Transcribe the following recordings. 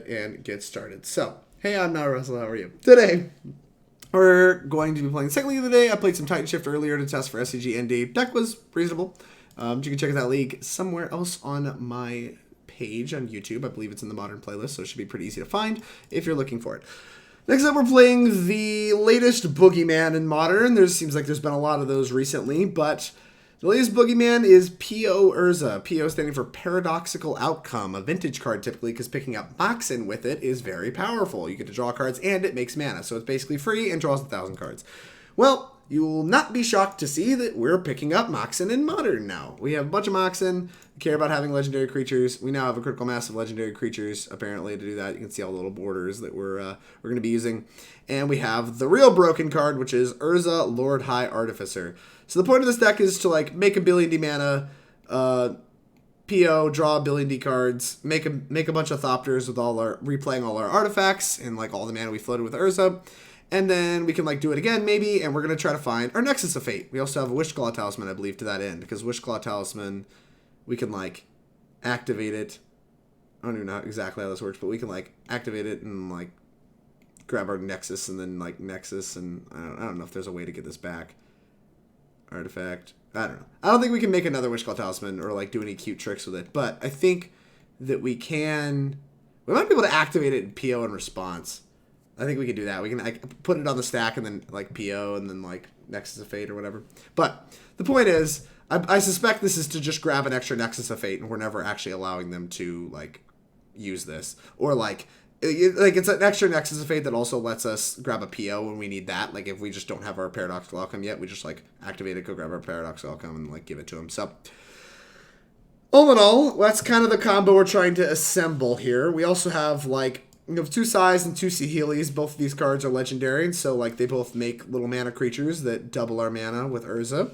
and get started. So, hey, I'm not Russell. How are you? Today, we're going to be playing the second league of the day. I played some Titan Shift earlier to test for SCG ND. Deck was reasonable. You can check out that league somewhere else on my page on YouTube. I believe it's in the Modern playlist, so it should be pretty easy to find if you're looking for it. Next up, we're playing the latest Boogeyman in Modern. There seems like there's been a lot of those recently, but the latest Boogeyman is P.O. Urza. P.O. standing for Paradoxical Outcome, a vintage card typically, because picking up Moxen with it is very powerful. You get to draw cards, and it makes mana, so it's basically free and draws 1,000 cards. Well, you will not be shocked to see that we're picking up Moxen in Modern now. We have a bunch of Moxen. We care about having legendary creatures. We now have a critical mass of legendary creatures, apparently, to do that. You can see all the little borders that we're going to be using. And we have the real broken card, which is Urza Lord High Artificer. So the point of this deck is to like make a billion D mana, PO, draw a billion D cards, make a bunch of Thopters with replaying all our artifacts and like all the mana we floated with Urza. And then we can like do it again maybe, and we're going to try to find our Nexus of Fate. We also have a Wishclaw Talisman, I believe, to that end, because Wishclaw Talisman, we can like activate it. I don't even know exactly how this works, but we can like activate it and like grab our Nexus and then like Nexus, and I don't know if there's a way to get this back. Artifact. I don't know. I don't think we can make another Wishclaw Talisman or like do any cute tricks with it, but I think that we might be able to activate it in PO in response. I think we can do that. We can put it on the stack and then like PO and then like Nexus of Fate or whatever. But the point is, I suspect this is to just grab an extra Nexus of Fate, and we're never actually allowing them to like use this, or like it's an extra Nexus of Fate that also lets us grab a PO when we need that. Like if we just don't have our Paradoxical Outcome yet, we just like activate it, go grab our Paradoxical Outcome, and like give it to them. So all in all, that's kind of the combo we're trying to assemble here. We also have like, you know, 2 Sais and 2 Saheelis. Both of these cards are legendary, and so like they both make little mana creatures that double our mana with Urza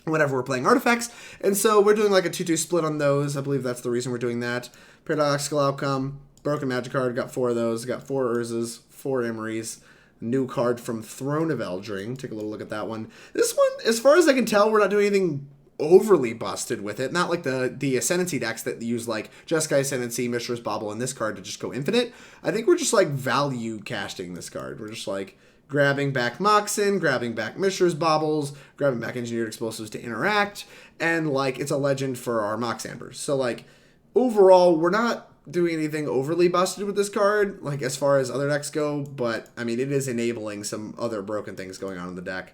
whenever we're playing artifacts. And so we're doing like a 2-2 split on those. I believe that's the reason we're doing that. Paradoxical Outcome, broken magic card, got 4 of those. Got 4 Urzas, 4 Emrys. New card from Throne of Eldring. Take a little look at that one. This one, as far as I can tell, we're not doing anything overly busted with it. Not like the Ascendancy decks that use like Jeskai Ascendancy, Mishra's Bauble, and this card to just go infinite. I think we're just like value casting this card. We're just like grabbing back Moxen, grabbing back Mishra's Baubles, grabbing back Engineered Explosives to interact, and like it's a legend for our Mox Ambers. So like overall, we're not doing anything overly busted with this card, like as far as other decks go, but I mean it is enabling some other broken things going on in the deck.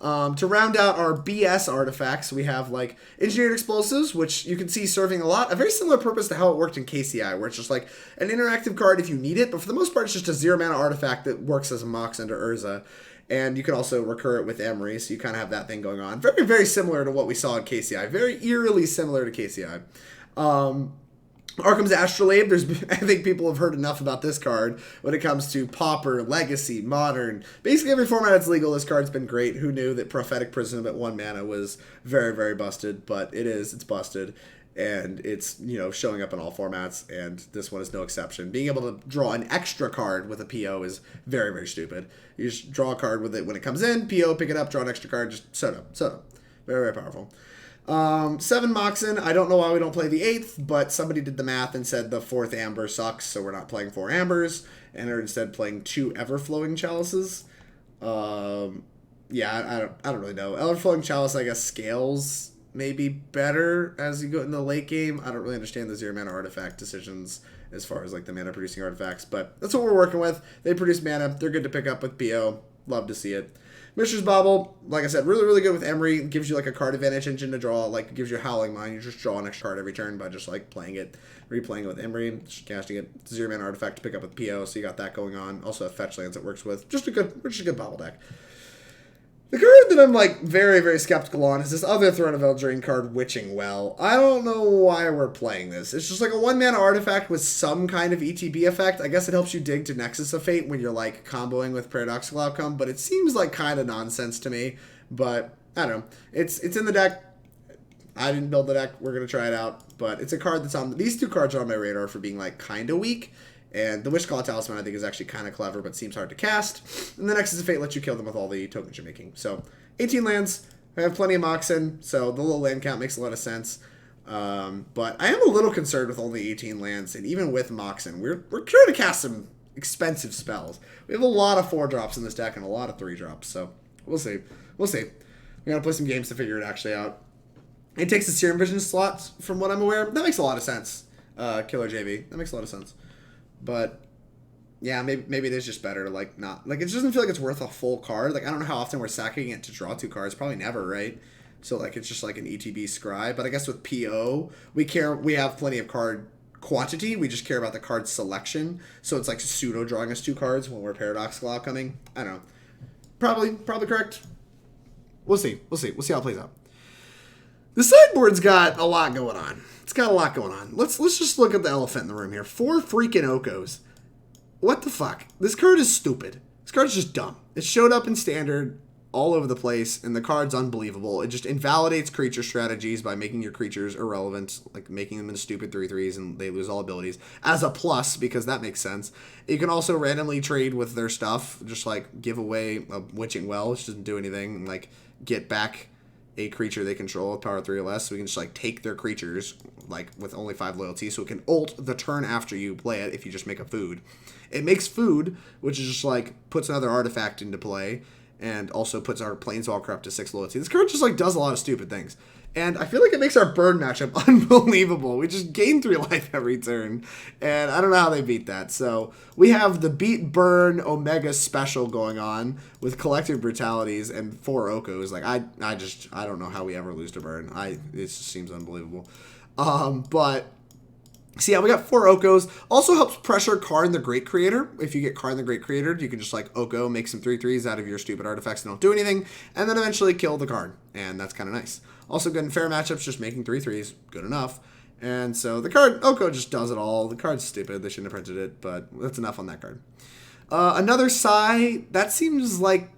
To round out our BS artifacts, we have like Engineered Explosives, which you can see serving a lot. A very similar purpose to how it worked in KCI, where it's just like an interactive card if you need it, but for the most part it's just a 0 mana artifact that works as a Mox under Urza. And you can also recur it with Emry, so you kind of have that thing going on. Very, very similar to what we saw in KCI. Very eerily similar to KCI. Arcum's Astrolabe, I think people have heard enough about this card when it comes to Pauper, Legacy, Modern. Basically every format that's legal, this card's been great. Who knew that Prophetic Prism at 1 mana was very, very busted, but it's busted. And it's, you know, showing up in all formats, and this one is no exception. Being able to draw an extra card with a PO is very, very stupid. You just draw a card with it when it comes in, PO, pick it up, draw an extra card, just soda. Very, very powerful. 7 Moxen. I don't know why we don't play the 8th, but somebody did the math and said the 4th Amber sucks, so we're not playing 4 Ambers, and are instead playing 2 Everflowing Chalices. Yeah, I don't really know. Everflowing Chalice, I guess, scales maybe better as you go in the late game. I don't really understand the 0 mana artifact decisions as far as like the mana producing artifacts, but that's what we're working with. They produce mana. They're good to pick up with PO. Love to see it. Mishra's Bauble, like I said, really, really good with Emry. Gives you like a card advantage engine to draw. Like, gives you a Howling Mine. You just draw an extra card every turn by just like playing it, replaying it with Emry, just casting it. 0 mana artifact to pick up with PO, so you got that going on. Also have fetch lands it works with. Just a good Bauble deck. The card that I'm like very, very skeptical on is this other Throne of Eldring card, Witching Well. I don't know why we're playing this. It's just like a 1 mana artifact with some kind of ETB effect. I guess it helps you dig to Nexus of Fate when you're like comboing with Paradoxical Outcome, but it seems like kind of nonsense to me. But I don't know. It's in the deck. I didn't build the deck. We're gonna try it out, but it's a card that's on. These 2 cards are on my radar for being like kind of weak. And the Wishclaw Talisman, I think, is actually kind of clever, but seems hard to cast. And the Nexus of Fate lets you kill them with all the tokens you're making. So, 18 lands. I have plenty of Moxen, so the low land count makes a lot of sense. But I am a little concerned with only 18 lands, and even with Moxen, we're trying to cast some expensive spells. We have a lot of 4-drops in this deck and a lot of 3-drops, so we'll see. We'll see. We gotta play some games to figure it actually out. It takes the Serum Vision slot, from what I'm aware. That makes a lot of sense. Killer JV. That makes a lot of sense. But yeah, maybe it is just better to like not like it doesn't feel like it's worth a full card. Like I don't know how often we're sacking it to draw 2 cards. Probably never, right? So like it's just like an ETB scry. But I guess with PO, we have plenty of card quantity. We just care about the card selection. So it's like pseudo drawing us 2 cards when we're Paradoxical Outcoming. I don't know. Probably correct. We'll see. We'll see how it plays out. The sideboard's got a lot going on. It's got a lot going on. Let's just look at the elephant in the room here. 4 freaking Okos. What the fuck? This card is stupid. This card's just dumb. It showed up in Standard all over the place, and the card's unbelievable. It just invalidates creature strategies by making your creatures irrelevant, like making them into stupid 3/3s, and they lose all abilities. As a plus, because that makes sense. You can also randomly trade with their stuff, just like give away a Witching Well, which doesn't do anything, and like get back a creature they control with power 3 or less, so we can just like take their creatures like with only 5 loyalty, so it can ult the turn after you play it if you just make a food. It makes food, which is just like puts another artifact into play, and also puts our Planeswalker up to 6 loyalty. This card just like does a lot of stupid things. And I feel like it makes our burn matchup unbelievable. We just gain 3 life every turn. And I don't know how they beat that. So we have the beat burn Omega special going on with Collective Brutalities and 4 Okos. Like I don't know how we ever lose to burn. It just seems unbelievable. But so yeah, we got 4 Okos. Also helps pressure Karn the Great Creator. If you get Karn the Great Creator, you can just like Oko, make some 3/3s out of your stupid artifacts that don't do anything, and then eventually kill the card. And that's kind of nice. Also good in fair matchups, just making 3/3s, good enough. And so the card, Oko just does it all. The card's stupid, they shouldn't have printed it, but that's enough on that card. Another Sai, that seems like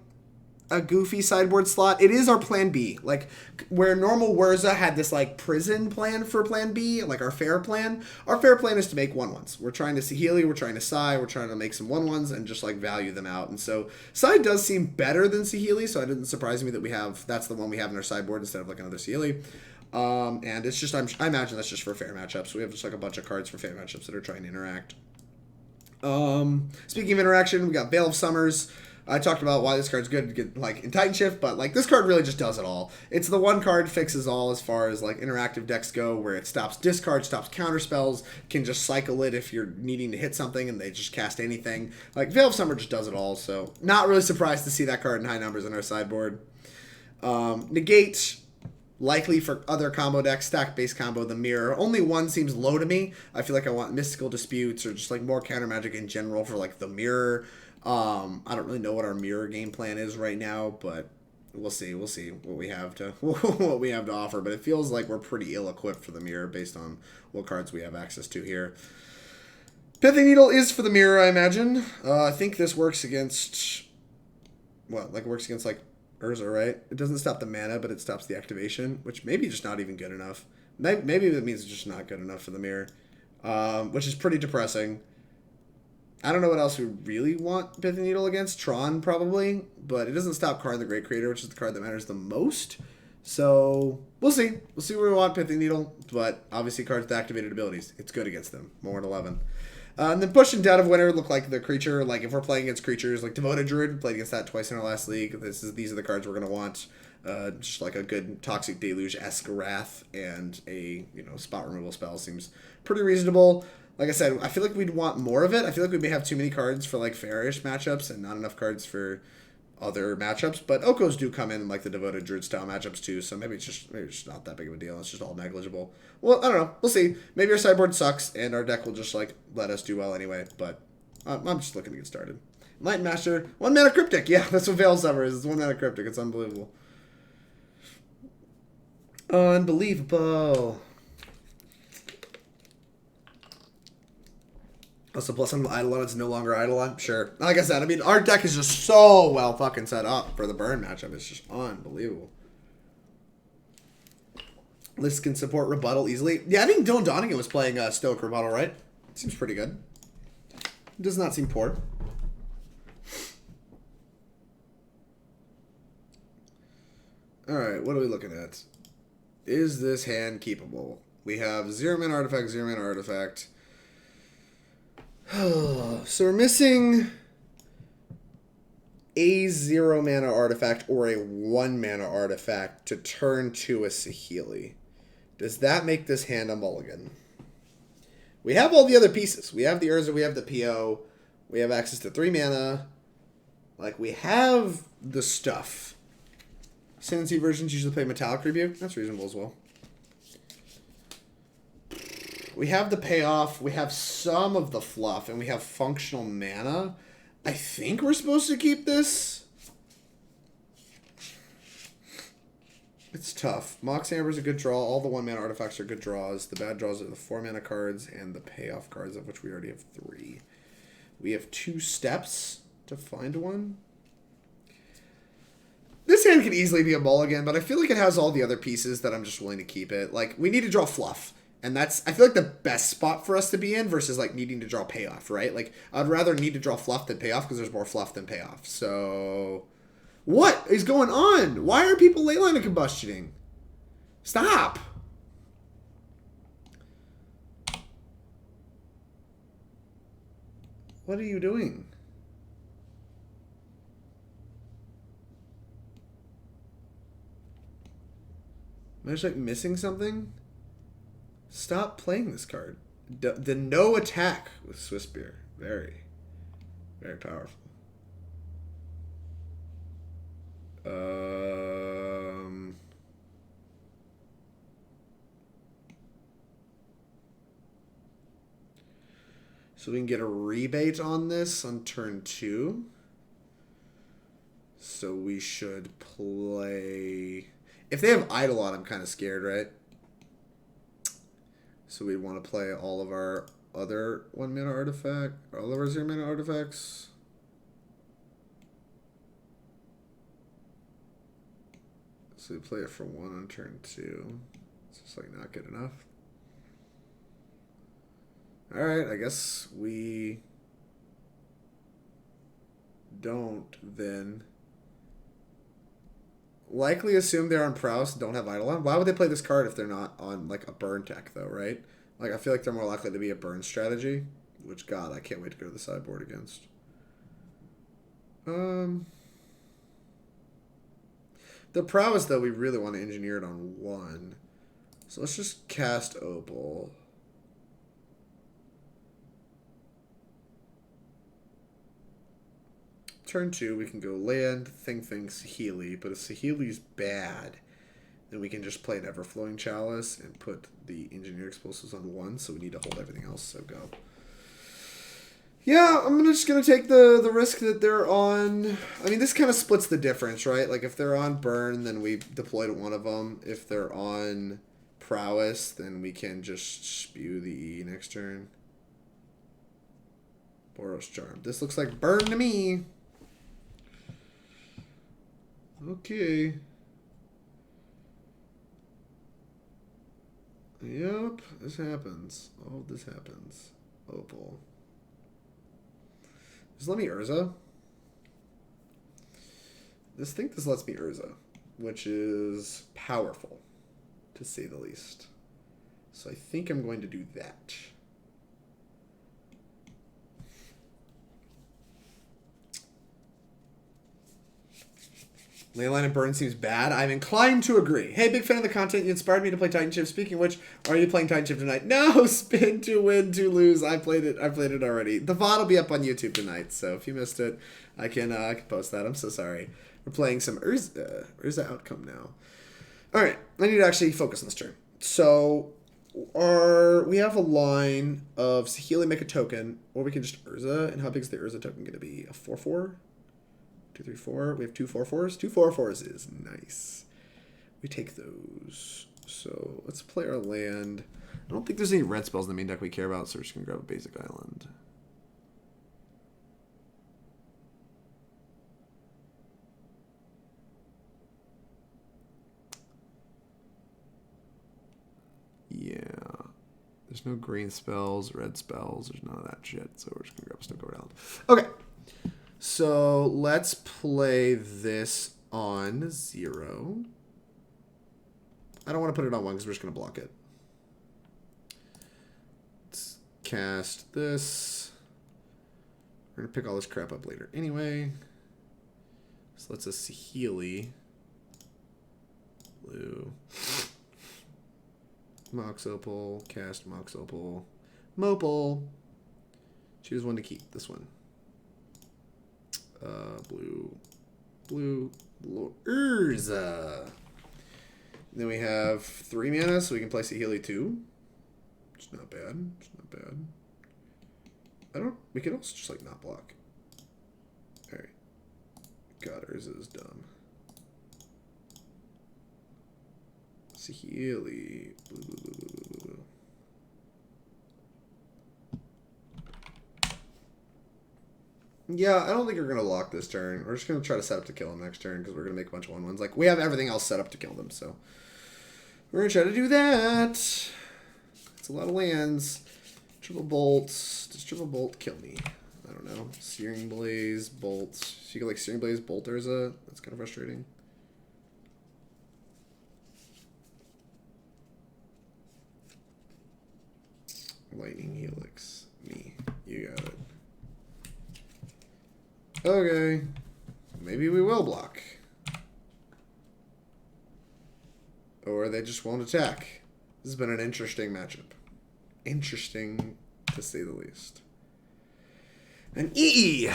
a goofy sideboard slot. It is our plan B. Like, where normal Urza had this, like, prison plan for plan B, like our fair plan. Our fair plan is to make 1/1s. We're trying to Saheeli, we're trying to Sai, we're trying to make some 1/1s and just, like, value them out. And so, Sai does seem better than Saheeli, so it didn't surprise me that that's the one we have in our sideboard instead of, like, another Saheeli. And it's just, I imagine that's just for fair matchups. We have just, like, a bunch of cards for fair matchups that are trying to interact. Speaking of interaction, we got Veil of Summers. I talked about why this card's good to get like in Titan Shift, but like this card really just does it all. It's the one card fixes all as far as like interactive decks go, where it stops discard, stops counter spells, can just cycle it if you're needing to hit something and they just cast anything. Like Veil of Summer just does it all, so not really surprised to see that card in high numbers in our sideboard. Negate, likely for other combo decks, stack-based combo, the Mirror. Only one seems low to me. I feel like I want Mystical Disputes or just like more counter magic in general for like the Mirror. I don't really know what our Mirror game plan is right now, but we'll see what we have to offer. But it feels like we're pretty ill-equipped for the Mirror based on what cards we have access to here. Pithing Needle is for the Mirror, I imagine. I think this works against works against like Urza, right? It doesn't stop the mana, but it stops the activation, which maybe just not even good enough. Maybe that means it's just not good enough for the Mirror, which is pretty depressing. I don't know what else we really want Pithing Needle against. Tron, probably. But it doesn't stop Karn the Great Creator, which is the card that matters the most. So, we'll see. We'll see where we want Pithing Needle. But, obviously, cards with activated abilities. It's good against them. More than 11. And then Push and Dead of Winter look like the creature. Like, if we're playing against creatures, like Devoted Druid, we played against that twice in our last league. These are the cards we're going to want. Just like a good Toxic Deluge-esque Wrath and a, spot removal spell seems pretty reasonable. Like I said, I feel like we'd want more of it. I feel like we may have too many cards for like fairish matchups and not enough cards for other matchups. But Okos do come in like the Devoted Druid style matchups too, so maybe it's just not that big of a deal. It's just all negligible. Well, I don't know. We'll see. Maybe our sideboard sucks and our deck will just like let us do well anyway. But I'm just looking to get started. Light Master, 1 mana Cryptic. Yeah, that's what Veil Summer is. It's 1 mana Cryptic. It's unbelievable. Unbelievable. Also, plus on Eidolon, it's no longer Eidolon. Sure. Like I said, I mean, our deck is just so well fucking set up for the burn matchup. It's just unbelievable. Lists can support Rebuttal easily. Yeah, I think Dylan Donegan was playing Stoic Rebuttal, right? Seems pretty good. Does not seem poor. Alright, what are we looking at? Is this hand keepable? We have 0 mana artifact, 0 mana artifact. So we're missing a 0 mana artifact or a 1 mana artifact to turn to a Saheeli. Does that make this hand a mulligan? We have all the other pieces. We have the Urza, we have the PO, we have access to 3 mana. Like, we have the stuff. Ascendancy versions usually play Metallic Rebuke. That's reasonable as well. We have the payoff, we have some of the fluff, and we have functional mana. I think we're supposed to keep this. It's tough. Mox Amber is a good draw. All the 1 mana artifacts are good draws. The bad draws are the 4 mana cards and the payoff cards, of which we already have 3. We have 2 steps to find one. This hand could easily be a mulligan, but I feel like it has all the other pieces that I'm just willing to keep it. Like, we need to draw fluff. And that's, I feel like, the best spot for us to be in versus, like, needing to draw payoff, right? Like, I'd rather need to draw fluff than payoff because there's more fluff than payoff. So, what is going on? Why are people leyline and combustioning? Stop! What are you doing? Am I just, like, missing something? Stop playing this card. The no attack with Swiss Beer. Very, very powerful. So we can get a rebate on this on turn 2. So we should play... If they have Eidolon, I'm kind of scared, right? So we want to play all of our other 1 mana artifact, all of our 0 mana artifacts. So we play it for 1 on turn 2. It's just like not good enough. Alright, I guess we don't then. Likely assume they're on Prowess, don't have Eidolon. Why would they play this card if they're not on, like, a burn tech, though, right? Like, I feel like they're more likely to be a burn strategy. Which, God, I can't wait to go to the sideboard against. The Prowess, though, we really want to engineer it on 1. So let's just cast Opal. Turn 2, we can go land, Thing, Saheeli. But if Saheeli's bad, then we can just play an Everflowing Chalice and put the Engineer Explosives on 1. So we need to hold everything else, so go. Yeah, I'm just going to take the risk that they're on... I mean, this kind of splits the difference, right? Like, if they're on Burn, then we deploy to one of them. If they're on Prowess, then we can just spew the E next turn. Boros Charm. This looks like Burn to me. Okay. Yep, this happens. Oh, this happens. Opal. Just let me Urza. This lets me Urza, which is powerful, to say the least. So I think I'm going to do that. Leyline and Burn seems bad. I'm inclined to agree. Hey, big fan of the content. You inspired me to play Titan Shift. Speaking of which, are you playing Titan Shift tonight? No, spin to win to lose. I played it already. The VOD will be up on YouTube tonight, so if you missed it, I can post that. I'm so sorry. We're playing some Urza Outcome now. All right, I need to actually focus on this turn. So we have a line of Saheeli make a token, or we can just Urza. And how big is the Urza token going to be? A 4/4? 2, 3, 4. We have 2 4/4s. 2 4/4s is nice. We take those. So let's play our land. I don't think there's any red spells in the main deck we care about, so we're just going to grab a basic island. Yeah. There's no green spells, red spells. There's none of that shit, so we're just going to grab a Snow-Covered Island. Okay. So let's play this on 0. I don't want to put it on 1 because we're just going to block it. cast this. We're going to pick all this crap up later anyway. So let's us Saheeli. Blue. Mox Opal. Cast Mox Opal. Mopal. Choose one to keep. This one. Blue. Blue. Urza. Then we have 3 mana, so we can play Saheeli 2. It's not bad. It's not bad. We could also just, like, not block. Alright. God, Urza is dumb. Saheeli. Blue, blue, blue, blue, blue, blue. Yeah, I don't think we're going to lock this turn. We're just going to try to set up to kill him next turn because we're going to make a bunch of 1/1s. Like, we have everything else set up to kill them, so we're going to try to do that. It's a lot of lands. Triple bolts. Does triple bolt kill me? I don't know. Searing Blaze, bolt. So you get like Searing Blaze, bolt Urza. That's kind of frustrating. Lightning Helix. Me. You got it. Okay. Maybe we will block. Or they just won't attack. This has been an interesting matchup. Interesting, to say the least. An EE.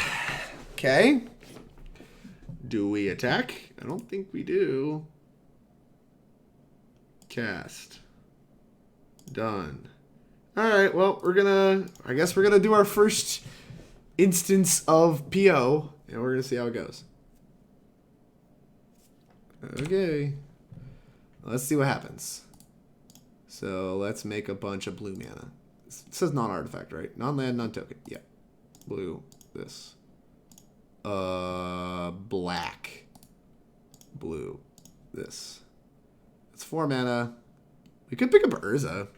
Okay. Do we attack? I don't think we do. Cast. Done. Alright, well, I guess we're gonna do our first instance of PO, and we're gonna see how it goes. Okay. Let's see what happens. So let's make a bunch of blue mana. It says non-artifact, right? Non-land, non-token. Yeah. Blue. This. Black. Blue. This. It's 4 mana. We could pick up Urza.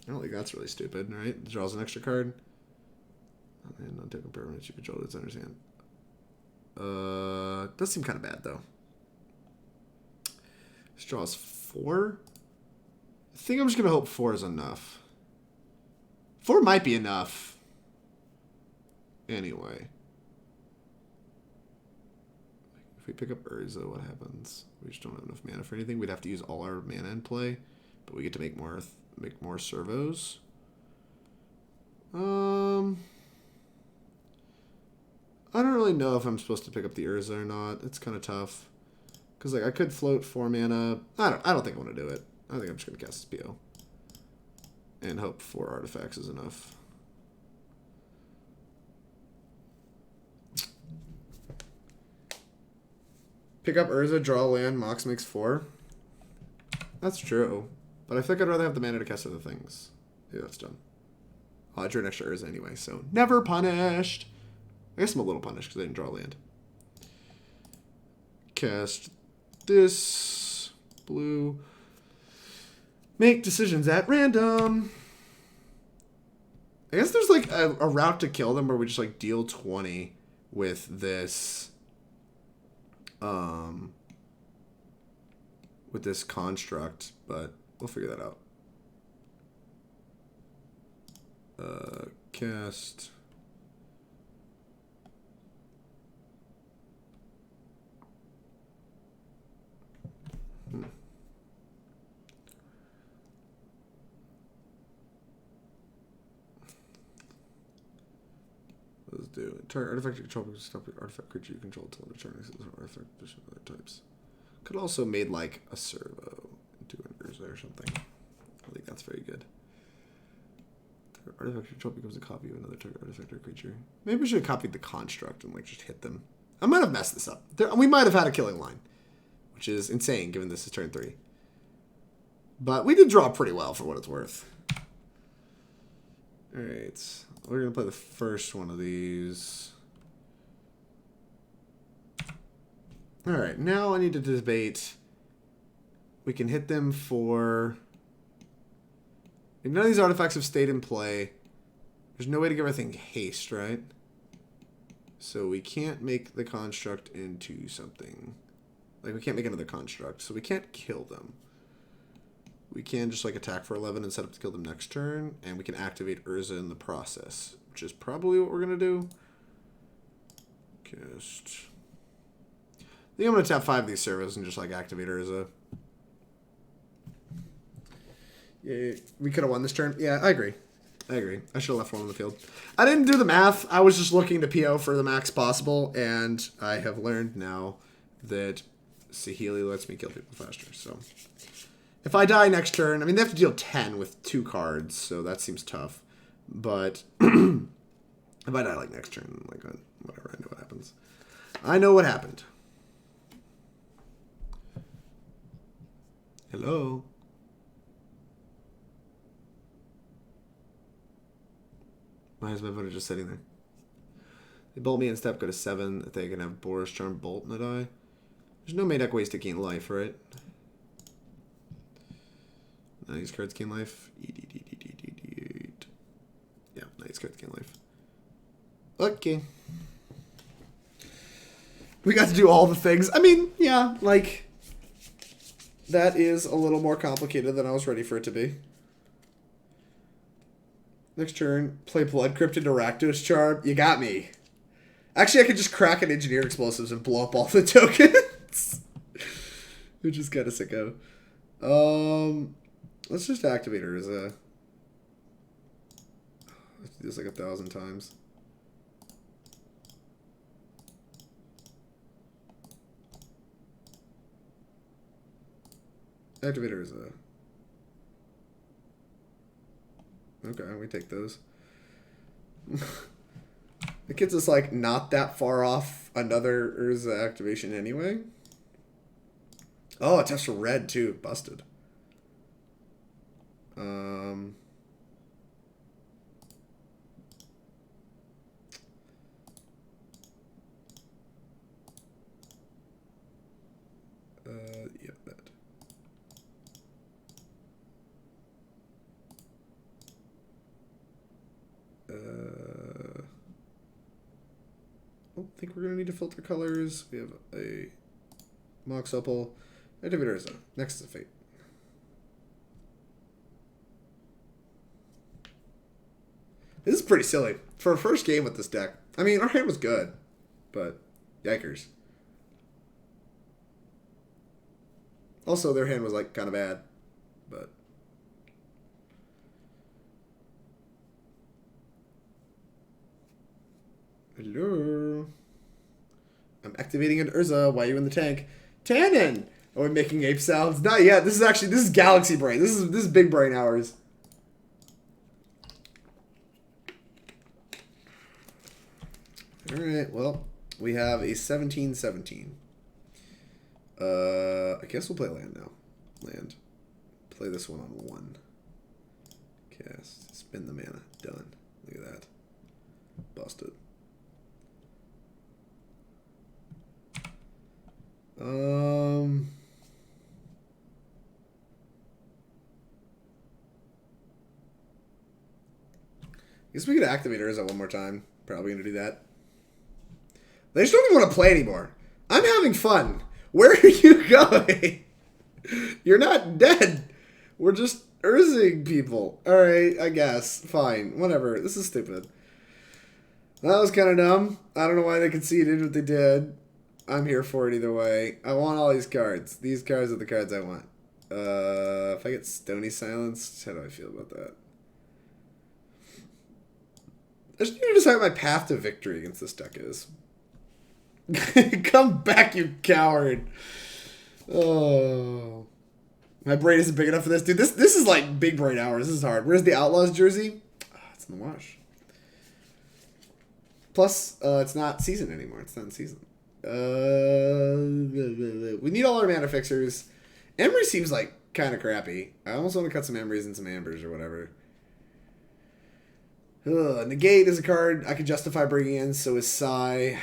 I don't think that's really stupid, right? It draws an extra card. Non-land, non-token permanent you control. That's understand. Does seem kind of bad though. This draws 4. I think I'm just going to hope 4 is enough. 4 might be enough. Anyway. If we pick up Urza, what happens? We just don't have enough mana for anything. We'd have to use all our mana in play. But we get to make more servos. I don't really know if I'm supposed to pick up the Urza or not. It's kind of tough. Because like I could float 4 mana. I don't think I want to do it. I think I'm just going to cast this PO. And hope 4 artifacts is enough. Pick up Urza, draw land, Mox makes 4. That's true. But I think I'd rather have the mana to cast other things. Yeah, that's done. I drew an extra Urza anyway, so never punished. I guess I'm a little punished because I didn't draw land. Cast this. Blue. Make decisions at random. I guess there's like a route to kill them where we just like deal 20 with this construct, but we'll figure that out. Cast. Let's do target artifact you control stop the artifact creature you control until it returns as an artifact addition to other types. Could also made like a servo into an Urza or something. I think that's very good. Target artifact you control becomes a copy of another target artifact or creature. Maybe we should have copied the construct and like just hit them. I might have messed this up. We might have had a killing line, which is insane given this is turn 3. But we did draw pretty well for what it's worth. Alright, we're going to play the first one of these. Alright, now I need to debate. We can hit them for... None of these artifacts have stayed in play. There's no way to give everything haste, right? So we can't make the construct into something. Like, we can't make another construct, so we can't kill them. we can just like attack for 11 and set up to kill them next turn, and we can activate Urza in the process, which is probably what we're gonna do. Just, I think I'm gonna tap 5 of these servos and just like activate Urza. Yeah, we could have won this turn. Yeah, I agree. I should have left one on the field. I didn't do the math. I was just looking to PO for the max possible, and I have learned now that Saheeli lets me kill people faster. So if I die next turn, I mean, they have to deal 10 with 2 cards, so that seems tough. But if I die like next turn, like whatever, I know what happens. I know what happened. Hello. Why is my voter just sitting there? They bolt me and step, go to 7. If they can have Boris Charm, Bolt, and I die. There's no main deck ways to gain life, right? These cards gain life. Yeah, these cards gain life. Okay. We got to do all the things. I mean, yeah, like, that is a little more complicated than I was ready for it to be. Next turn, play Blood Crypt into Rakdos Charm. You got me. Actually, I could just crack an Engineer Explosives and blow up all the tokens. Which is kind of sicko. Let's just activate Urza. Let's do this like 1,000 times. Activate Urza. Okay, we take those. It gets us, like, not that far off another Urza activation anyway. Oh, it tests for red, too. Busted. Yeah, that. I don't think we're going to need to filter colors. We have a Mox Opal. Activate Urza. Nexus of Fate. This is pretty silly. For a first game with this deck. I mean, our hand was good. But, yikers. Also, their hand was, like, kind of bad. But... Hello. I'm activating an Urza. Why are you in the tank? Tannen! Are we making ape sounds? Not yet. This is Galaxy Brain. This is big brain hours. Alright, well, we have a 17-17. I guess we'll play land now. Land. Play this one on 1. Cast. Spin the mana. Done. Look at that. Busted. I guess we could activate Urza one more time. Probably gonna do that. They just don't even want to play anymore. I'm having fun. Where are you going? You're not dead. We're just Urzing people. Alright, I guess. Fine. Whatever. This is stupid. That was kind of dumb. I don't know why they conceded what they did. I'm here for it either way. I want all these cards. These cards are the cards I want. If I get Stony Silenced, how do I feel about that? I just need to decide what my path to victory against this deck is. Come back, you coward. Oh. My brain isn't big enough for this. Dude, this is like big brain hours. This is hard. Where's the Outlaws jersey? Oh, it's in the wash. Plus, it's not season anymore. It's not in season. We need all our mana fixers. Emry seems like kind of crappy. I almost want to cut some Emrys and some Ambers or whatever. Negate is a card I could justify bringing in, so is Sai.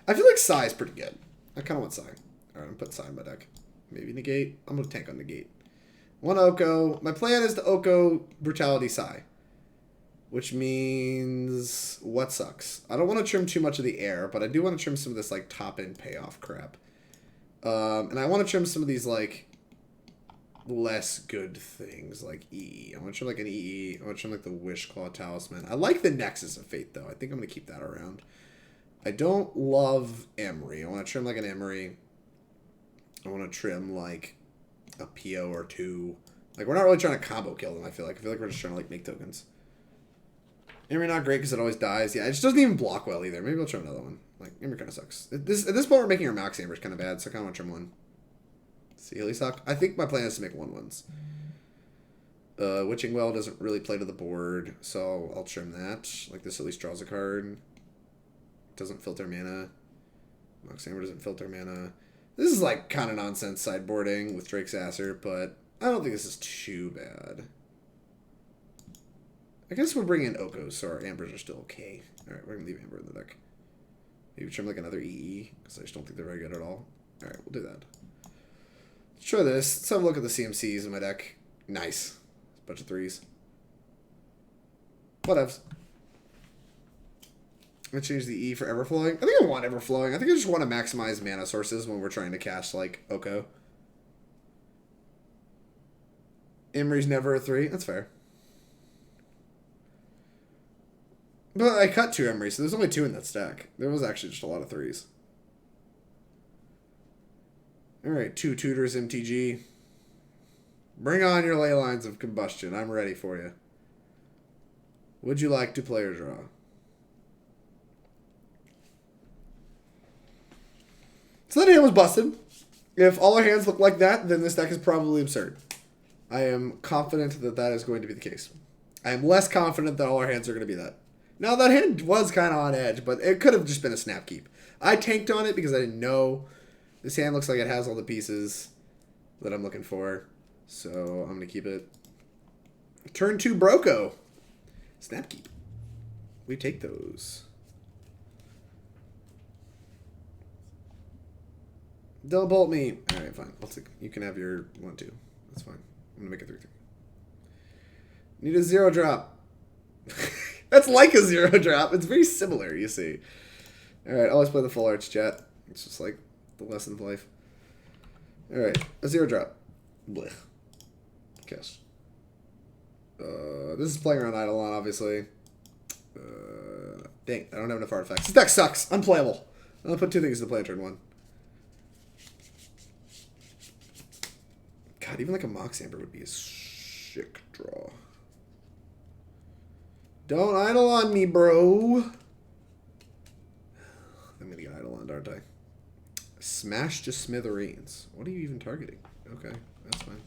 I feel like Sai is pretty good. I kind of want Sai. Alright, I'm putting Sai in my deck. Maybe Negate. I'm going to tank on Negate. 1 Oko. My plan is to Oko Brutality Sai. Which means what sucks. I don't want to trim too much of the air, but I do want to trim some of this like top-end payoff crap. And I want to trim some of these like less good things like EE. I want to try like an EE. I want to try like the Wishclaw Talisman. I like the Nexus of Fate though. I think I'm going to keep that around. I don't love Emry. I want to trim like an Emry. I want to trim like a PO or two. Like we're not really trying to combo kill them, I feel like. we're just trying to like make tokens. Emry not great because it always dies. Yeah, it just doesn't even block well either. Maybe I'll try another one. Like, Emry kind of sucks. At this point, we're making our Mox Amber kind of bad, so I kind of want to trim one. Saheeli suck. I think my plan is to make 1/1s. Witching Well doesn't really play to the board, so I'll trim that. Like, this at least draws a card. Doesn't filter mana. Mox Amber doesn't filter mana. This is, like, kind of nonsense sideboarding with Drake's Asser, but I don't think this is too bad. I guess we'll bring in Okos, so our Ambers are still okay. Alright, we're going to leave Amber in the deck. Maybe trim like another EE, because I just don't think they're very good at all. Alright, we'll do that. Let's try this. Let's have a look at the CMCs in my deck. Nice. Bunch of 3s. Whatevs. I'm going to change the E for Everflowing. I think I want Everflowing. I think I just want to maximize mana sources when we're trying to cast, like, Oko. Emry's never a 3. That's fair. But I cut 2 Emry, so there's only 2 in that stack. There was actually just a lot of 3s. Alright, 2 Tutors MTG. Bring on your Ley Lines of Combustion. I'm ready for you. Would you like to play or draw? So that hand was busted. If all our hands look like that, then this deck is probably absurd. I am confident that that is going to be the case. I am less confident that all our hands are going to be that. Now, that hand was kind of on edge, but it could have just been a snap keep. I tanked on it because I didn't know. This hand looks like it has all the pieces that I'm looking for. So, I'm going to keep it. Turn 2 Broko. Snap keep. We take those. Double bolt me. Alright, fine. I'll take, you can have your 1/2. That's fine. I'm going to make it 3/3. Need a 0 drop. That's like a 0 drop. It's very similar, you see. Alright, always play the full arch, chat. It's just like the lesson of life. Alright, a 0 drop. Blech. Cast. This is playing around Eidolon, obviously. Dang, I don't have enough artifacts. This deck sucks. Unplayable. I'll put 2 things to play turn 1. God, even like a Mox Amber would be a sick draw. Don't idle on me, bro. I'm gonna get idle-on, aren't I? Smash to smithereens. What are you even targeting? Okay, that's fine.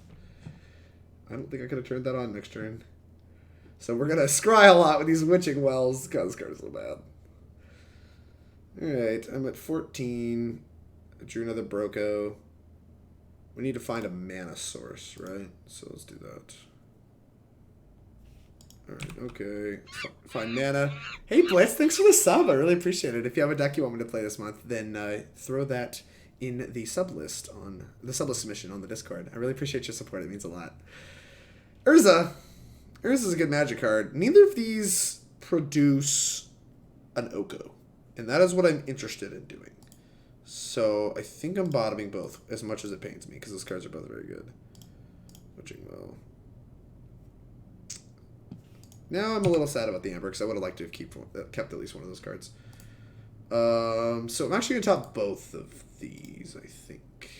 I don't think I could have turned that on next turn. So we're gonna scry a lot with these Witching Wells. God, this card is so bad. Alright, I'm at 14. I drew another Broko. We need to find a mana source, right? So let's do that. Alright, okay. Find mana. Hey, Blitz, thanks for the sub. I really appreciate it. If you have a deck you want me to play this month, then throw that in the sub list submission on the Discord. I really appreciate your support. It means a lot. Urza. Urza's a good magic card. Neither of these produce an Oko. And that is what I'm interested in doing. So I think I'm bottoming both, as much as it pains me, because those cards are both very good. Witching Well. Now I'm a little sad about the Amber, because I would have liked to have kept at least one of those cards. So I'm actually going to top both of these, I think.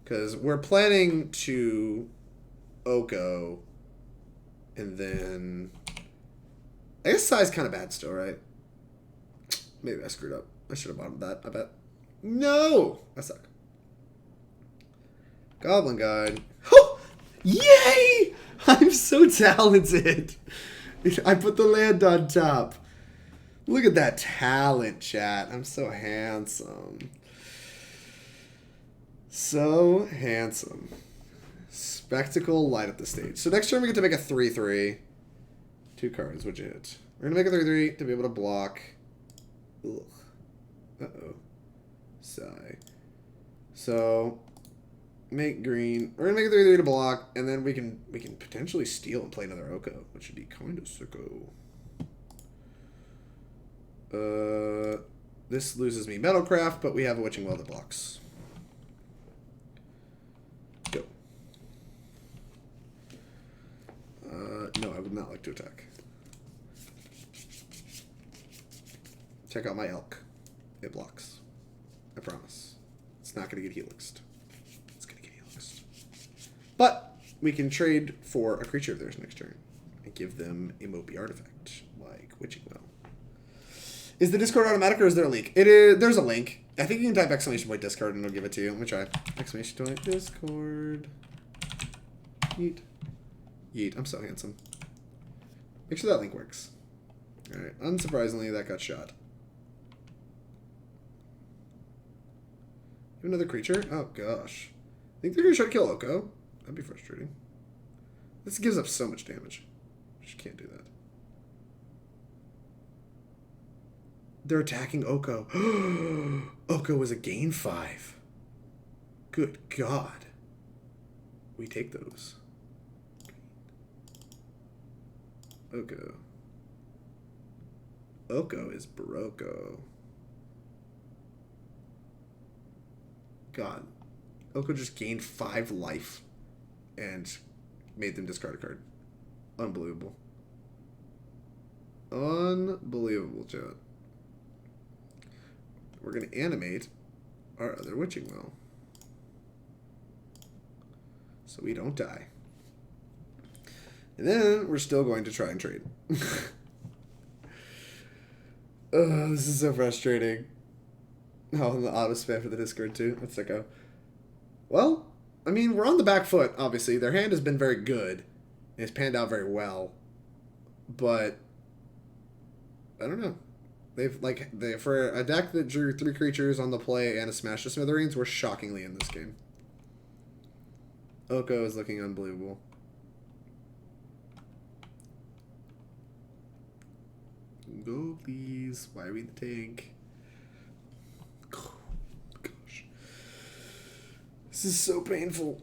Because we're planning to Oko, and then... I guess size kind of bad still, right? Maybe I screwed up. I should have bottomed that, I bet. No! I suck. Goblin Guide. Oh! Yay! I'm so talented. I put the land on top. Look at that talent, chat. I'm so handsome. So handsome. Spectacle, light up the stage. So next turn we get to make a 3/3. 2 cards, which hit. We're going to make a 3/3 to be able to block. Ugh. Uh-oh. Sigh. So, make green. We're going to make a 3/3 to block, and then we can potentially steal and play another Oko, which would be kind of sicko. This loses me Metalcraft, but we have a Witching Well that blocks. Go. Check out my elk. It blocks. I promise. It's not going to get helixed. It's going to get helixed. But we can trade for a creature of theirs next turn and give them a Mopey artifact, like Witching Well. Is the discard automatic or is there a link? It is. There's a link. I think you can type exclamation point discard and it'll give it to you. Let me try. Exclamation point discord. Yeet. Yeet. I'm so handsome. Make sure that link works. Alright. Unsurprisingly, that got shot. Another creature? Oh, gosh. I think they're going to try to kill Oko. That'd be frustrating. This gives up so much damage. Just can't do that. They're attacking Oko. Oko was a gain 5. Good God. We take those. Oko. Oko is Baroko. God. Oko just gained 5 life and made them discard a card. Unbelievable. Unbelievable, chat. We're going to animate our other Witching Well, so we don't die. And then we're still going to try and trade. Oh, this is so frustrating. Oh, and the auto spam for the Discord too. Let's go. Well, I mean, we're on the back foot, obviously. Their hand has been very good. It's panned out very well. But I don't know. They for a deck that drew 3 creatures on the play and a Smash to Smithereens, we're shockingly in this game. Oko is looking unbelievable. Go, please. Why are we the tank? Gosh. This is so painful.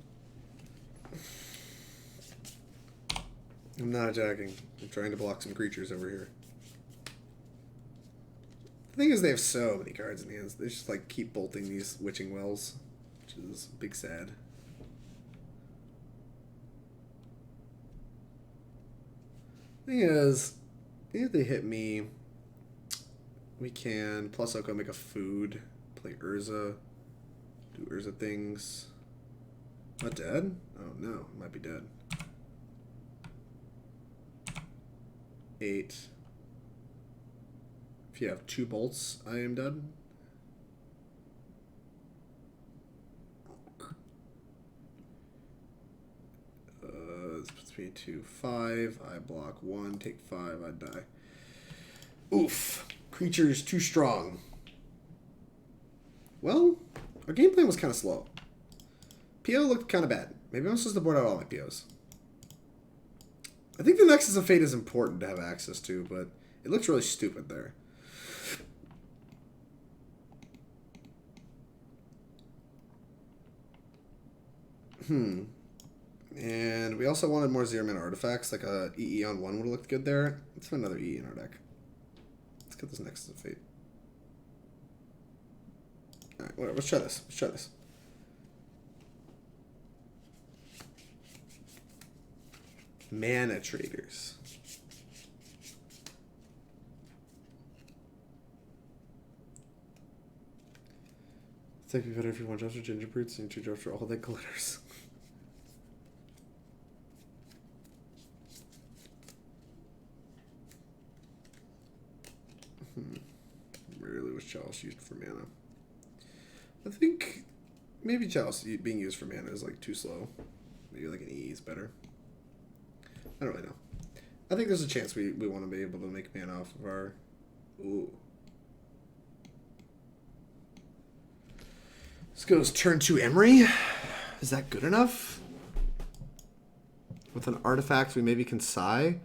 I'm not attacking. I'm trying to block some creatures over here. The thing is, they have so many cards in hands. They just, like, keep bolting these Witching Wells, which is big sad. Thing is, if they hit me, we can plus Oko make a food, play Urza, do Urza things. Not dead? Oh no, might be dead. 8. If you have 2 bolts, I am dead. This puts me to 5. I block 1, take 5, I die. Oof. Creature's too strong. Well, our game plan was kind of slow. PO looked kind of bad. Maybe I'm supposed to board out all my POs. I think the Nexus of Fate is important to have access to, but it looks really stupid there. And we also wanted more 0-mana artifacts, like a EE on 1 would have looked good there. Let's put another EE in our deck. Let's get this Nexus of Fate. Alright, whatever, let's try this. Let's try this. Mana traders. It's like be better if you 1 drops for Ginger Brutes and 2 drops for all that glitters. Rarely was Chalice used for mana. I think maybe Chalice being used for mana is like too slow. Maybe like an E is better. I don't really know. I think there's a chance we want to be able to make mana off of our... Ooh. This goes turn 2 Emry. Is that good enough? With an artifact we maybe can Sigh?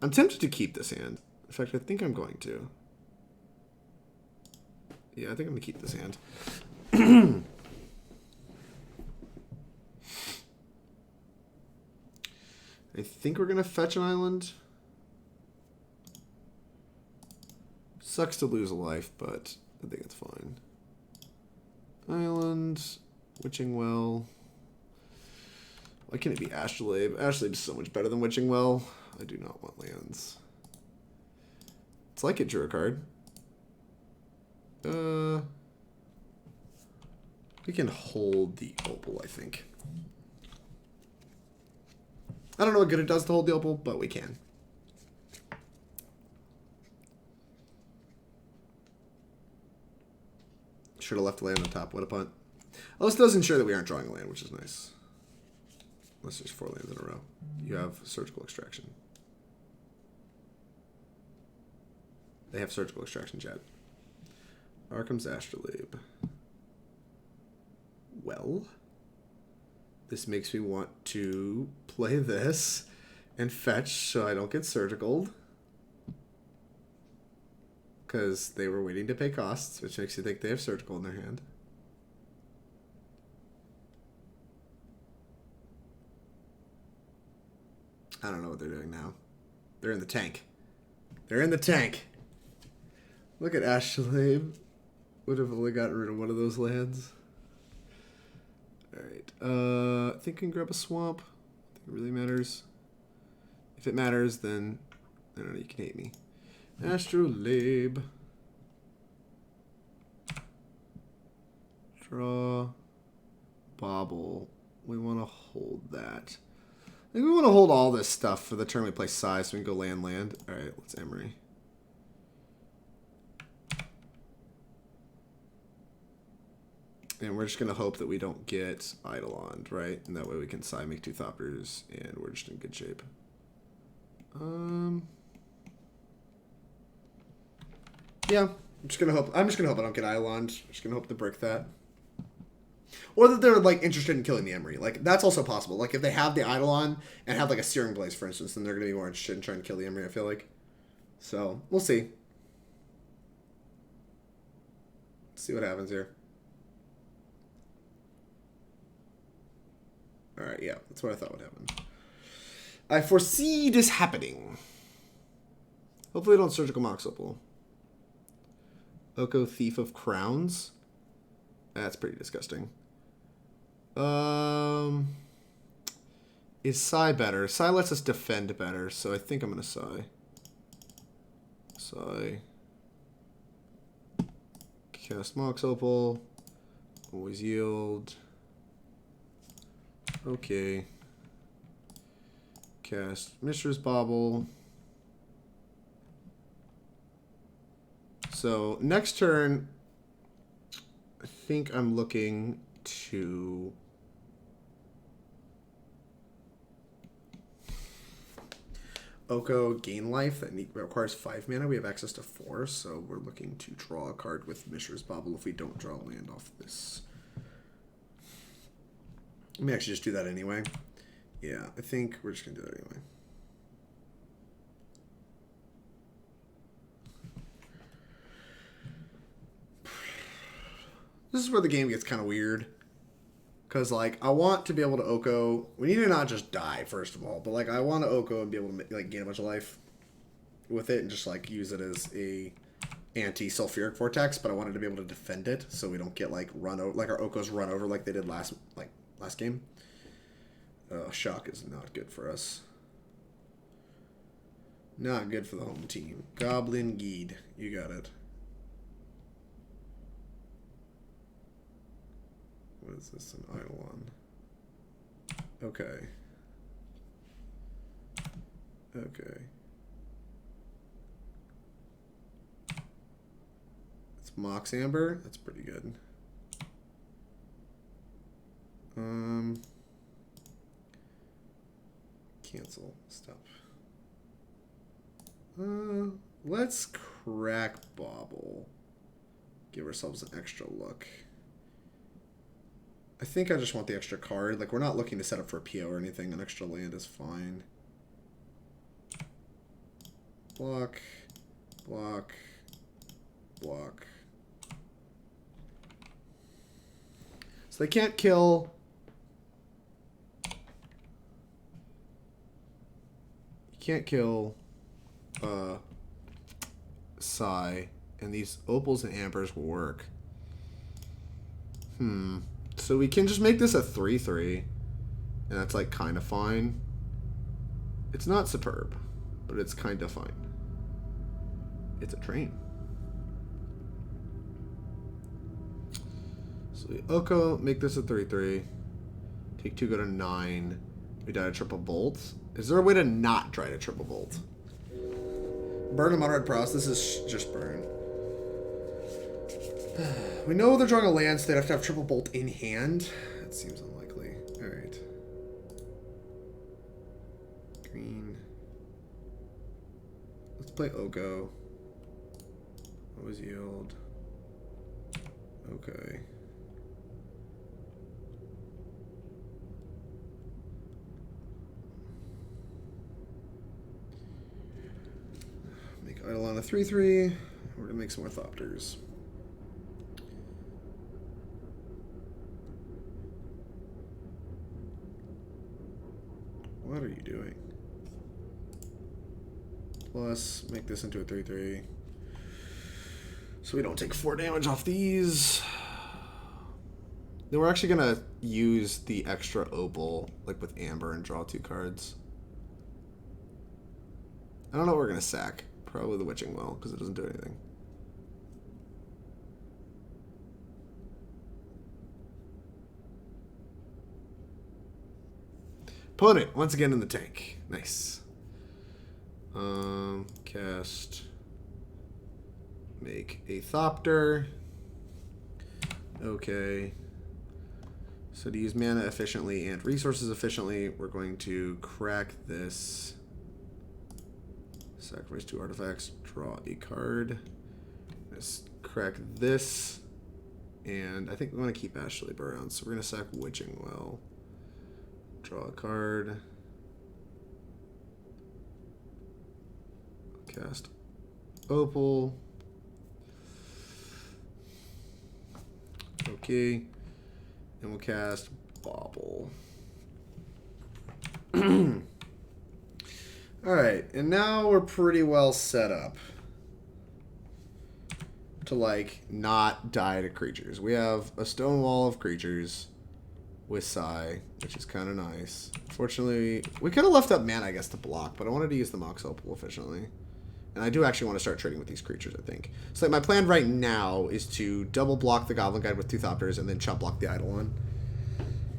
I'm tempted to keep this hand. In fact, I think I'm going to. Yeah, I think I'm going to keep this hand. I think we're going to fetch an island. Sucks to lose a life, but I think it's fine. Island, Witching Well. Why can't it be Astrolabe? Astrolabe is so much better than Witching Well. I do not want lands. It's like it drew a card. We can hold the Opal, I think. I don't know what good it does to hold the Opal, but we can. Should have left a land on top. What a punt. Well, this does ensure that we aren't drawing a land, which is nice. Unless there's 4 lands in a row. You have Surgical Extraction. They have Surgical Extraction, chat. Arcum's Astrolabe. Well, this makes me want to play this and fetch so I don't get surgicaled. Because they were waiting to pay costs, which makes you think they have surgical in their hand. I don't know what they're doing now. They're in the tank. They're in the tank. Look at Astrolabe. Would have only gotten rid of one of those lands. Alright. I think I can grab a swamp. I think it really matters. If it matters, then I don't know, you can hate me. Astrolabe. Draw. Bauble. We want to hold that. I think we want to hold all this stuff for the turn we play size so we can go land. Alright, let's Emry. And we're just going to hope that we don't get Eidolon, right? And that way we can side make 2 Thopters, and we're just in good shape. Yeah, I'm just gonna hope I don't get Eidolon. I'm just gonna hope to brick that. Or that they're like interested in killing the Emry. Like that's also possible. Like if they have the Eidolon and have like a Searing Blaze, for instance, then they're gonna be more interested in trying to kill the Emry, I feel like. So we'll see. Let's see what happens here. Alright, yeah, that's what I thought would happen. I foresee this happening. Hopefully I don't Surgical Mox Opal. Oko Thief of Crowns. That's pretty disgusting. Is Psy better? Psy lets us defend better, so I think I'm going to Psy. Psy. Cast Mox Opal. Always yield. Okay. Cast Mishra's Bauble. So next turn, I think I'm looking to Oko gain life that requires 5 mana. We have access to 4, so we're looking to draw a card with Mishra's Bauble if we don't draw land off this. Let me actually just do that anyway. Yeah, I think we're just going to do that anyway. This is where the game gets kind of weird. Because, like, I want to be able to Oko. We need to not just die, first of all. But, like, I want to Oko and be able to, like, gain a bunch of life with it. And just, like, use it as a anti-sulfuric vortex. But I wanted to be able to defend it. So we don't get, like, run over. Like, our Okos run over like they did last game. Shock is not good for us. Not good for the home team. Goblin Geed. You got it. What is this? An Eidolon. Okay. Okay. It's Mox Amber. That's pretty good. Cancel. Stop. Let's crack Bauble. Give ourselves an extra look. I think I just want the extra card. Like, we're not looking to set up for a PO or anything. An extra land is fine. Block. Block. Block. So they can't kill... You can't kill... Psy. And these Opals and Ambers will work. So we can just make this a 3/3. And that's like kind of fine. It's not superb, but it's kind of fine. It's a train. So we Oko, make this a 3/3. Take 2, go to 9. We die to triple bolt. Is there a way to not try to triple bolt? Burn and moderate prowess. This is just burn. We know they're drawing a land, so they have to have triple bolt in hand. That seems unlikely. Alright. Green. Let's play Oko. What was yield? Okay. Make Eidolon a 3/3. We're gonna make some more Thopters. What are you doing? Plus, make this into a 3/3. So we don't take 4 damage off these. Then we're actually gonna use the extra Opal, like with Amber, and draw 2 cards. I don't know what we're gonna sack. Probably the Witching Well, because it doesn't do anything. Opponent, once again in the tank. Nice. Cast. Make a Thopter. Okay. So to use mana efficiently and resources efficiently, we're going to crack this. Sacrifice 2 artifacts, draw a card. Let's crack this. And I think we want to keep Astrolabe around, so we're going to sack Witching Well. Draw a card. Cast Opal. Okay. And we'll cast Bauble. Alright, and now we're pretty well set up to, like, not die to creatures. We have a stone wall of creatures with Sai, which is kind of nice. Fortunately, we could have left up mana, I guess, to block, but I wanted to use the Mox Opal efficiently. And I do actually want to start trading with these creatures, I think. So like, my plan right now is to double block the Goblin Guide with 2 Thopters and then chop block the Eidolon.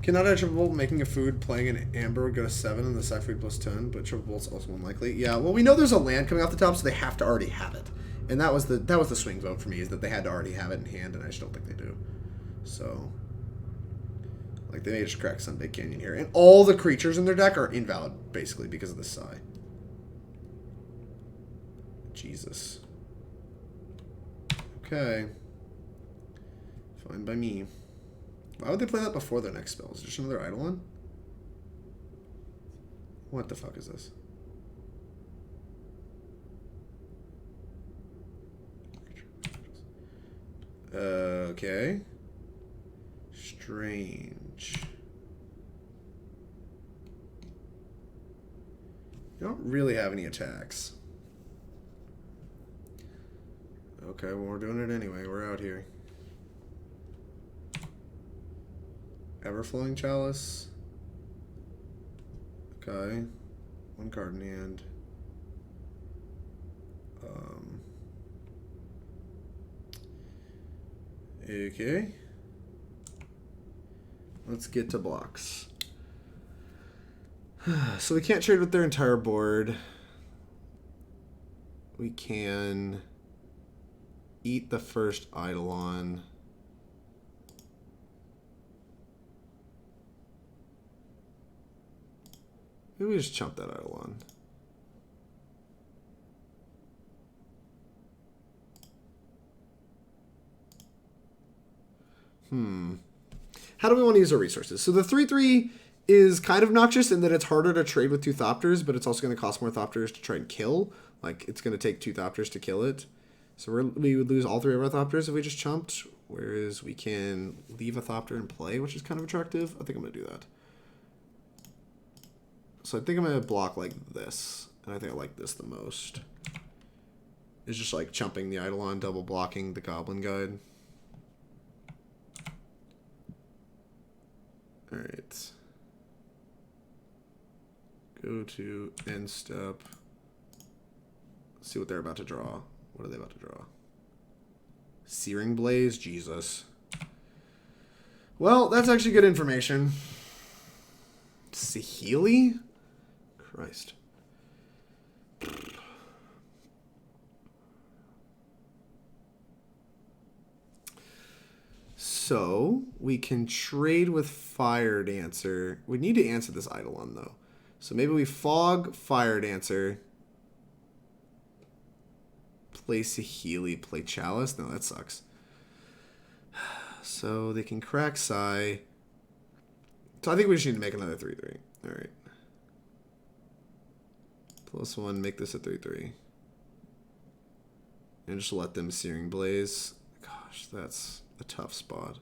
Cannot have triple bolt, making a food, playing an Amber would go to 7 and the sack food plus 10, but triple bolt's also unlikely. Yeah, well, we know there's a land coming off the top, so they have to already have it. And that was the swing vote for me, is that they had to already have it in hand, and I just don't think they do. So, like, they may just crack some big canyon here. And all the creatures in their deck are invalid, basically, because of this Sai. Jesus. Okay. Fine by me. Why would they play that before their next spell? Is it just another Eidolon? What the fuck is this? Okay. Strange. You don't really have any attacks. Okay, well, we're doing it anyway. We're out here. Everflowing Chalice. Okay. 1 card in hand. Okay. Let's get to blocks. So we can't trade with their entire board. We can eat the first Eidolon. Maybe we just chump that Eidolon. How do we want to use our resources? So the 3/3 is kind of noxious in that it's harder to trade with 2 Thopters, but it's also going to cost more Thopters to try and kill. Like, it's going to take 2 Thopters to kill it. So we would lose all 3 of our Thopters if we just chumped, whereas we can leave a Thopter and play, which is kind of attractive. I think I'm going to do that. So I think I'm going to block like this, and I think I like this the most. It's just like chumping the Eidolon, double blocking the Goblin Guide. Alright. Go to end step. Let's see what they're about to draw. What are they about to draw? Searing Blaze? Jesus. Well, that's actually good information. Saheeli? Christ. So, we can trade with Fire Dancer. We need to answer this Eidolon, though. So maybe we Fog Fire Dancer. Play Saheeli, play Chalice. No, that sucks. So they can crack Sai. So I think we just need to make another 3/3. Alright. +1, make this a 3/3. And just let them Searing Blaze. Gosh, that's a tough spot.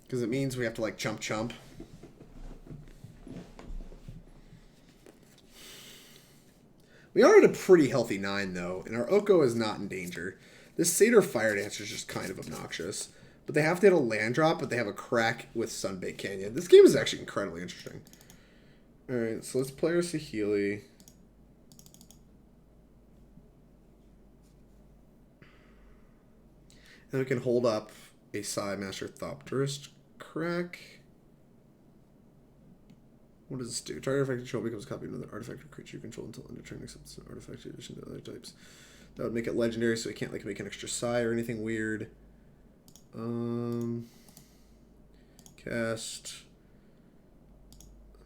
Because it means we have to like chump. We are at a pretty healthy 9 though, and our Oko is not in danger. This Satyr Fire Dancer is just kind of obnoxious. But they have to hit a land drop, but they have a crack with Sunbaked Canyon. This game is actually incredibly interesting. Alright, so let's play our Saheeli. And we can hold up a Sai Master Thopterist crack. What does this do? Target artifact control becomes a copy of another artifact or creature you control until end of turn, except it's an artifact in addition to other types. That would make it legendary, so we can't like make an extra Sai or anything weird. Cast.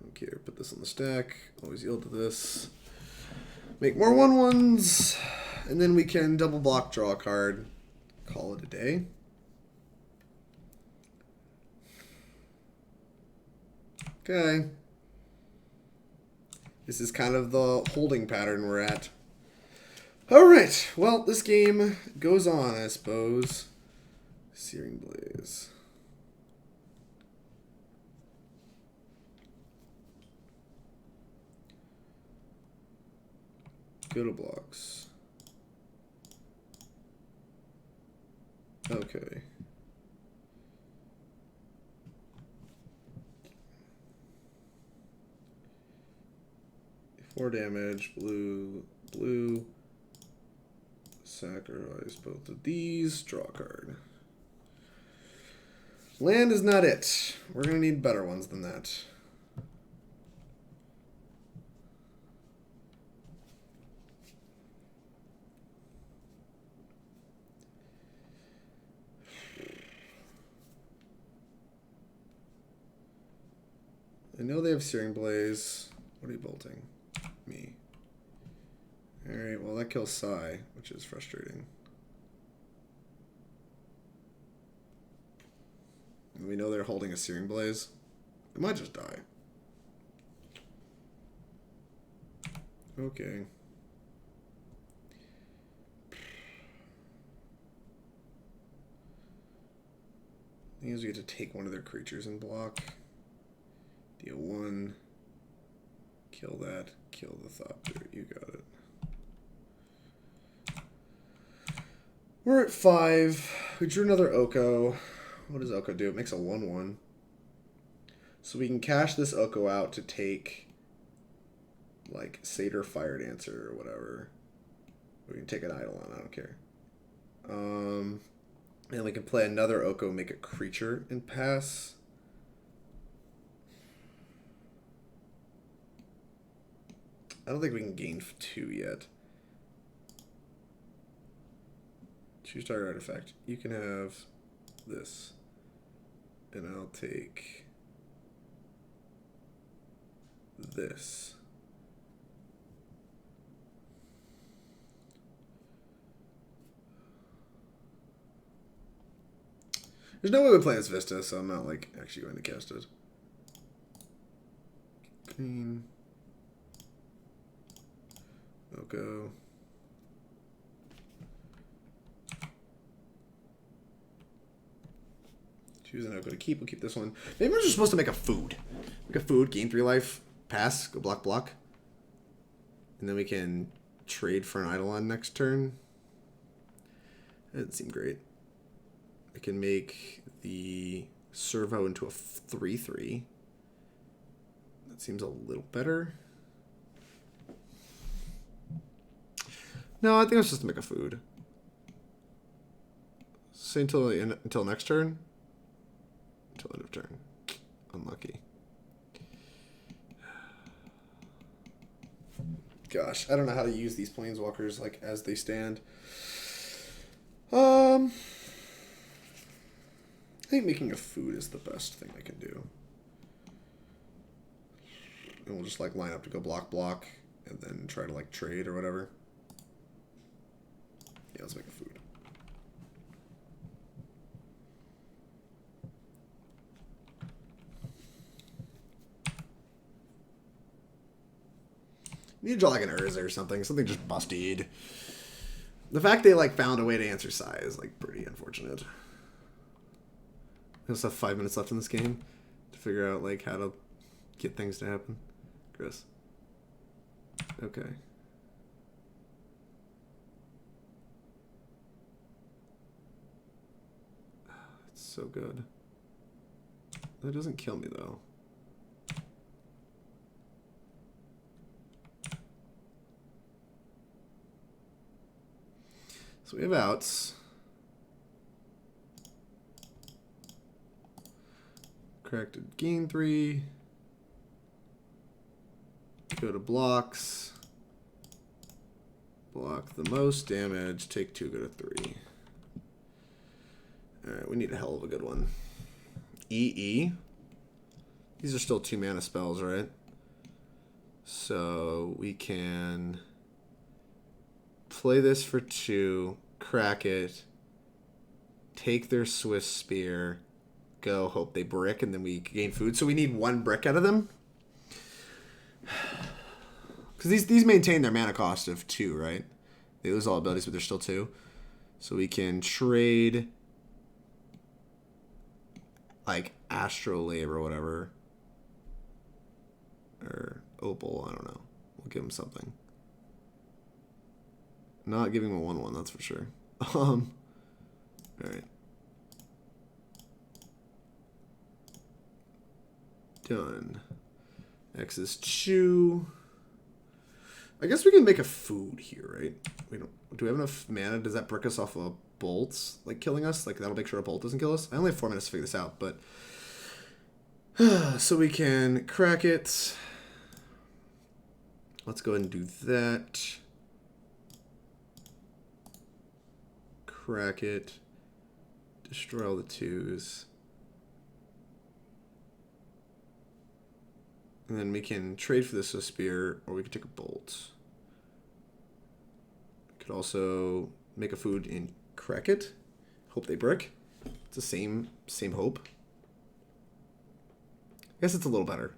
Okay, put this on the stack. Always yield to this. Make more 1/1s. And then we can double block, draw a card. Call it a day. Okay. This is kind of the holding pattern we're at. Alright, well, this game goes on, I suppose. Searing Blaze. Go to blocks. Okay. Four damage, blue, blue. Sacrifice both of these, draw a card. Land is not it. We're going to need better ones than that. I know they have Searing Blaze. What are you bolting? Me. Alright, well that kills Sai, which is frustrating. And we know they're holding a Searing Blaze. It might just die. Okay. Thing is, we get to take one of their creatures and block. Deal 1. Kill that. Kill the Thopter. You got it. We're at 5. We drew another Oko. What does Oko do? It makes a 1/1. So we can cash this Oko out to take, like, Satyr Fire Dancer or whatever. We can take an Eidolon. I don't care. And we can play another Oko, make a creature, and pass. I don't think we can gain 2 yet. Choose target artifact. You can have this. And I'll take this. There's no way we play as Vista, so I'm not like actually going to cast it. Green. Oko. Choose an Oko to keep. We'll keep this one. Maybe we're just supposed to make a food. Make a food, gain 3 life, pass, go block. And then we can trade for an Eidolon next turn. That doesn't seem great. I can make the Servo into a 3/3. That seems a little better. No, I think it's just to make a food. Say until next turn? Until end of turn. Unlucky. Gosh, I don't know how to use these planeswalkers like as they stand. I think making a food is the best thing I can do. And we'll just like line up to go block, and then try to like trade or whatever. Yeah, let's make a food. You need to draw like an Urza or something just busted. The fact they like found a way to answer Sai is like pretty unfortunate. We also have 5 minutes left in this game to figure out like how to get things to happen. Chris. Okay. It's so good. That doesn't kill me though. So we have outs. Corrected gain 3. Go to blocks. Block the most damage. Take 2, go to 3. Alright, we need a hell of a good one. EE. These are still 2 mana spells, right? So we can play this for 2, crack it, take their Swiss Spear, go, hope they brick, and then we gain food. So we need 1 brick out of them. Because these maintain their mana cost of 2, right? They lose all abilities, but they're still 2. So we can trade like Astrolabe or whatever. Or Opal, I don't know. We'll give them something. Not giving him a 1/1, that's for sure. Alright. Done. X is chew. I guess we can make a food here, right? We don't. Do we have enough mana? Does that brick us off of bolts, like killing us? Like that'll make sure a bolt doesn't kill us. I only have 4 minutes to figure this out, but so we can crack it. Let's go ahead and do that. Crack it. Destroy all the 2s. And then we can trade for this spear, or we can take a bolt. Could also make a food and crack it. Hope they brick. It's the same hope. I guess it's a little better.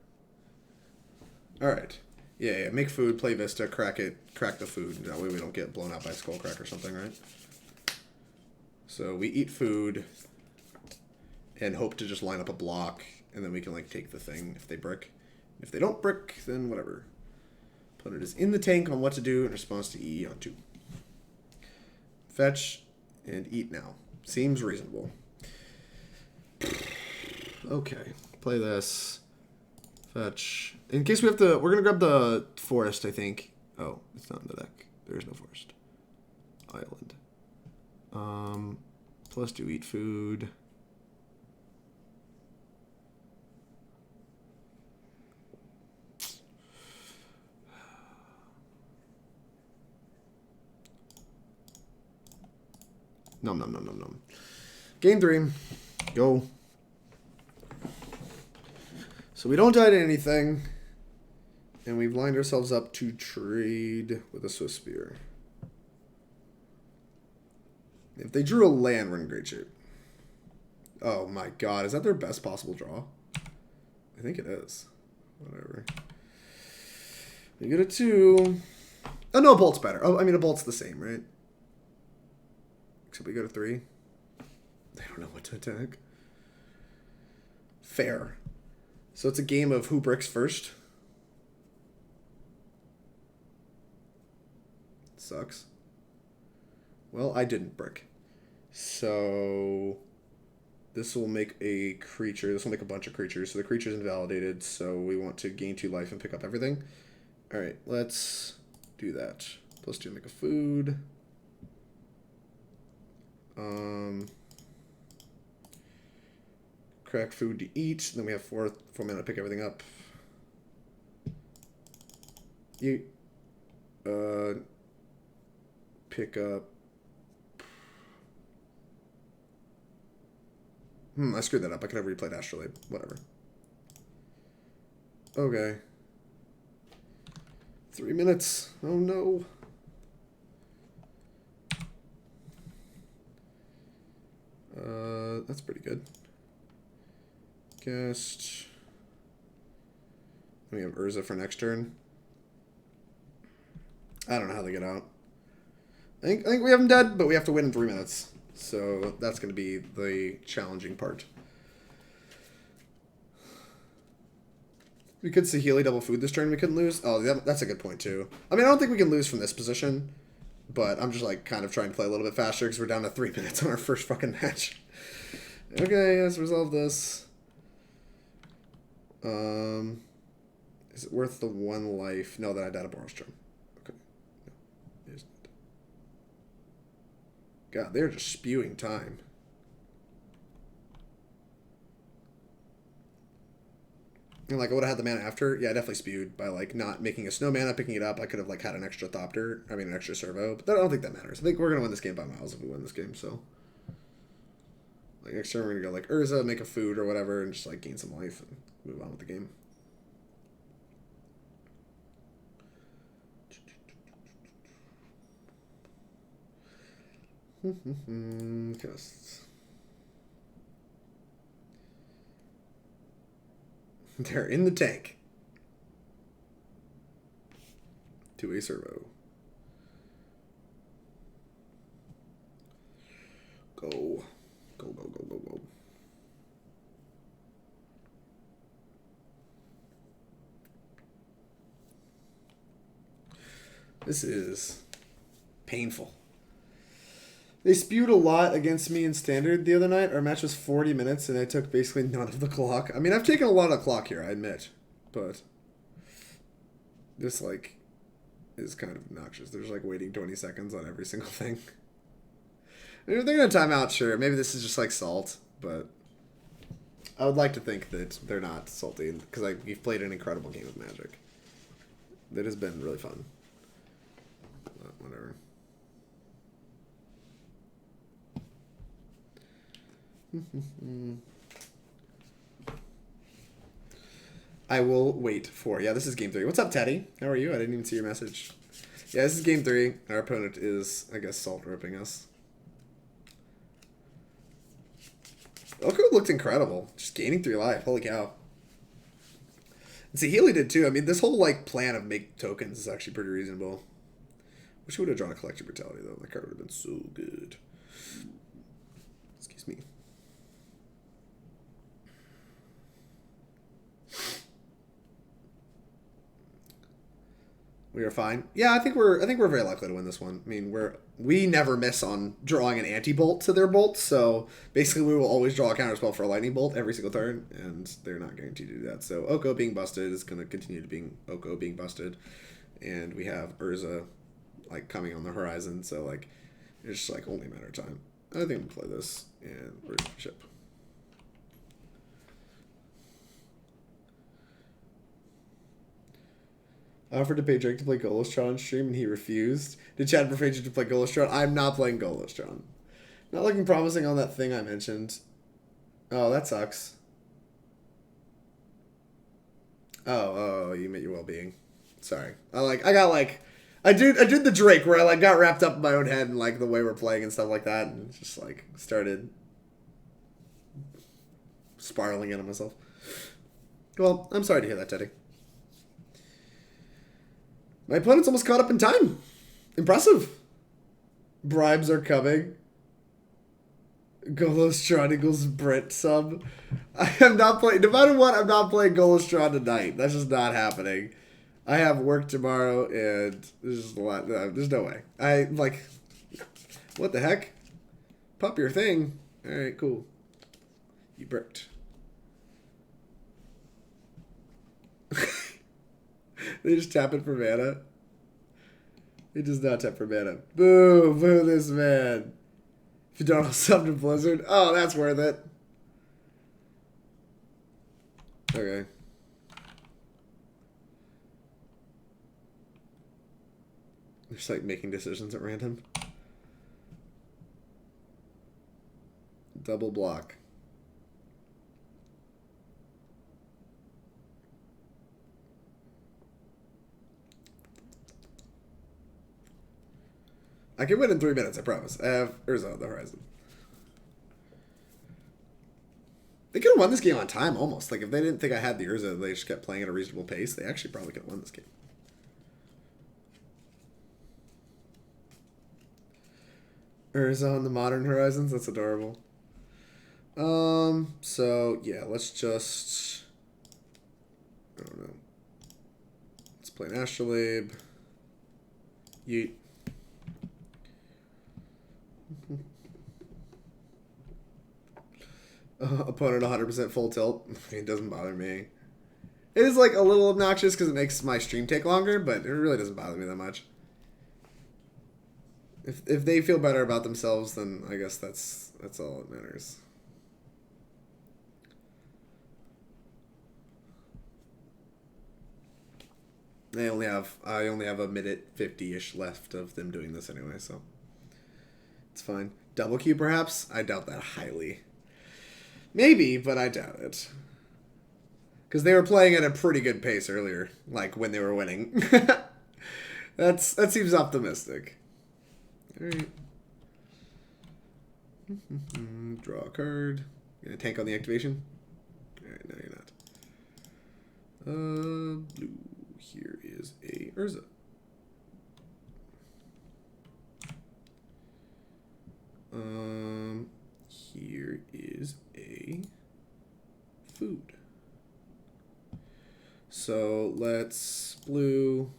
Alright. Yeah, make food, play Vista, crack it, crack the food. That way we don't get blown out by a Skullcrack or something, right? So we eat food and hope to just line up a block, and then we can like take the thing if they brick. If they don't brick, then whatever. Opponent is in the tank on what to do in response to EE on 2. Fetch and eat now. Seems reasonable. Okay, play this. Fetch. In case we have to, we're gonna grab the forest, I think. Oh, it's not in the deck. There is no forest. Island. Plus 2 eat food. Nom nom nom nom nom. Game 3. Go. So we don't die to anything. And we've lined ourselves up to trade with a Swiss Spear. If they drew a land, we're in great shape. Oh my god, is that their best possible draw? I think it is. Whatever. We get a 2. Oh no, a bolt's better. Oh, I mean a bolt's the same, right? Except we go to 3. They don't know what to attack. Fair. So it's a game of who bricks first. Sucks. Well, I didn't brick. So this will make a creature. This will make a bunch of creatures. So the creature's invalidated. So we want to gain 2 life and pick up everything. All right, let's do that. +2 make a food. Crack food to eat. Then we have 4 mana to pick everything up. You pick up. I screwed that up. I could have replayed Astrolabe. Whatever. Okay. 3 minutes. Oh no. That's pretty good. Guest. We have Urza for next turn. I don't know how they get out. I think we have them dead, but we have to win in 3 minutes. So that's going to be the challenging part. We could Saheeli double food this turn. We couldn't lose. Oh, that's a good point too. I mean, I don't think we can lose from this position, but I'm just like kind of trying to play a little bit faster because we're down to 3 minutes on our first fucking match. Okay, let's resolve this. Is it worth the 1 life? No, that I died a Borrowstrom. Okay. No, it isn't. God, they're just spewing time. And like I would have had the mana after. Yeah, I definitely spewed by like not making a snow mana, picking it up. I could have like had an extra an extra servo. But I don't think that matters. I think we're gonna win this game by miles if we win this game, so. Like next turn we're gonna go like Urza, make a food or whatever, and just like gain some life and move on with the game. They're in the tank. 2-way servo. Go. Go, go, go, go, go. This is painful. They spewed a lot against me in Standard the other night. Our match was 40 minutes, and I took basically none of the clock. I mean, I've taken a lot of clock here, I admit. But this, like, is kind of obnoxious. There's, like, waiting 20 seconds on every single thing. I mean, if they're going to time out, sure. Maybe this is just, like, salt. But I would like to think that they're not salty. Because we've played an incredible game of Magic. That has been really fun. But whatever. I will wait for... Yeah, this is game 3. What's up, Teddy? How are you? I didn't even see your message. Yeah, this is game 3. Our opponent is, I guess, salt ripping us. Lurker looked incredible. Just gaining 3 life. Holy cow. And Saheeli did too. I mean, this whole like plan of make tokens is actually pretty reasonable. Wish we would have drawn a Collective Brutality, though. That card would have been so good. Excuse me. We are fine. Yeah, I think we're very likely to win this one. I mean, we never miss on drawing an anti-bolt to their bolt, so basically we will always draw a counterspell for a lightning bolt every single turn, and they're not guaranteed to do that. So Oko being busted is going to continue to being Oko being busted, and we have Urza like coming on the horizon. So like it's just like only a matter of time. I think we'll play this and we're gonna ship. I offered to pay Drake to play Golostron on stream, and he refused. Did Chad prefer you to play Golostron? I'm not playing Golostron. Not looking promising on that thing I mentioned. Oh, that sucks. Oh, you meant your well-being. Sorry. I did the Drake where I like got wrapped up in my own head and like the way we're playing and stuff like that, and just like started spiraling into myself. Well, I'm sorry to hear that, Teddy. My opponent's almost caught up in time. Impressive. Bribes are coming. Golostron equals Brit sub. I am not playing... No matter what, I'm not playing Golostron tonight. That's just not happening. I have work tomorrow, and there's just a lot... There's no way. What the heck? Pop your thing. Alright, cool. You bricked. They just tap it for mana. It does not tap for mana. Boo! Boo this man. If you don't have Summon Blizzard. Oh, that's worth it. Okay. They're just like making decisions at random. Double block. I can win in 3 minutes, I promise. I have Urza on the horizon. They could have won this game on time, almost. Like, if they didn't think I had the Urza, they just kept playing at a reasonable pace, they actually probably could have won this game. Urza on the modern horizons? That's adorable. So, yeah, let's just... I don't know. Let's play an Astrolabe. Yeet. Opponent 100% full tilt. It doesn't bother me. It is like a little obnoxious because it makes my stream take longer, but it really doesn't bother me that much. If they feel better about themselves, then I guess that's all that matters. I only have a minute 50-ish left of them doing this anyway, so it's fine. Double Q perhaps? I doubt that highly. Maybe, but I doubt it. Because they were playing at a pretty good pace earlier, like when they were winning. That seems optimistic. Alright. Draw a card. You gonna tank on the activation? Alright, no you're not. Blue. Here is a Urza. Here is a food. So let's blue,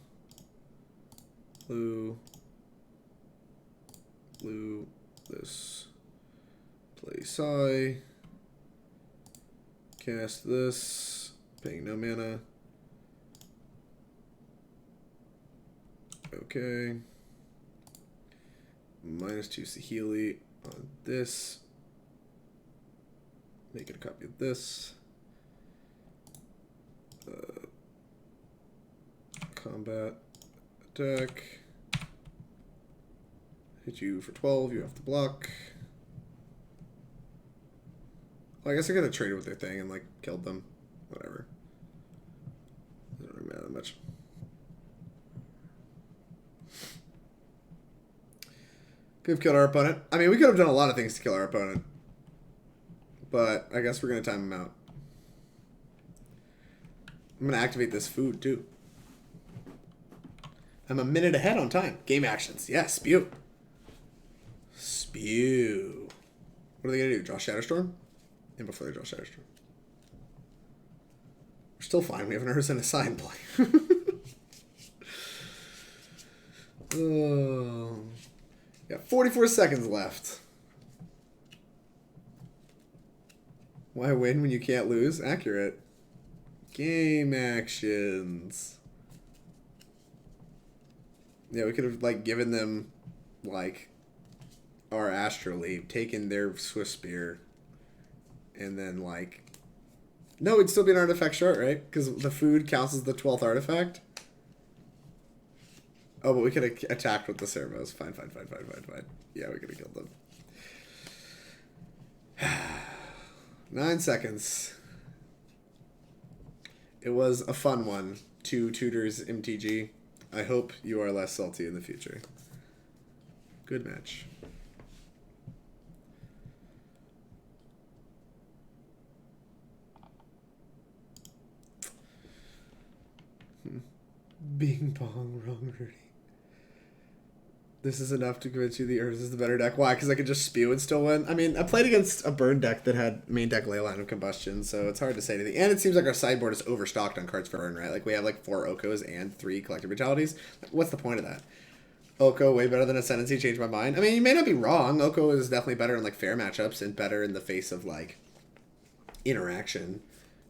this, play Sai, cast this, paying no mana. Okay. -2 Saheeli on this. Make it a copy of this. Combat attack. Hit you for 12. You have to block. Well, I guess I could have traded with their thing and like killed them. Whatever. Doesn't really matter that much. Could have killed our opponent. I mean, we could have done a lot of things to kill our opponent. But I guess we're going to time him out. I'm going to activate this food, too. I'm a minute ahead on time. Game actions. Yeah, spew. Spew. What are they going to do? Draw Shadowstorm? And before they draw Shadowstorm. We're still fine. We have an Urza and a sign play. Oh... Got 44 seconds left. Why win when you can't lose? Accurate. Game actions. Yeah, we could have like given them like our Astrolabe, taken their Swift Spear, and then like no, it'd still be an artifact short, right? Because the food counts as the 12th artifact. Oh, but we could have attacked with the servos. Fine. Yeah, we could have killed them. 9 seconds. It was a fun one. 2 tutors MTG. I hope you are less salty in the future. Good match. Bing bong wrong Rudy. This is enough to convince you the Urza is the better deck. Why? Because I could just spew and still win? I mean, I played against a burn deck that had main deck Leyline of Combustion, so it's hard to say anything. And it seems like our sideboard is overstocked on cards for burn, right? Like, we have, like, 4 Okos and 3 Collective Brutalities. What's the point of that? Oko way better than Ascendancy, changed my mind. I mean, you may not be wrong. Oko is definitely better in, like, fair matchups and better in the face of, like, interaction.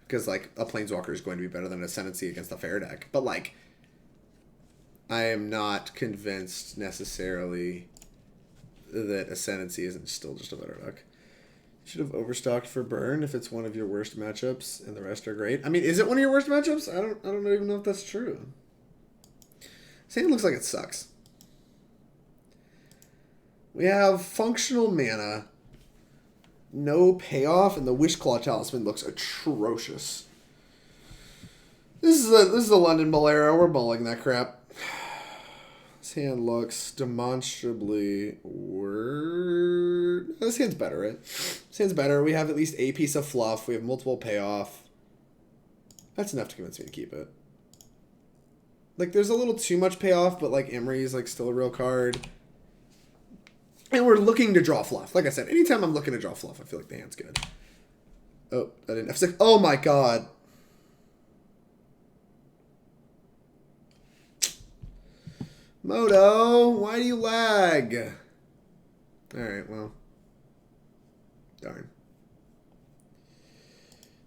Because, like, a Planeswalker is going to be better than Ascendancy against a fair deck. But, like... I am not convinced necessarily that Ascendancy isn't still just a better deck. Should have overstocked for burn if it's one of your worst matchups and the rest are great. I mean, is it one of your worst matchups? I don't even know if that's true. Sand looks like it sucks. We have functional mana, no payoff, and the Wishclaw Talisman looks atrocious. This is a London Bolero. We're bowling that crap. This hand looks demonstrably worse. This hand's better, right? This hand's better. We have at least a piece of fluff. We have multiple payoff. That's enough to convince me to keep it. Like, there's a little too much payoff, but, like, Emry is, like, still a real card. And we're looking to draw fluff. Like I said, anytime I'm looking to draw fluff, I feel like the hand's good. Oh, I didn't F6. Oh, my God. Moto, why do you lag? Alright, well. Darn.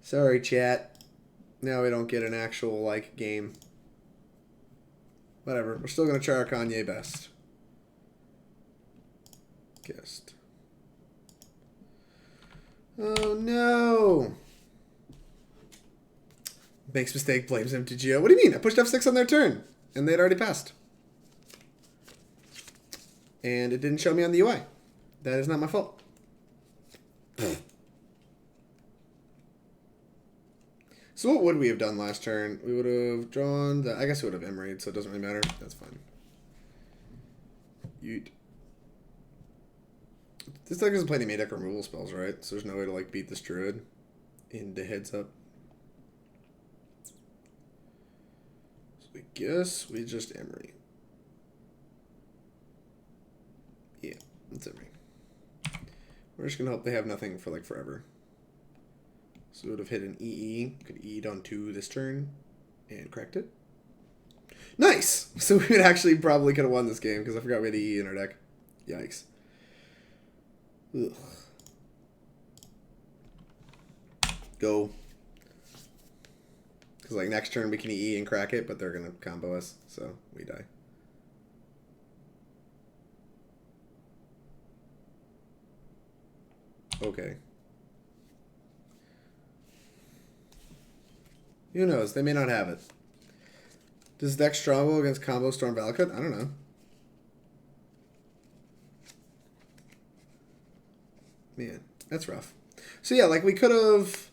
Sorry, chat. Now we don't get an actual, like, game. Whatever. We're still going to try our Kanye best. Guessed. Oh, no. Makes mistake, blames MTGO. What do you mean? I pushed F6 on their turn, and they'd already passed. And it didn't show me on the UI. That is not my fault. So what would we have done last turn? We would have drawn the... I guess we would have Emried, so it doesn't really matter. That's fine. Yeet. This deck doesn't play any main deck removal spells, right? So there's no way to, like, beat this Druid into heads up. So I guess we just Emry. Yeah, that's Emry. We're just gonna hope they have nothing for, like, forever. So we would have hit an EE. Could EE on 2 this turn. And cracked it. Nice! So we would actually probably could have won this game because I forgot we had EE in our deck. Yikes. Ugh. Go. Because, like, next turn we can EE and crack it, but they're going to combo us. So we die. Okay. Who knows? They may not have it. Does deck struggle against combo Storm Valakut? I don't know. Man, that's rough. So yeah, like we could have...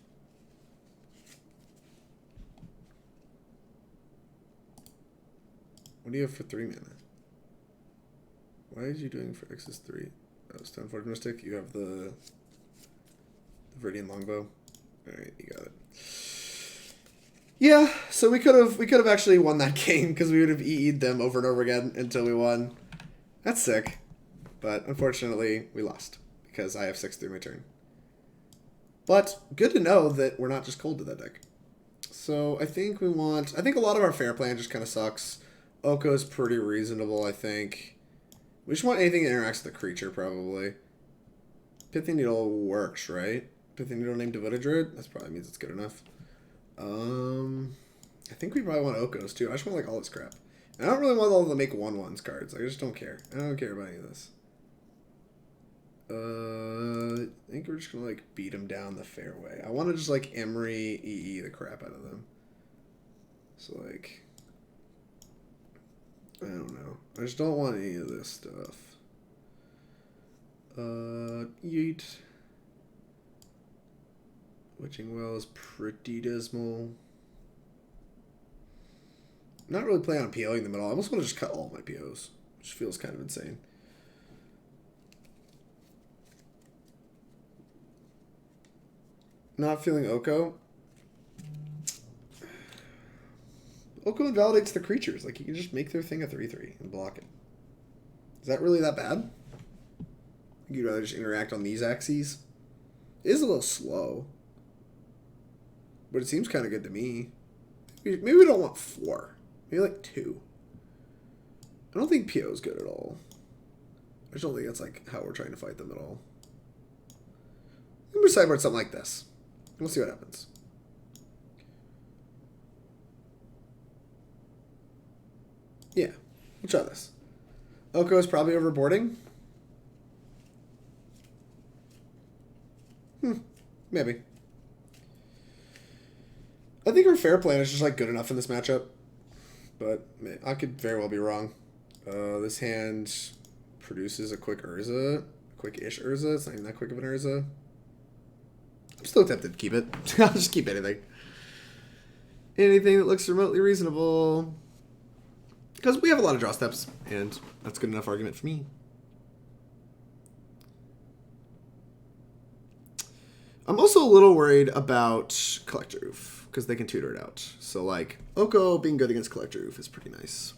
What do you have for 3 mana? Why is you doing for X's 3? Oh, Stoneforge Mystic. You have the Viridian Longbow. Alright, you got it. Yeah, so we could have actually won that game because we would have EE'd them over and over again until we won. That's sick. But unfortunately, we lost because I have 6 through my turn. But good to know that we're not just cold to that deck. So I think we want... I think a lot of our fair plan just kind of sucks. Oko's pretty reasonable, I think. We just want anything that interacts with the creature, probably. Pithing Needle works, right? Pithing Needle named Devoted Druid? That probably means it's good enough. I think we probably want Oko's, too. I just want, like, all this crap. And I don't really want all the make 1/1s cards. I just don't care. I don't care about any of this. I think we're just gonna, like, beat them down the fairway. I want to just, like, Emry EE the crap out of them. So, like... I don't know. I just don't want any of this stuff. Yeet. Witching Well is pretty dismal. I'm not really planning on POing them at all. I almost want to just cut all my POs, which feels kind of insane. Not feeling Oko. Oko invalidates the creatures. Like, you can just make their thing a 3/3 and block it. Is that really that bad? You'd rather just interact on these axes? It is a little slow. But it seems kind of good to me. Maybe we don't want 4. Maybe like 2. I don't think PO is good at all. I just don't think that's like how we're trying to fight them at all. I'm going to sideboard something like this. We'll see what happens. Yeah. We'll try this. Oko is probably overboarding. Maybe. I think our fair plan is just like good enough in this matchup. But I could very well be wrong. This hand produces a quick Urza. Quick-ish Urza. It's not even that quick of an Urza. I'm still tempted to keep it. I'll just keep anything. Anything that looks remotely reasonable. Because we have a lot of draw steps, and that's good enough argument for me. I'm also a little worried about Collector Roof, because they can tutor it out. So, like, Oko being good against Collector Roof is pretty nice.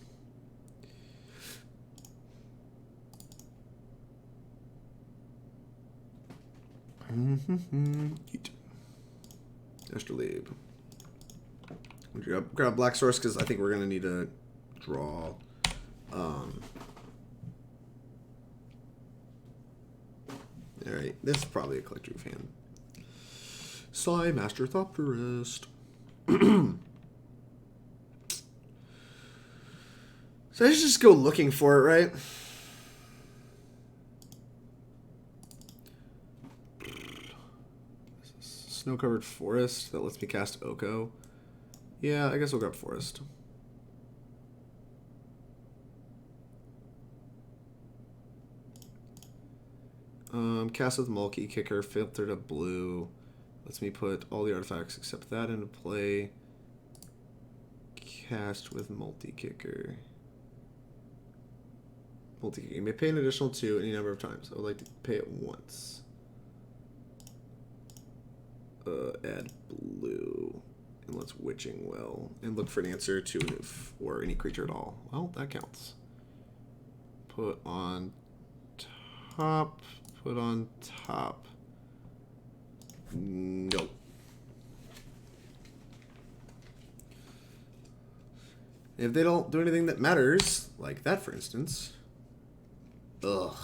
Astrolabe. Grab Black Source, because I think we're going to need to draw. Alright, this is probably a Collector Roof hand. Sly Master Thopterist. So I should just go looking for it, right? Snow-covered forest that lets me cast Oko. Yeah, I guess we'll grab forest. Cast with Mulkey Kicker, filter to blue. Lets me put all the artifacts except that into play. Cast with multi-kicker. Multi-kicker. You may pay an additional 2 any number of times. I would like to pay it once. Add blue. And let's Witching Well. And look for an answer to an oof or any creature at all. Well, that counts. Put on top. Put on top. Nope. If they don't do anything that matters, like that for instance, ugh.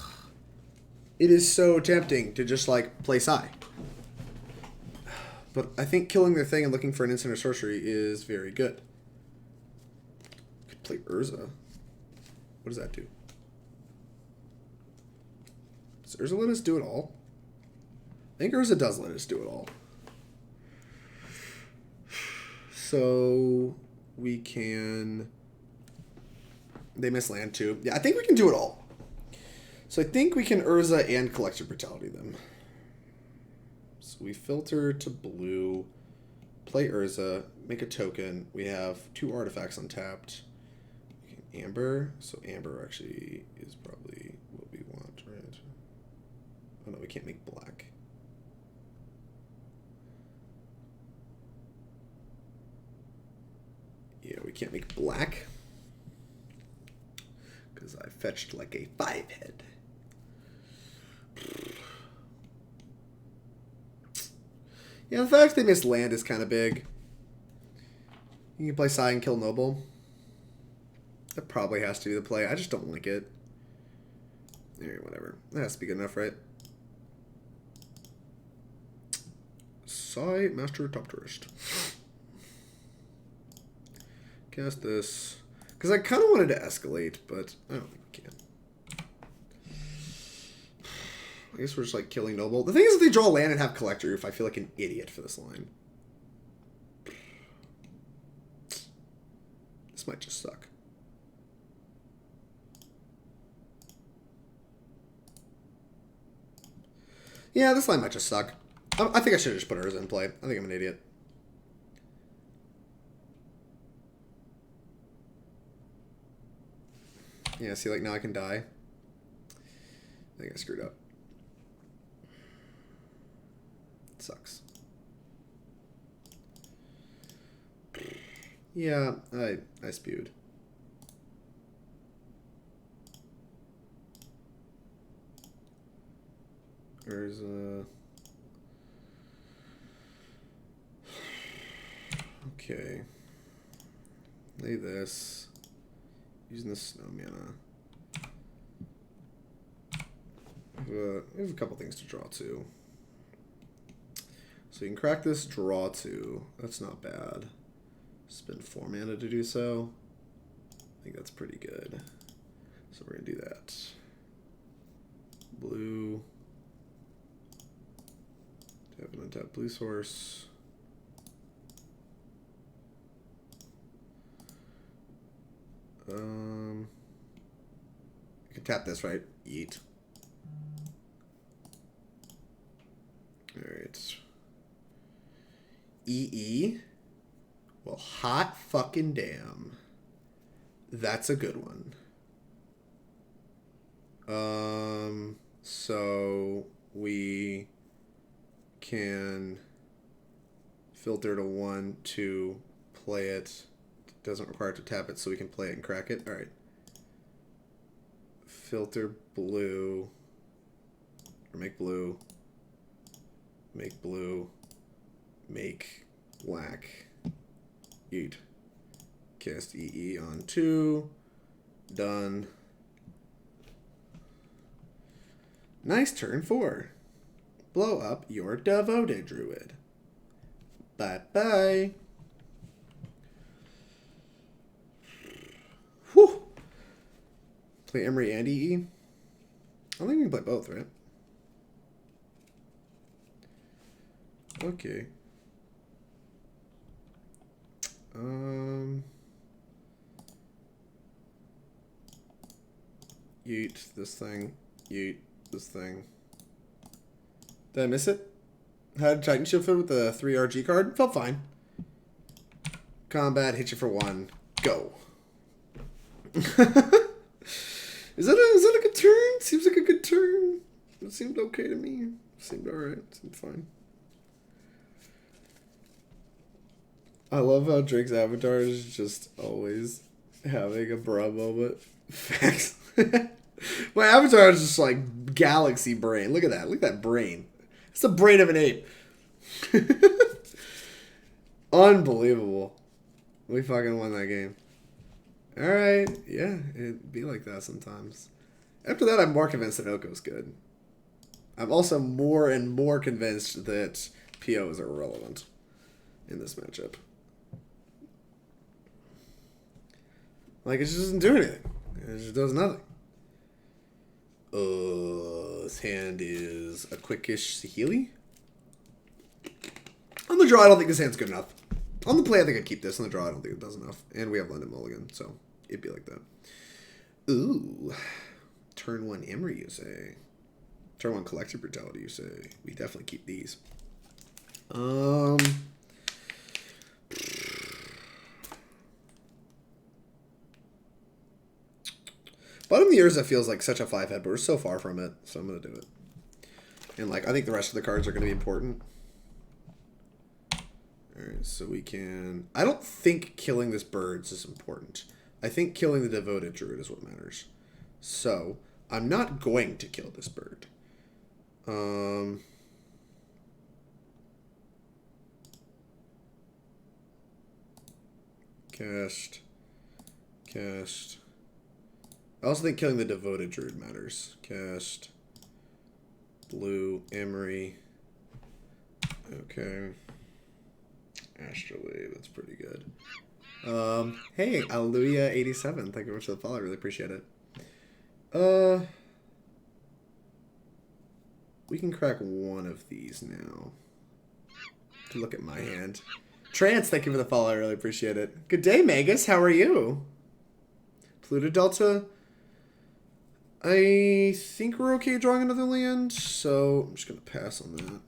It is so tempting to just like play Psy. But I think killing their thing and looking for an instant or sorcery is very good. Could play Urza. What does that do? Does Urza let us do it all? I think Urza does let us do it all. So we can... They miss land too. Yeah, I think we can do it all. So I think we can Urza and Collective Brutality them. So we filter to blue, play Urza, make a token. We have 2 artifacts untapped. We can Amber. So Amber actually is probably what we want, right? Oh no, we can't make black. Yeah, we can't make black. Because I fetched like a 5-head. Yeah, the fact they missed land is kind of big. You can play Psy and kill Noble. That probably has to be the play. I just don't like it. Anyway, whatever. That has to be good enough, right? Psy Master Thopterist. Cast this. Because I kind of wanted to escalate, but I don't think we can. I guess we're just like killing Noble. The thing is, if they draw land and have Collector Roof, I feel like an idiot for this line. This might just suck. Yeah, this line might just suck. I think I should have just put Urza in play. I think I'm an idiot. Yeah, see, like, now I can die. I think I screwed up. It sucks. Yeah, I spewed. There's a... Okay. Lay this. Using the snow mana. We have a couple things to draw too. So you can crack this, draw 2. That's not bad. Spend 4 mana to do so. I think that's pretty good. So we're going to do that. Blue. Tap and untap blue source. You can tap this, right? Yeet. Alright. EE. Well, hot fucking damn. That's a good one. So we can filter to 1 to play it. Doesn't require to tap it, so we can play it and crack it. Alright. Filter blue. Or make blue. Make blue. Make black. Eat. Cast EE on 2. Done. Nice turn 4. Blow up your devoted druid. Bye-bye. Whew. Play Emry and EE? I don't think we can play both, right? Okay. Yeet this thing. Yeet this thing. Did I miss it? Had Titan Shield with the 3 RG card? Felt fine. Combat, hit you for 1. Go. Is that a good turn? Seems like a good turn. It seemed okay to me. Seemed alright. Seemed fine. I love how Drake's avatar is just always having a bra moment. Facts. My avatar is just like galaxy brain. Look at that. Look at that brain. It's the brain of an ape. Unbelievable. We fucking won that game. Alright. Yeah, it'd be like that sometimes. After that, I'm more convinced that Oko's good. I'm also more and more convinced that PO is irrelevant in this matchup. Like, it just doesn't do anything. It just does nothing. His hand is a quickish Saheeli. On the draw, I don't think this hand's good enough. On the play, I think I'd keep this. On the draw, I don't think it does enough. And we have London Mulligan, so it'd be like that. Ooh. Turn 1 Emry, you say. Turn 1 Collective Brutality, you say. We definitely keep these. Bottom of the Urza feels like such a 5-head, but we're so far from it, so I'm going to do it. And, like, I think the rest of the cards are going to be important. Alright, so we can... I don't think killing this birds is important. I think killing the devoted druid is what matters. So, I'm not going to kill this bird. Cast. Cast. I also think killing the devoted druid matters. Cast. Blue. Emry. Okay. Astrolabe. That's pretty good. Hey, Alleluia87. Thank you very much for the follow. I really appreciate it. We can crack one of these now. Look at my hand. Trance, thank you for the follow. I really appreciate it. Good day, Magus. How are you? Polluted Delta. I think we're okay drawing another land, so I'm just going to pass on that.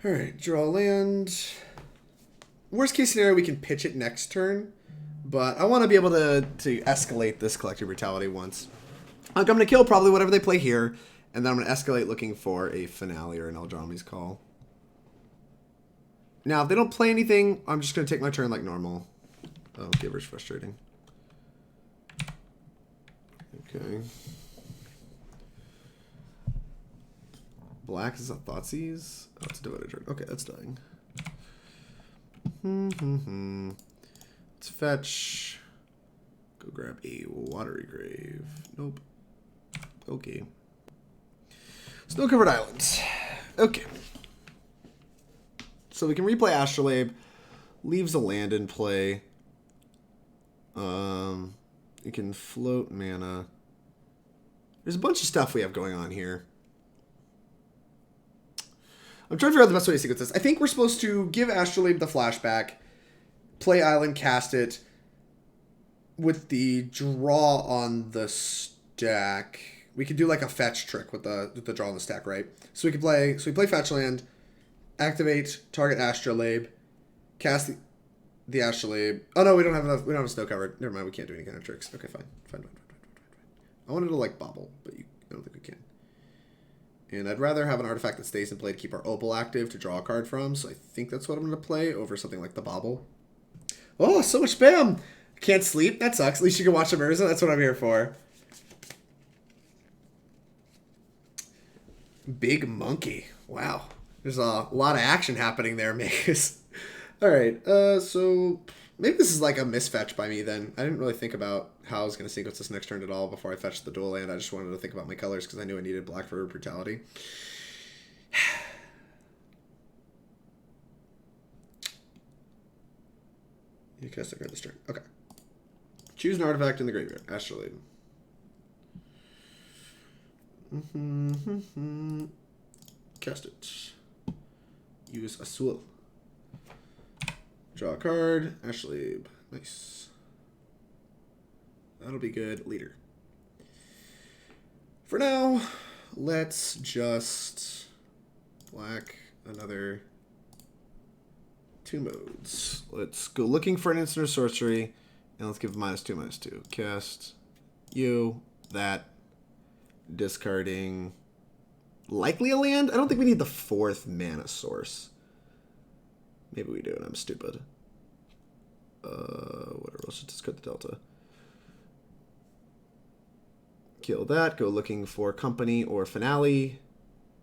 Alright, draw land. Worst case scenario, we can pitch it next turn, but I want to be able to escalate this Collective Brutality once. I'm going to kill probably whatever they play here, and then I'm going to escalate looking for a Finale or an Eldrazi's Call. Now, if they don't play anything, I'm just going to take my turn like normal. Oh, Giver's frustrating. Okay. Black is a Thoughtseize. Oh, it's a devoted turn. Okay, that's dying. Let's fetch. Go grab a Watery Grave. Nope. Okay. Snow-covered islands. Okay. So we can replay Astrolabe. Leaves a land in play. You can float mana. There's a bunch of stuff we have going on here. I'm trying to figure out the best way to sequence this. I think we're supposed to give Astrolabe the flashback, play Island, cast it, with the draw on the stack. We could do like a fetch trick with the draw on the stack, right? So we play fetch land, activate target Astrolabe, cast the Astrolabe. Oh no, we don't have enough. We don't have a snow covered. Never mind. We can't do any kind of tricks. Okay, fine. I wanted to like Bauble, but I don't think we can. And I'd rather have an artifact that stays in play to keep our Opal active to draw a card from. So I think that's what I'm going to play over something like the Bauble. Oh, so much spam! Can't sleep? That sucks. At least you can watch Urza. That's what I'm here for. Big monkey. Wow. There's a lot of action happening there, Magus. Alright, so maybe this is like a misfetch by me then. I didn't really think about how I was going to sequence this next turn at all before I fetched the dual land. I just wanted to think about my colors because I knew I needed black for brutality. You cast a card this turn. Okay. Choose an artifact in the graveyard. Astrolabe. Cast it. Use Azul. Draw a card. Astrolabe. Nice. That'll be good. Leader. For now, let's just black another 2 modes. Let's go looking for an instant or sorcery, and let's give -2/-2. Cast you, that, discarding likely a land? I don't think we need the 4th mana source. Maybe we do, and I'm stupid. Whatever, let's just discard the Delta. Kill that, go looking for Company or Finale.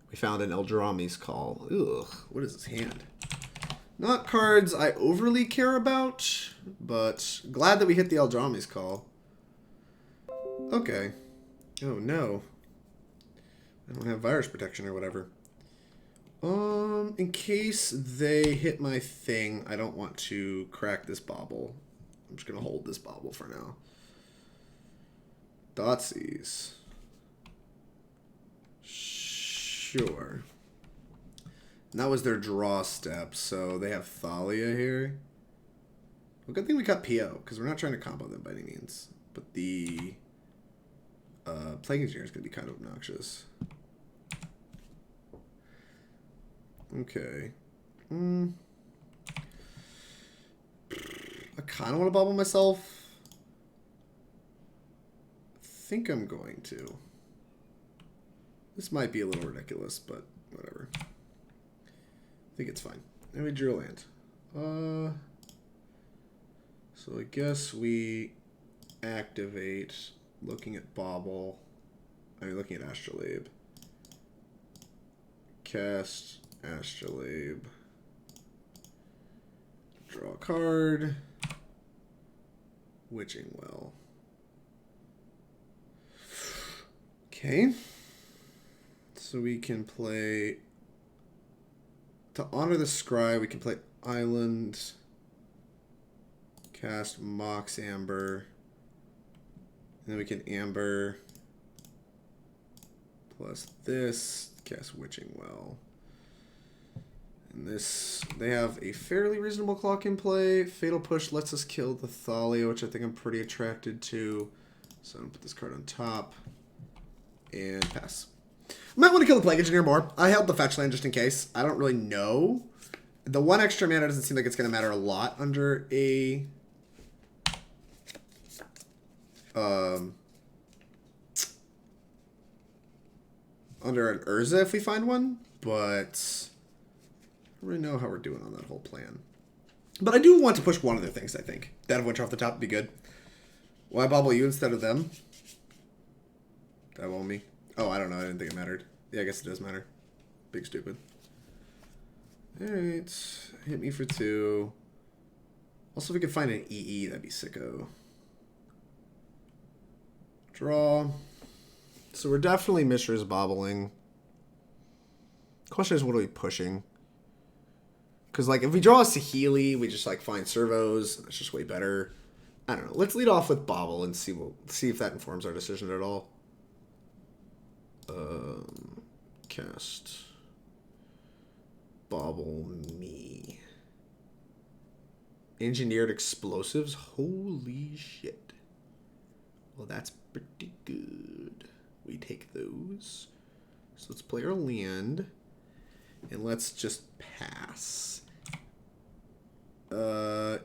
We found an Eldrazi's Call. Ugh, what is this hand? Not cards I overly care about, but glad that we hit the Eldrazi's Call. Okay. Oh no. I don't have virus protection or whatever. In case they hit my thing, I don't want to crack this Bauble. I'm just going to hold this Bauble for now. Dotsies. Sure. And that was their draw step, so they have Thalia here. Well, good thing we got PO, because we're not trying to combo them by any means. But the Plague Engineer is going to be kind of obnoxious. Okay. I kind of want to bubble myself. I think I'm going to. This might be a little ridiculous, but whatever. I think it's fine. And we drew a land. So I guess we activate looking at Bauble. Looking at Astrolabe. Cast Astrolabe. Draw a card. Witching Well. Okay. So we can play... To honor the scry, we can play Island. Cast Mox Amber. And then we can Amber. Plus this. Cast Witching Well. And this, they have a fairly reasonable clock in play. Fatal Push lets us kill the Thalia, which I think I'm pretty attracted to. So I'm going to put this card on top. And pass. I might want to kill the Plague Engineer more. I held the fetch land just in case. I don't really know. The 1 extra mana doesn't seem like it's going to matter a lot under a... under an Urza if we find one. But... I don't really know how we're doing on that whole plan. But I do want to push one of their things, I think. Dead of Winter off the top would be good. Why bobble you instead of them? That won't me. Oh, I don't know. I didn't think it mattered. Yeah, I guess it does matter. Big stupid. Alright. Hit me for 2. Also, if we could find an EE, that'd be sicko. Draw. So we're definitely Mishra's bobbling. Question is, what are we pushing? Because, like, if we draw a Saheeli, we just, like, find servos. That's just way better. I don't know. Let's lead off with Bauble and see if that informs our decision at all. Cast Bauble me. Engineered explosives? Holy shit. Well, that's pretty good. We take those. So let's play our land. And let's just pass.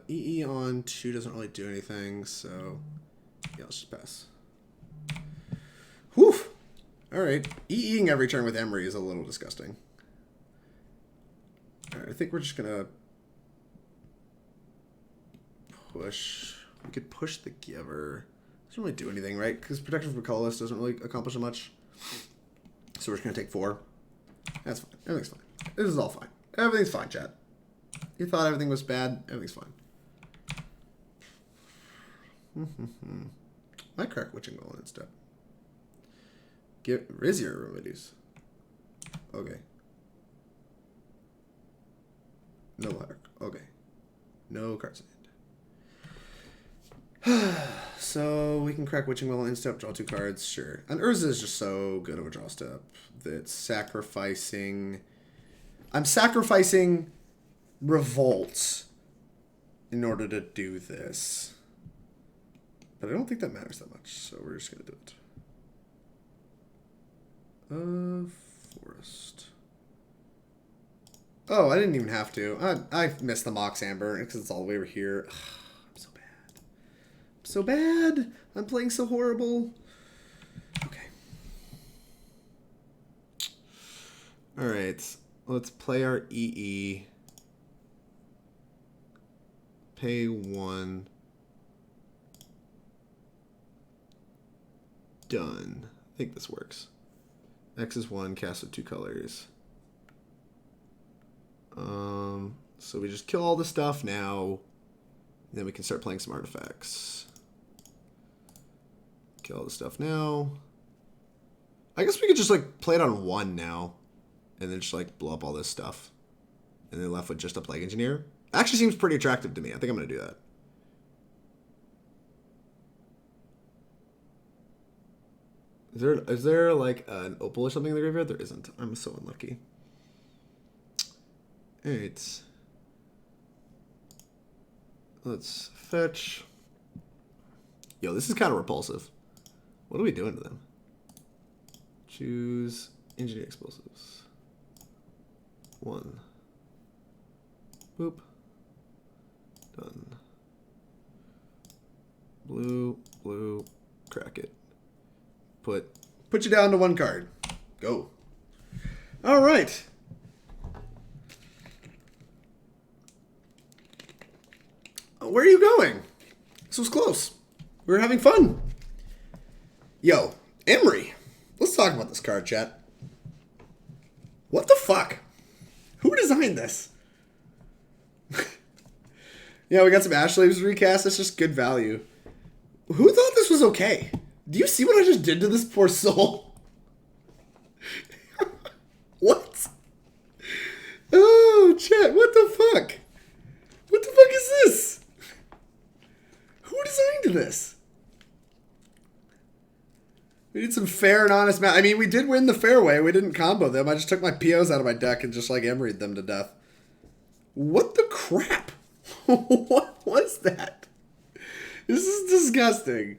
EE on 2 doesn't really do anything, so yeah, let's just pass. Whew! Alright. EEing every turn with Emry is a little disgusting. Alright, I think we're just gonna push. We could push the Giver. Doesn't really do anything, right? Because Protection from Colorless doesn't really accomplish much. So we're just gonna take 4. That's fine. Everything's fine. This is all fine. Everything's fine, chat. You thought everything was bad. Everything's fine. Might crack Witching Golem instead. Get Rizier remedies. Okay. No letter. Okay. No cards in hand. So we can crack Witching Well instep, draw 2 cards, sure. And Urza is just so good of a draw step that sacrificing. I'm sacrificing Revolt in order to do this. But I don't think that matters that much, so we're just gonna do it. Forest. Oh, I didn't even have to. I missed the Mox Amber because it's all the way over here. Ugh, I'm so bad. I'm so bad. I'm playing so horrible. Okay. Alright. Let's play our EE. Pay 1. Done. I think this works. X is 1, cast with 2 colors. So we just kill all the stuff now. Then we can start playing some artifacts. Kill all the stuff now. I guess we could just like play it on 1 now. And then just like blow up all this stuff. And then left with just a Plague Engineer. Actually seems pretty attractive to me. I think I'm going to do that. Is there like an Opal or something in the graveyard? There isn't. I'm so unlucky. Alright. Let's fetch. Yo, this is kind of repulsive. What are we doing to them? Choose Engineer Explosives. 1. Boop. Done. Blue, blue, crack it. Put you down to 1 card. Go. All right. Where are you going? This was close. We were having fun. Yo, Emry. Let's talk about this card, chat. What the fuck? Who designed this? Yeah, we got some Astrolabe's recast. That's just good value. Who thought this was okay? Do you see what I just did to this poor soul? What? Oh, chat, what the fuck? What the fuck is this? Who designed this? We did some fair and honest match. I mean, we did win the fairway. We didn't combo them. I just took my POs out of my deck and just like Emry'd them to death. What the crap? What was that? This is disgusting.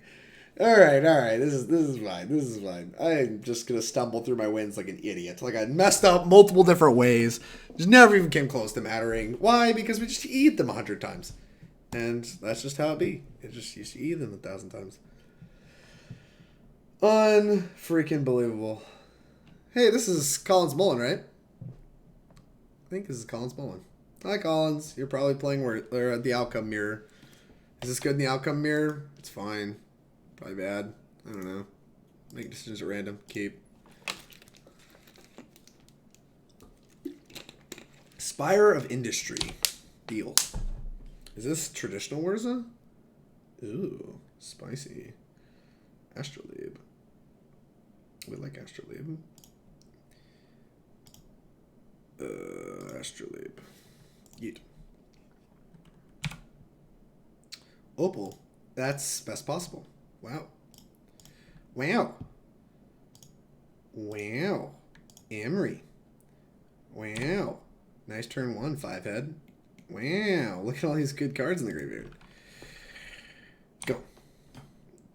All right. This is fine. This is fine. I'm just gonna stumble through my wins like an idiot. Like I messed up multiple different ways. Just never even came close to mattering. Why? Because we just eat them 100 times, and that's just how it be. It just used to eat them 1,000 times. Unfreaking believable. Hey, this is Collins Mullen, right? I think this is Collins Mullen. Hi, Collins. You're probably playing where the outcome mirror. Is this good in the outcome mirror? It's fine. Probably bad. I don't know. Make decisions at random. Keep. Spire of Industry. Deal. Is this traditional Urza? Ooh, spicy. Astrolabe. We like Astrolabe. Astrolabe. Yeet. Opal. That's best possible. Wow. Wow. Wow. Emry. Wow. Nice turn 1, 5-head. Wow. Look at all these good cards in the graveyard. Go.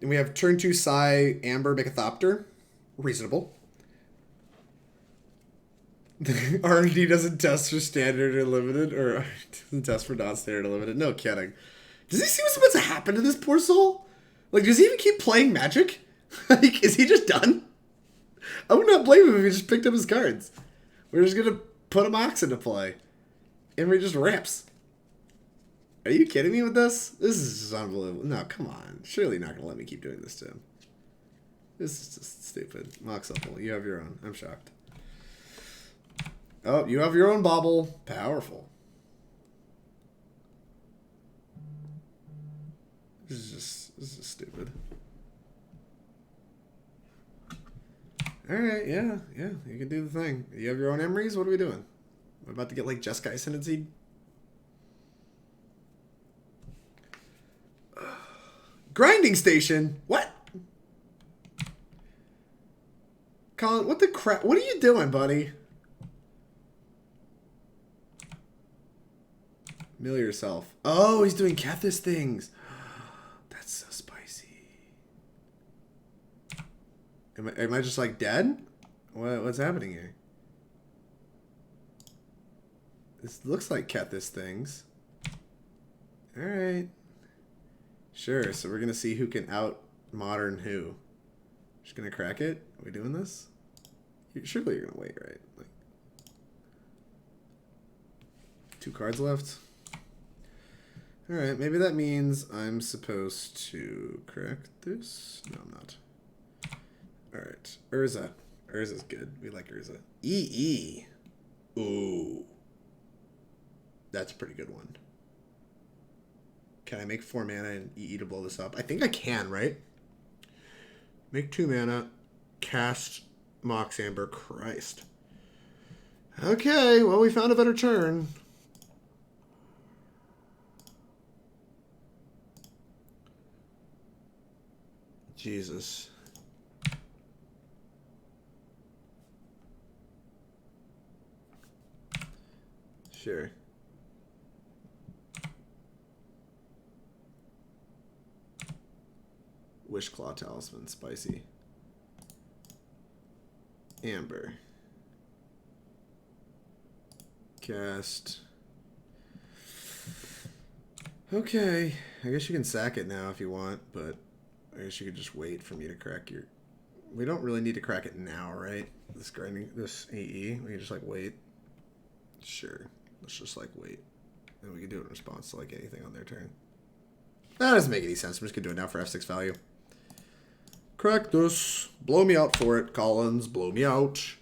And we have turn 2 Amber, make a Thopter. Reasonable. R&D doesn't test for standard or limited, or doesn't test for non-standard or limited. No kidding. Does he see what's about to happen to this poor soul? Like, does he even keep playing Magic? Like, is he just done? I would not blame him if he just picked up his cards. We're just gonna put a Mox into play. Emry just ramps. Are you kidding me with this? This is just unbelievable. No, come on. Surely you're not gonna let me keep doing this to him. This is just stupid. Mox Opal, you have your own. I'm shocked. Oh, you have your own Bauble. Powerful. This is just stupid. Alright, yeah, you can do the thing. You have your own Emrys? What are we doing? We're about to get like Jeskai Ascendancy? Grinding Station? What? Colin, what the crap? What are you doing, buddy? Mill yourself. Oh, he's doing Kethis things. That's so spicy. Am I just like dead? What's happening here? This looks like Kethis things. Alright. Sure, so we're gonna see who can out modern who. Just gonna crack it? Are we doing this? Surely you're gonna wait, right? Like 2 cards left. Alright, maybe that means I'm supposed to crack this? No, I'm not. Alright, Urza. Urza's good. We like Urza. EE. Ooh. That's a pretty good one. Can I make 4 mana and EE to blow this up? I think I can, right? Make 2 mana. Cast Mox Amber. Christ. Okay, well, we found a better turn. Jesus. Sure. Wishclaw Talisman, spicy. Amber. Cast. Okay. I guess you can sack it now if you want, but I guess you could just wait for me to crack your... We don't really need to crack it now, right? This AE. We can just like wait. Sure. Let's just like wait. And we can do it in response to like anything on their turn. That doesn't make any sense. I'm just gonna do it now for F6 value. Crack this. Blow me out for it, Collins. Blow me out.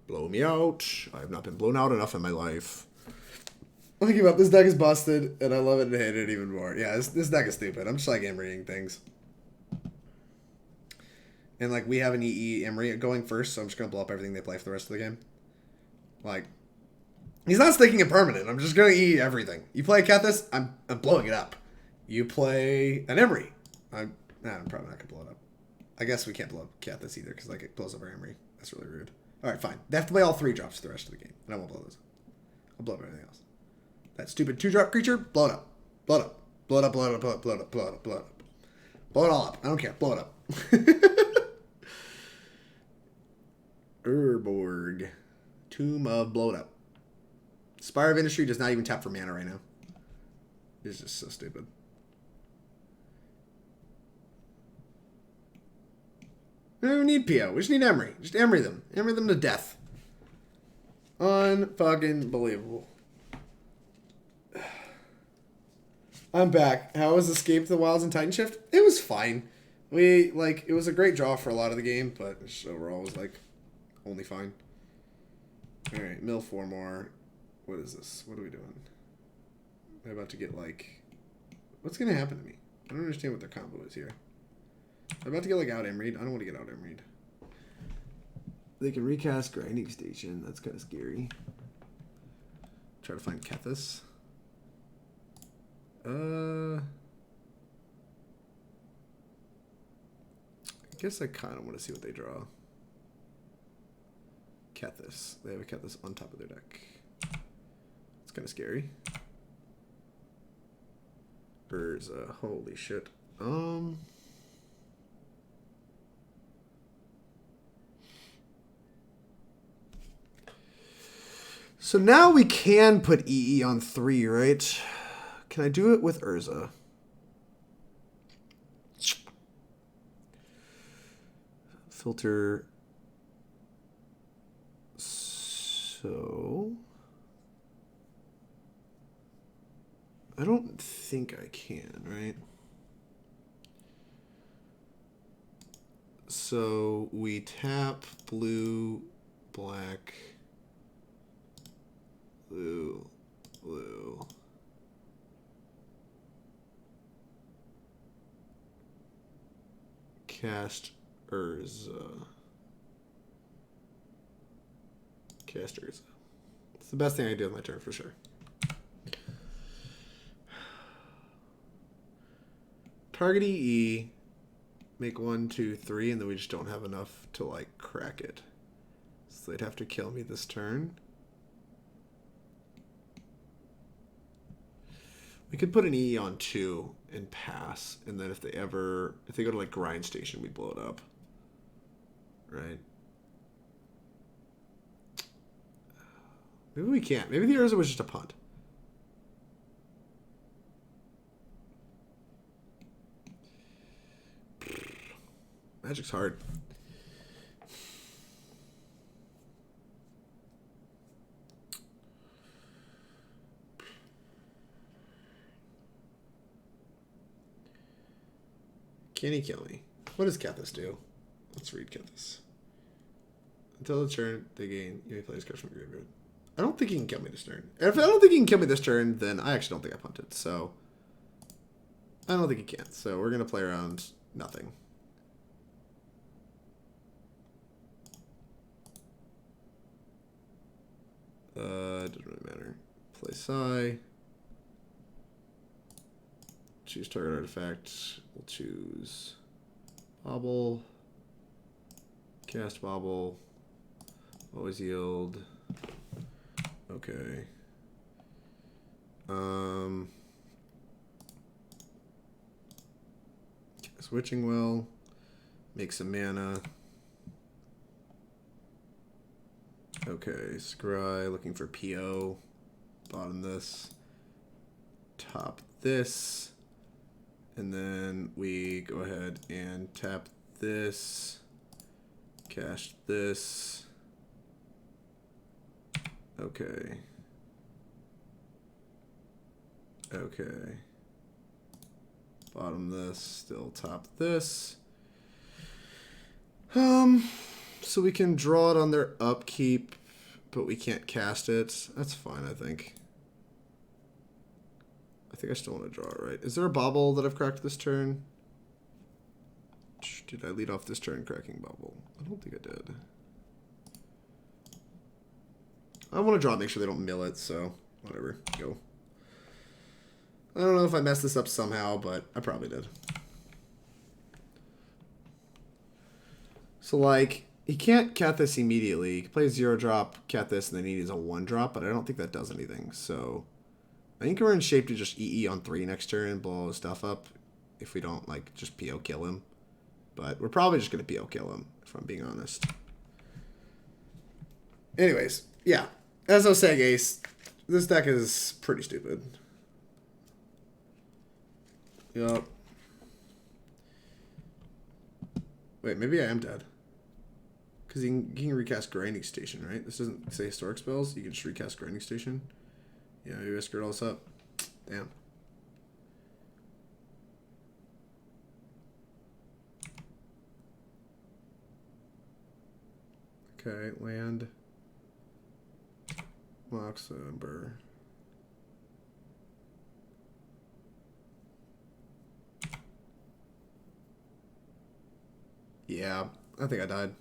Blow me out. I have not been blown out enough in my life. I give up. This deck is busted, and I love it and hate it even more. Yeah, this deck is stupid. I'm just like Emrying things. And like we have an EE Emry going first, so I'm just gonna blow up everything they play for the rest of the game. Like, he's not sticking it permanent. I'm just gonna EE everything. You play a Kethis, I'm blowing it up. You play an Emry, I'm probably not gonna blow it up. I guess we can't blow up Kethis either, because like it blows up our Emry. That's really rude. Alright, fine. They have to play all 3 drops for the rest of the game. And I won't blow those up. I'll blow up everything else. That stupid 2-drop creature, blow it up. Blow it up. Blow it up, blow it up, blow it up, blow it up, blow it up, blow it up. Blow it all up. I don't care. Blow it up. Urborg. Tomb of Blow It Up. Spire of Industry does not even tap for mana right now. It's just so stupid. We don't even need PO. We just need Emry. Just Emry them. Emry them to death. Unfucking believable. I'm back. How was Escape to the Wilds and Titan Shift? It was fine. It was a great draw for a lot of the game, but just overall was like only fine. Alright, mill 4 more. What is this? What are we doing? I'm about to get like... What's going to happen to me? I don't understand what their combo is here. I'm about to get like out Emried. I don't want to get out Emried. They can recast Grinding Station. That's kind of scary. Try to find Kethis. Guess I kind of want to see what they draw. Kethis. They have a Kethis on top of their deck. It's kind of scary. Urza. Holy shit. So now we can put EE on 3, right? Can I do it with Urza? Filter. So I don't think I can, right? So we tap blue, black, blue, blue. Cast Urza. Cast Urza. It's the best thing I do with my turn for sure. Target EE. Make 1, 2, 3, and then we just don't have enough to like crack it. So they'd have to kill me this turn. We could put an EE on 2 and pass, and then if they go to like grind station, we blow it up. Right? Maybe we can't. Maybe the Urza was just a punt. Magic's hard. Can he kill me? What does Kethis do? Let's read Kethis. Until the turn they gain, you may play his card from the graveyard. I don't think he can kill me this turn. If I don't think he can kill me this turn, then I actually don't think I punted. So I don't think he can. So we're gonna play around nothing. Doesn't really matter. Play Psy. Choose target artifact. We'll choose Bauble. Cast Bauble. Always yield. Okay. Switching Well. Make some mana. Okay, Scry, looking for PO. Bottom this. Top this. And then we go ahead and tap this. Cash this. Okay. Okay. Bottom this. Still top this. So we can draw it on their upkeep, but we can't cast it. That's fine, I think. I think I still want to draw it, right? Is there a Bauble that I've cracked this turn? Did I lead off this turn cracking Bauble? I don't think I did. I want to draw it, make sure they don't mill it, so whatever. Go. I don't know if I messed this up somehow, but I probably did. So, like, he can't cat this immediately. He can play a 0-drop, cat this, and then he needs a 1-drop, but I don't think that does anything. So, I think we're in shape to just EE on 3 next turn and blow his stuff up if we don't, like, just PO kill him. But we're probably just going to PO kill him, if I'm being honest. Anyways, yeah. As I was saying, Ace, this deck is pretty stupid. Yup. Wait, maybe I am dead. Because you can recast Grinding Station, right? This doesn't say Historic Spells. You can just recast Grinding Station. Yeah, maybe I screwed all this up. Damn. Okay, land. Mox Amber. Yeah, I think I died.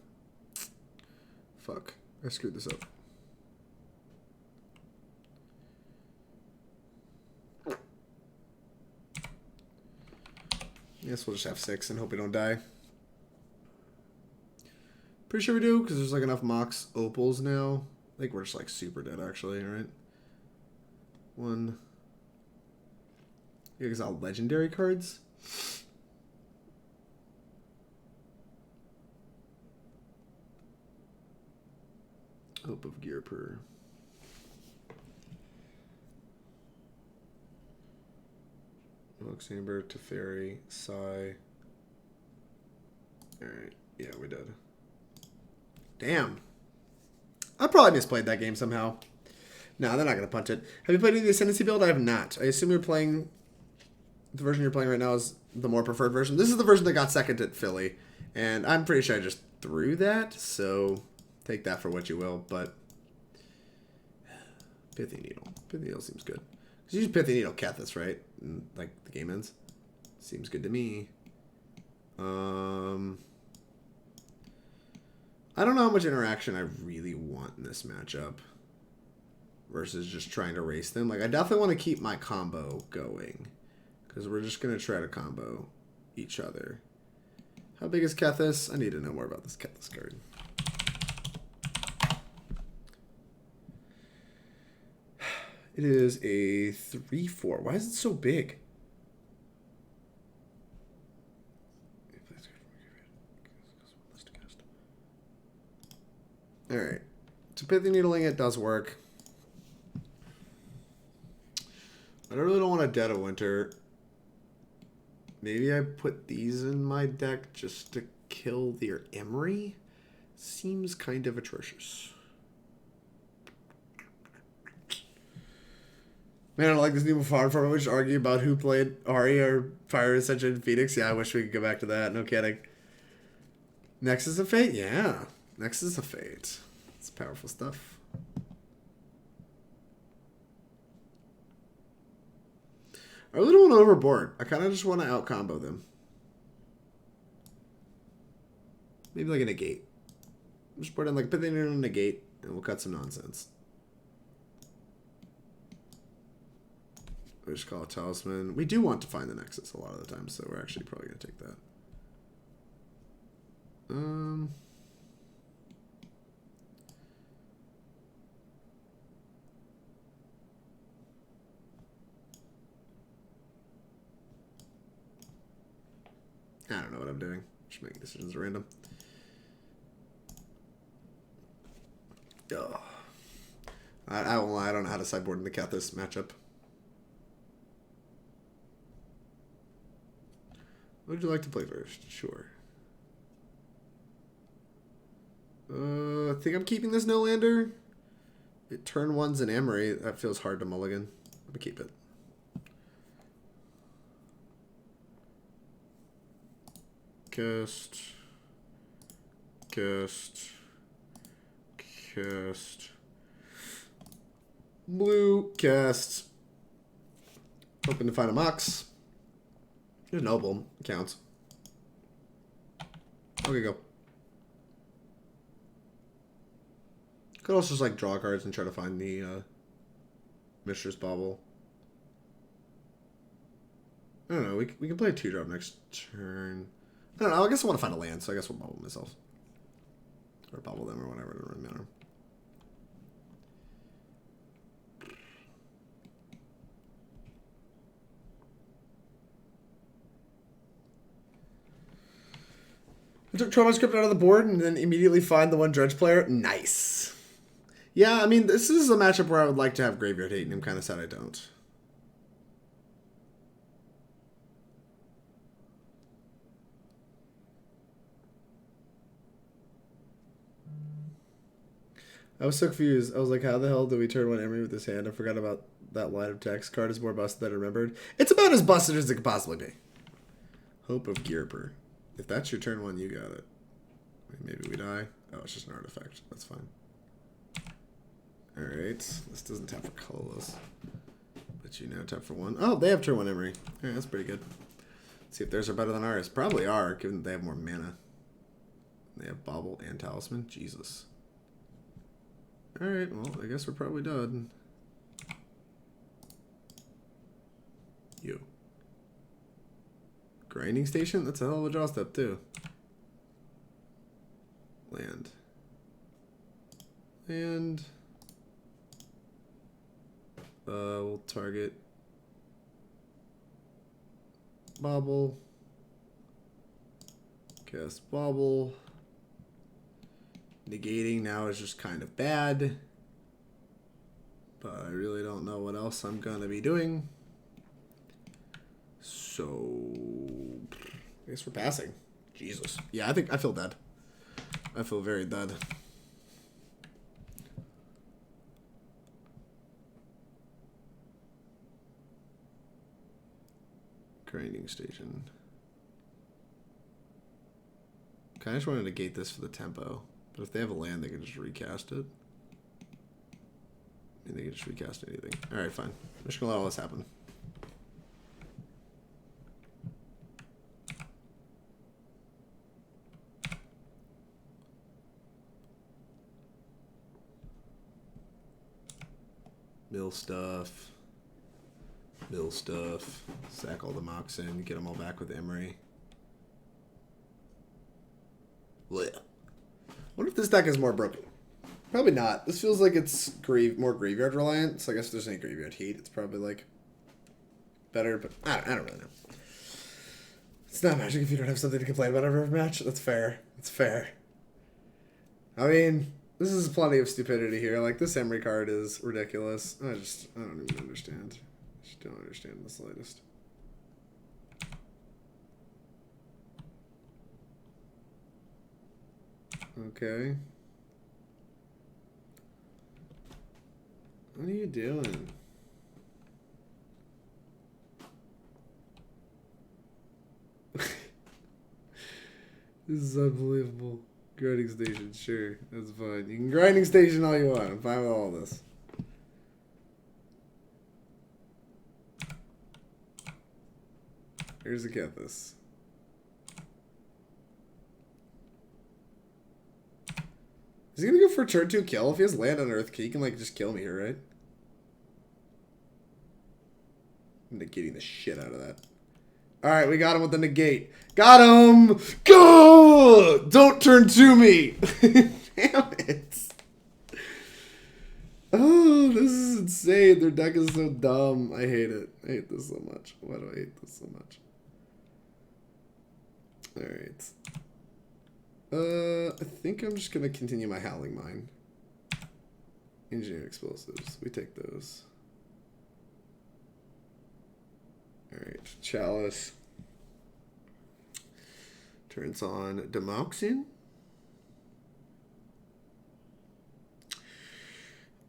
Fuck. I screwed this up. Guess we'll just have 6 and hope we don't die. Pretty sure we do, because there's like enough Mox Opals now. I think we're just like super dead, actually, right? One. Yeah, because all legendary cards. Hope of Gearper. Mox Amber, Teferi, Sai. Alright, yeah, we did. Damn. I probably misplayed that game somehow. No, they're not going to punch it. Have you played any of the Ascendancy build? I have not. I assume you're playing... The version you're playing right now is the more preferred version. This is the version that got second at Philly. And I'm pretty sure I just threw that, so take that for what you will, but... Pithing Needle. Pithing Needle seems good. Because you use Pithing Needle Kethis, right? And, like, the game ends. Seems good to me. I don't know how much interaction I really want in this matchup versus just trying to race them. Like, I definitely want to keep my combo going because we're just going to try to combo each other. How big is Kethis? I need to know more about this Kethis card. It is a 3/4. Why is it so big? Alright. So Pithing Needling it does work. I really don't want a Dead of Winter. Maybe I put these in my deck just to kill their Emry. Seems kind of atrocious. Man, I don't like this new farm format. We just argue about who played Ari or Fire Ascension Phoenix. Yeah, I wish we could go back to that. No kidding. Nexus of Fate? Yeah. Nexus of Fate. It's powerful stuff. I really don't want to overboard. I kind of just want to out-combo them. Maybe like a Negate. Just put in like Pithing Needle and Negate, and we'll cut some nonsense. Wishclaw Talisman. We do want to find the Nexus a lot of the time, so we're actually probably going to take that. I don't know what I'm doing. Just making decisions at random. Ugh. I won't lie, I don't know how to sideboard in the Kethis matchup. What would you like to play first? Sure. I think I'm keeping this no-lander. It turn one's an Emry. That feels hard to mulligan. Let me keep it. Cast. Blue, cast. Hoping to find a Mox. There's an Opal. Counts. Okay, go. Could also just like draw cards and try to find the Mishra's Bauble. I don't know. We can play a 2-drop next turn. I don't know. I guess I want to find a land, so I guess we'll bubble myself. Or bubble them or whatever. It doesn't really matter. I took Trauma Script out of the board and then immediately find the one Dredge player. Nice. Yeah, I mean, this is a matchup where I would like to have Graveyard Hate, and I'm kind of sad I don't. I was so confused. I was like, how the hell did we turn one Emry with this hand? I forgot about that line of text. Card is more busted than I remembered. It's about as busted as it could possibly be. Hope of Gearper. If that's your turn one, you got it. Maybe we die. Oh, it's just an artifact. That's fine. Alright. This doesn't tap for colorless. But you now tap for one. Oh, they have turn one Emry. Alright, that's pretty good. Let's see if theirs are better than ours. Probably are, given that they have more mana. They have Bauble and Talisman. Jesus. Alright, well, I guess we're probably done. You. Grinding Station? That's a hell of a draw step, too. Land. And we'll target Bauble. Cast Bauble. Negating now is just kind of bad. But I really don't know what else I'm going to be doing. So, I guess we're passing. Jesus. Yeah, I feel dead. I feel very dead. Grinding Station. Okay, I just want to negate this for the tempo. But if they have a land, they can just recast it. I mean, they can just recast anything. Alright, fine. I'm just going to let all this happen. Mill stuff. Mill stuff. Sack all the Mox in. Get them all back with Emry. Blech. I wonder if this deck is more broken. Probably not. This feels like it's more graveyard reliant. So I guess if there's any graveyard heat, it's probably like better. But I don't really know. It's not Magic if you don't have something to complain about every match. That's fair. It's fair. I mean, this is plenty of stupidity here. Like, this Emry card is ridiculous. I don't even understand. I just don't understand in the slightest. Okay. What are you doing? This is unbelievable. Grinding Station, sure. That's fine. You can Grinding Station all you want. I'm fine with all this. Here's a Kethis. Is he gonna go for a turn 2 kill? If he has land on Earth, he can like just kill me here, right? I'm negating the shit out of that. Alright, we got him with the negate. Got him! Go! Don't turn to me! Damn it. Oh, this is insane. Their deck is so dumb. I hate it. I hate this so much. Why do I hate this so much? Alright. I think I'm just gonna continue my Howling Mine. Engineered Explosives. We take those. Alright, Chalice. Turns on Demoxian.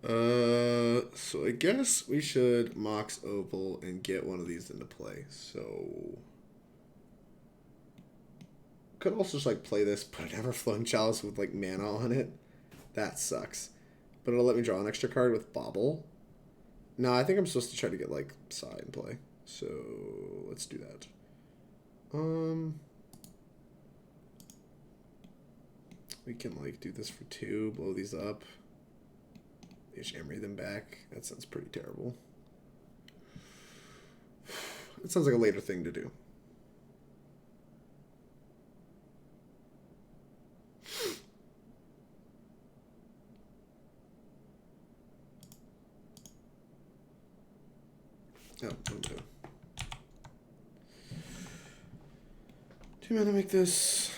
So I guess we should Mox Opal and get one of these into play. So could also just like play this, put an Everflowing Chalice with like mana on it. That sucks. But it'll let me draw an extra card with Bauble. No, I think I'm supposed to try to get like Psy in play. So let's do that. We can like do this for 2, blow these up. Just Emry them back. That sounds pretty terrible. It sounds like a later thing to do. Oh, I'm gonna 2 mana make this.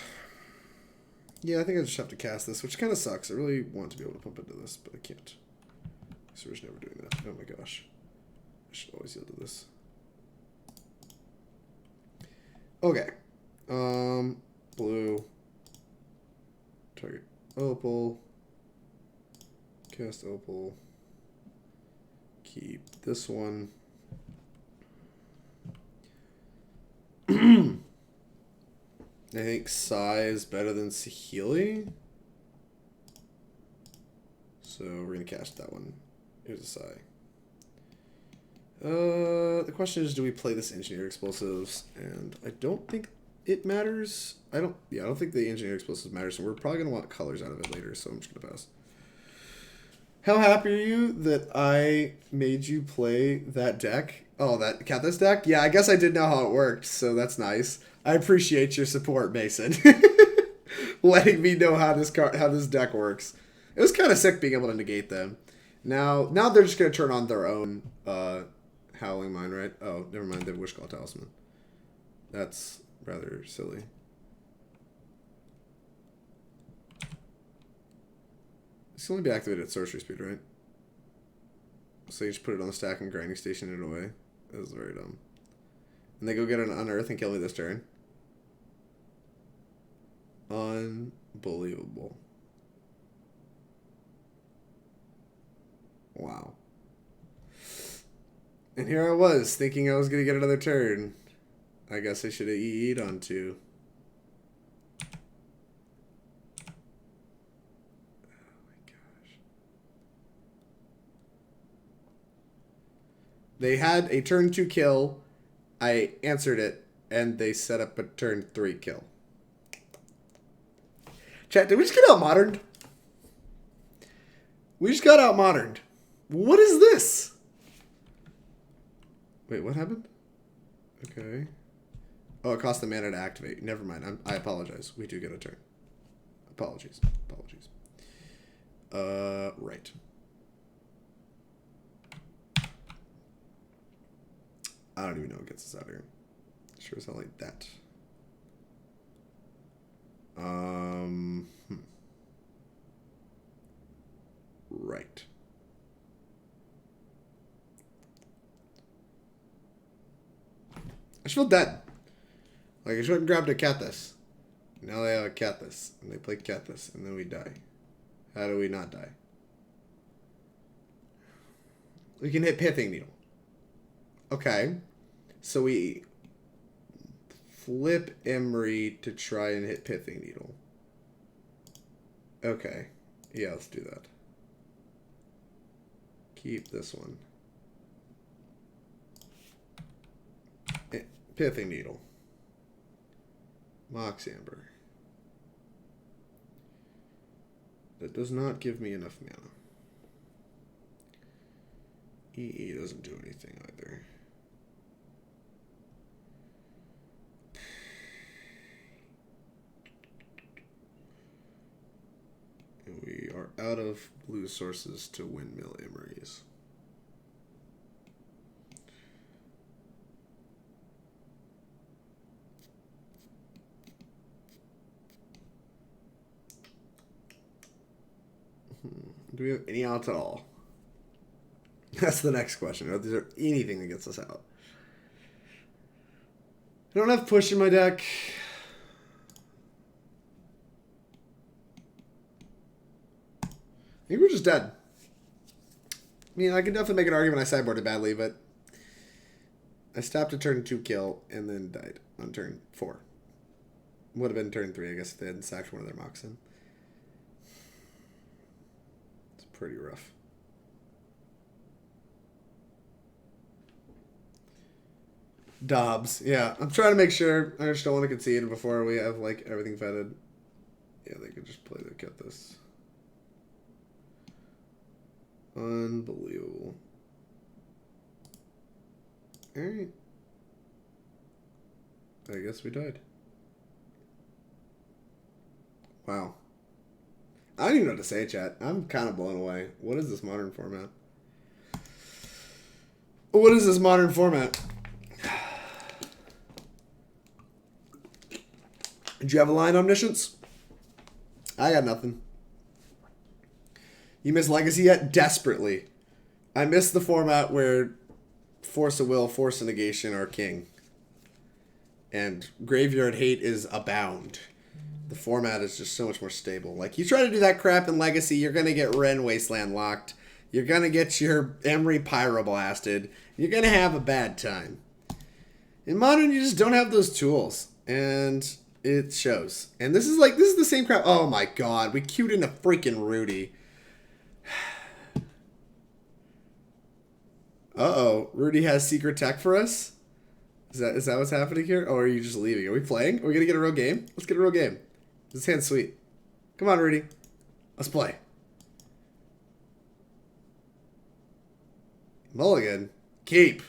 Yeah, I think I just have to cast this, which kind of sucks. I really want to be able to pump into this, but I can't. So we're just never doing that. Oh my gosh. I should always yield to this. Okay. Blue. Target Opal. Cast Opal. Keep this one. I think Psy is better than Saheeli. So we're going to cast that one. Here's a Psy. The question is, do we play this Engineer Explosives? And I don't think it matters. I don't think the Engineer Explosives matters. So we're probably going to want colors out of it later. So I'm just going to pass. How happy are you that I made you play that deck? Oh, that Kethis deck? Yeah, I guess I did know how it worked, so that's nice. I appreciate your support, Mason. letting me know how this deck works. It was kind of sick being able to negate them. Now they're just gonna turn on their own Howling Mine, right? Oh, never mind. They have Wishclaw Talisman. That's rather silly. It's only be activated at sorcery speed, right? So you just put it on the stack and grinding station it away. That was very dumb. And they go get an unearth and kill me this turn. Unbelievable. Wow. And here I was, thinking I was going to get another turn. I guess I should have EE'd on 2. Oh my gosh. They had a turn 2 kill. I answered it, and they set up a turn 3 kill. Chat, did we just get out-moderned? We just got out-moderned. What is this? Wait, what happened? Okay. Oh, it cost the mana to activate. Never mind. I apologize. We do get a turn. Apologies. Right. I don't even know what gets us out of here. Sure as hell like that. Right. I just feel dead. Like, I just went and grabbed a Cathis. Now they have a Cathis. And they play Cathis. And then we die. How do we not die? We can hit Pithing Needle. Okay. So we flip Emry to try and hit Pithing Needle. Okay. Yeah, let's do that. Keep this one. Pithing Needle. Mox Amber. That does not give me enough mana. EE doesn't do anything either. And we are out of blue sources to windmill Emrys. Do we have any outs at all? That's the next question. Is there anything that gets us out? I don't have push in my deck. I think we're just dead. I mean, I can definitely make an argument I sideboarded badly, but I stopped at turn 2 kill and then died on turn 4. Would have been turn 3, I guess, if they hadn't sacked one of their Mox in. Pretty rough. Dobbs. Yeah, I'm trying to make sure. I just don't want to concede before we have, like, everything vetted. Yeah, they could just play the get this. Unbelievable. Alright. I guess we died. Wow. I don't even know what to say, chat. I'm kind of blown away. What is this modern format? What is this modern format? Did you have a line, Omniscience? I got nothing. You miss Legacy yet? Desperately. I miss the format where Force of Will, Force of Negation are king. And Graveyard Hate is abound. The format is just so much more stable. Like, you try to do that crap in Legacy, you're going to get Ren Wasteland locked. You're going to get your Emry Pyroblasted. You're going to have a bad time. In Modern, you just don't have those tools. And it shows. And this is the same crap. Oh my god, we queued in a freaking Rudy. Uh-oh, Rudy has secret tech for us? Is that what's happening here? Oh, are you just leaving? Are we playing? Are we going to get a real game? Let's get a real game. This hand's sweet. Come on, Rudy. Let's play. Mulligan. Keep.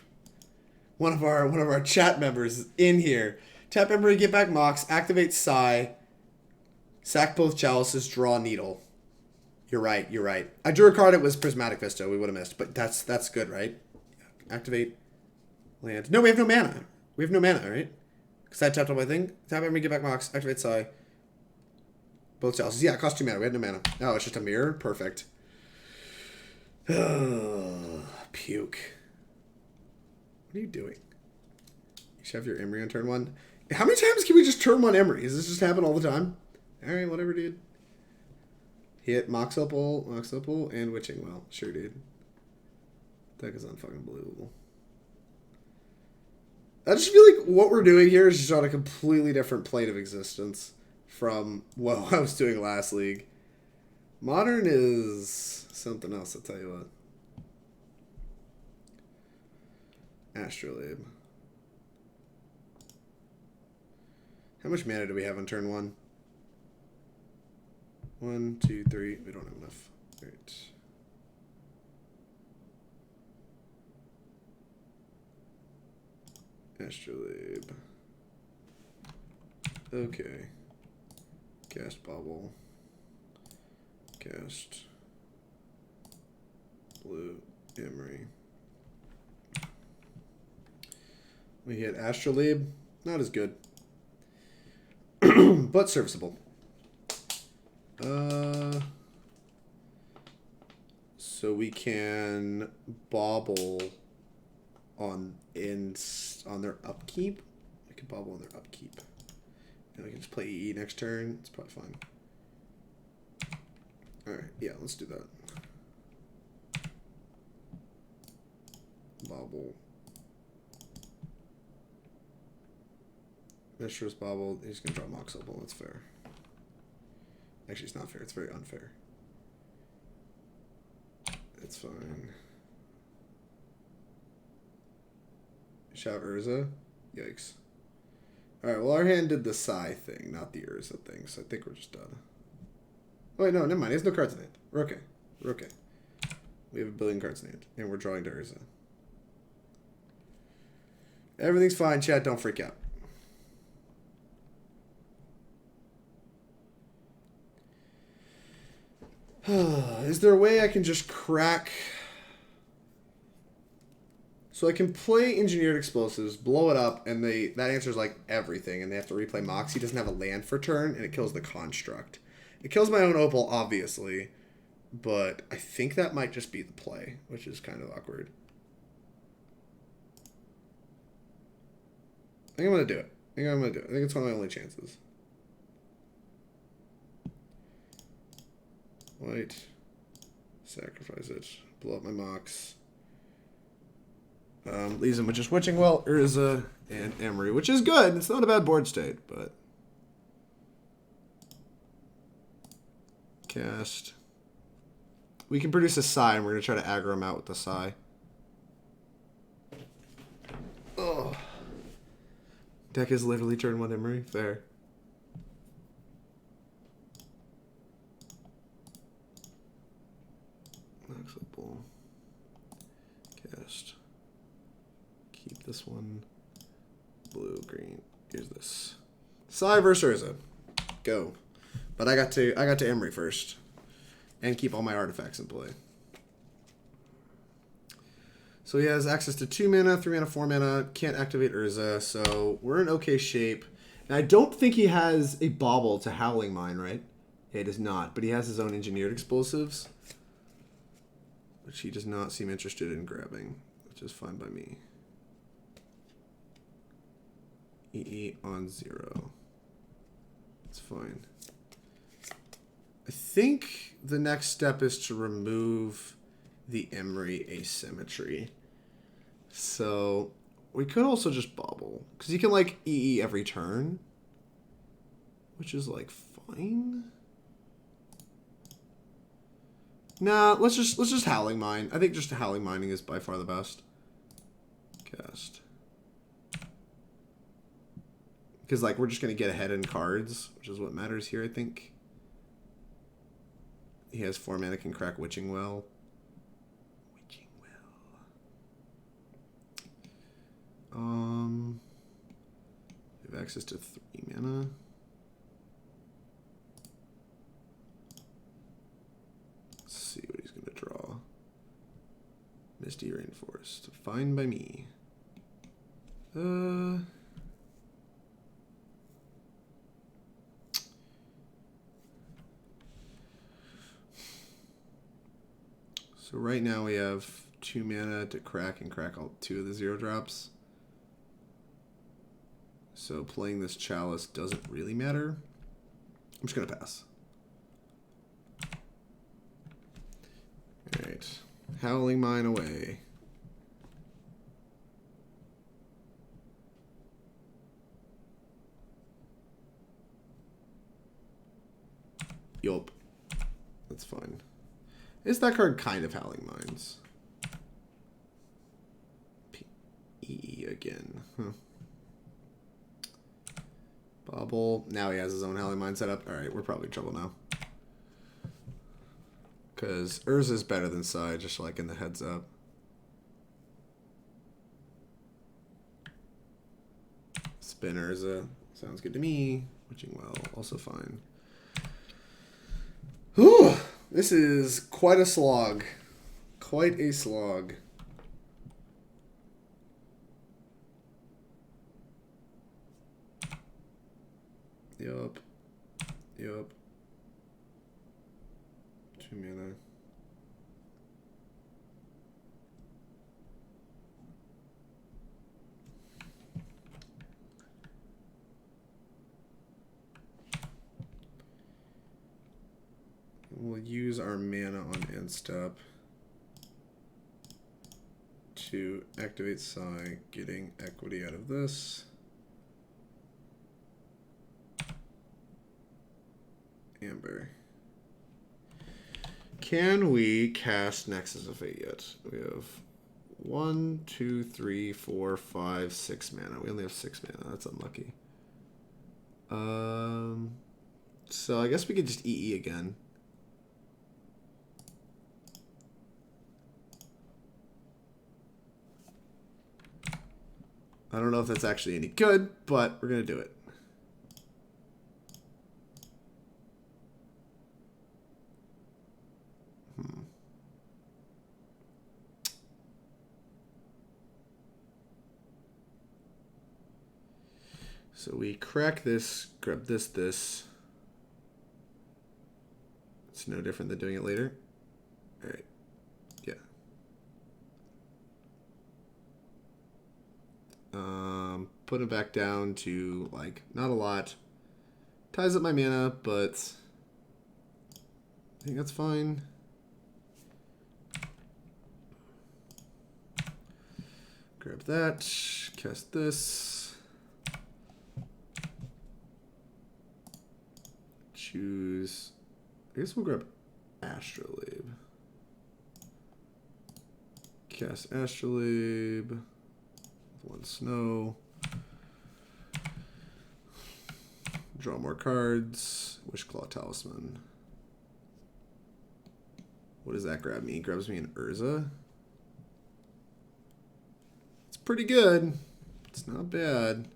One of our chat members is in here. Tap Emry, get back Mox, activate Psy, Sack both chalices, draw Needle. You're right, you're right. I drew a card, it was Prismatic Vista, we would have missed. But that's good, right? Activate land. No, we have no mana. We have no mana, right? Because I tapped on my thing. Tap Emry, get back Mox, activate Psy. Both chalices. Yeah, it cost 2 mana. We had no mana. Oh, it's just a mirror? Perfect. Puke. What are you doing? You should have your Emry on turn 1. How many times can we just turn 1 Emry? Does this just happen all the time? Alright, whatever, dude. Hit Mox Opal, and Witching Well. Sure, dude. That is unfucking believable. I just feel like what we're doing here is just on a completely different plane of existence from what I was doing last league. Modern is something else, I'll tell you what. Astrolabe. How much mana do we have on turn 1? 1, 2, 3. We don't have enough. Right. Astrolabe. Okay. Cast Bauble. Cast Blue Emry. We hit Astrolabe. Not as good. But serviceable. So we can Bauble on their upkeep. We can Bauble on their upkeep. And we can just play EE next turn. It's probably fine. Alright, yeah, let's do that. Bauble. Mishra's Bauble. He's going to draw Mox Opal. That's fair. Actually, it's not fair. It's very unfair. It's fine. Shout Urza? Yikes. Alright, well, our hand did the Psy thing, not the Urza thing, so I think we're just done. Oh, wait, no, never mind. He has no cards in hand. We're okay. We're okay. We have a billion cards in hand, and we're drawing to Urza. Everything's fine, chat. Don't freak out. Is there a way I can just crack... So I can play Engineered Explosives, blow it up, and that answers like everything, and they have to replay Mox. He doesn't have a land for turn, and it kills the Construct. It kills my own Opal, obviously, but I think that might just be the play, which is kind of awkward. I think I'm going to do it. I think it's one of my only chances. White. Sacrifice it. Blow up my Mox. Leaves him with just Witching Well, Urza, and Emry, which is good. It's not a bad board state, but... Cast. We can produce a Psy, and we're going to try to aggro him out with the Psy. Oh. Deck is literally turn 1 Emry. Fair. Mox Opal. Cast. Keep this one. Blue, green. Here's this. Psy versus Urza. Go. But I got to Emry first. And keep all my artifacts in play. So he has access to 2 mana, 3 mana, 4 mana. Can't activate Urza, so we're in okay shape. And I don't think he has a Bauble to Howling Mine, right? Yeah, he does not. But he has his own Engineered Explosives. Which he does not seem interested in grabbing. Which is fine by me. EE on 0. It's fine. I think the next step is to remove the Emry asymmetry. So we could also just Bauble. Because you can like EE every turn. Which is like fine. Nah, let's just Howling Mine. I think just Howling Mining is by far the best. Cast. Because like we're just gonna get ahead in cards, which is what matters here, I think. He has 4 mana, can crack Witching Well. Witching Well. We have access to 3 mana. Misty Rainforest. Fine by me. So right now we have 2 mana to crack and crack all 2 of the 0 drops. So playing this Chalice doesn't really matter. I'm just going to pass. Alright. Howling Mine away. Yup. That's fine. Is that card kind of Howling Mines? P again. Huh. Bauble. Now he has his own Howling Mine set up. Alright, we're probably in trouble now. Because Urza's better than Side, just like in the heads up. Spin Urza. Sounds good to me. Witching Well, also fine. Whew! This is quite a slog. Quite a slog. Yup. Yup. 2 mana. We'll use our mana on end step to activate Psi, getting equity out of this. Amber. Can we cast Nexus of Fate yet? We have 1, 2, 3, 4, 5, 6 mana. We only have 6 mana. That's unlucky. So I guess we could just EE again. I don't know if that's actually any good, but we're going to do it. So we crack this, grab this. It's no different than doing it later. All right. Yeah. Put it back down to, like, not a lot. Ties up my mana, but I think that's fine. Grab that, cast this. Choose, I guess we'll grab Astrolabe. Cast Astrolabe with 1 snow. Draw more cards. Wishclaw Talisman. What does that grab me? It grabs me an Urza. It's pretty good. It's not bad.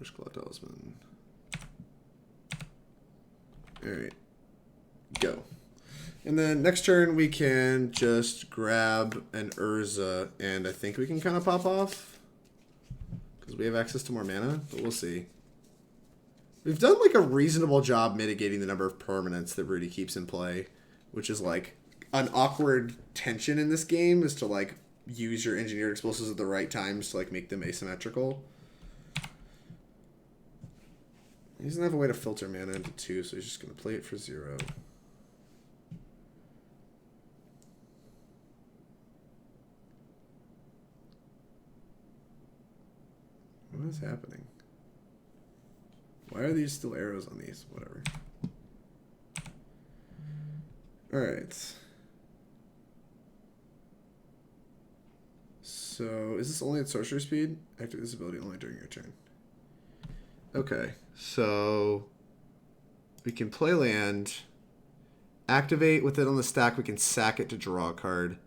Wishclaw Talisman. Alright. Go. And then next turn we can just grab an Urza, and I think we can kind of pop off. Because we have access to more mana, but we'll see. We've done like a reasonable job mitigating the number of permanents that Rudy keeps in play, which is like an awkward tension in this game, is to like use your engineered explosives at the right times to like make them asymmetrical. He doesn't have a way to filter mana into 2, so he's just going to play it for 0. What is happening? Why are these still arrows on these? Whatever. Alright. So, is this only at sorcerer speed? Activate this ability only during your turn. Okay, so we can play land, activate with it on the stack, we can sack it to draw a card.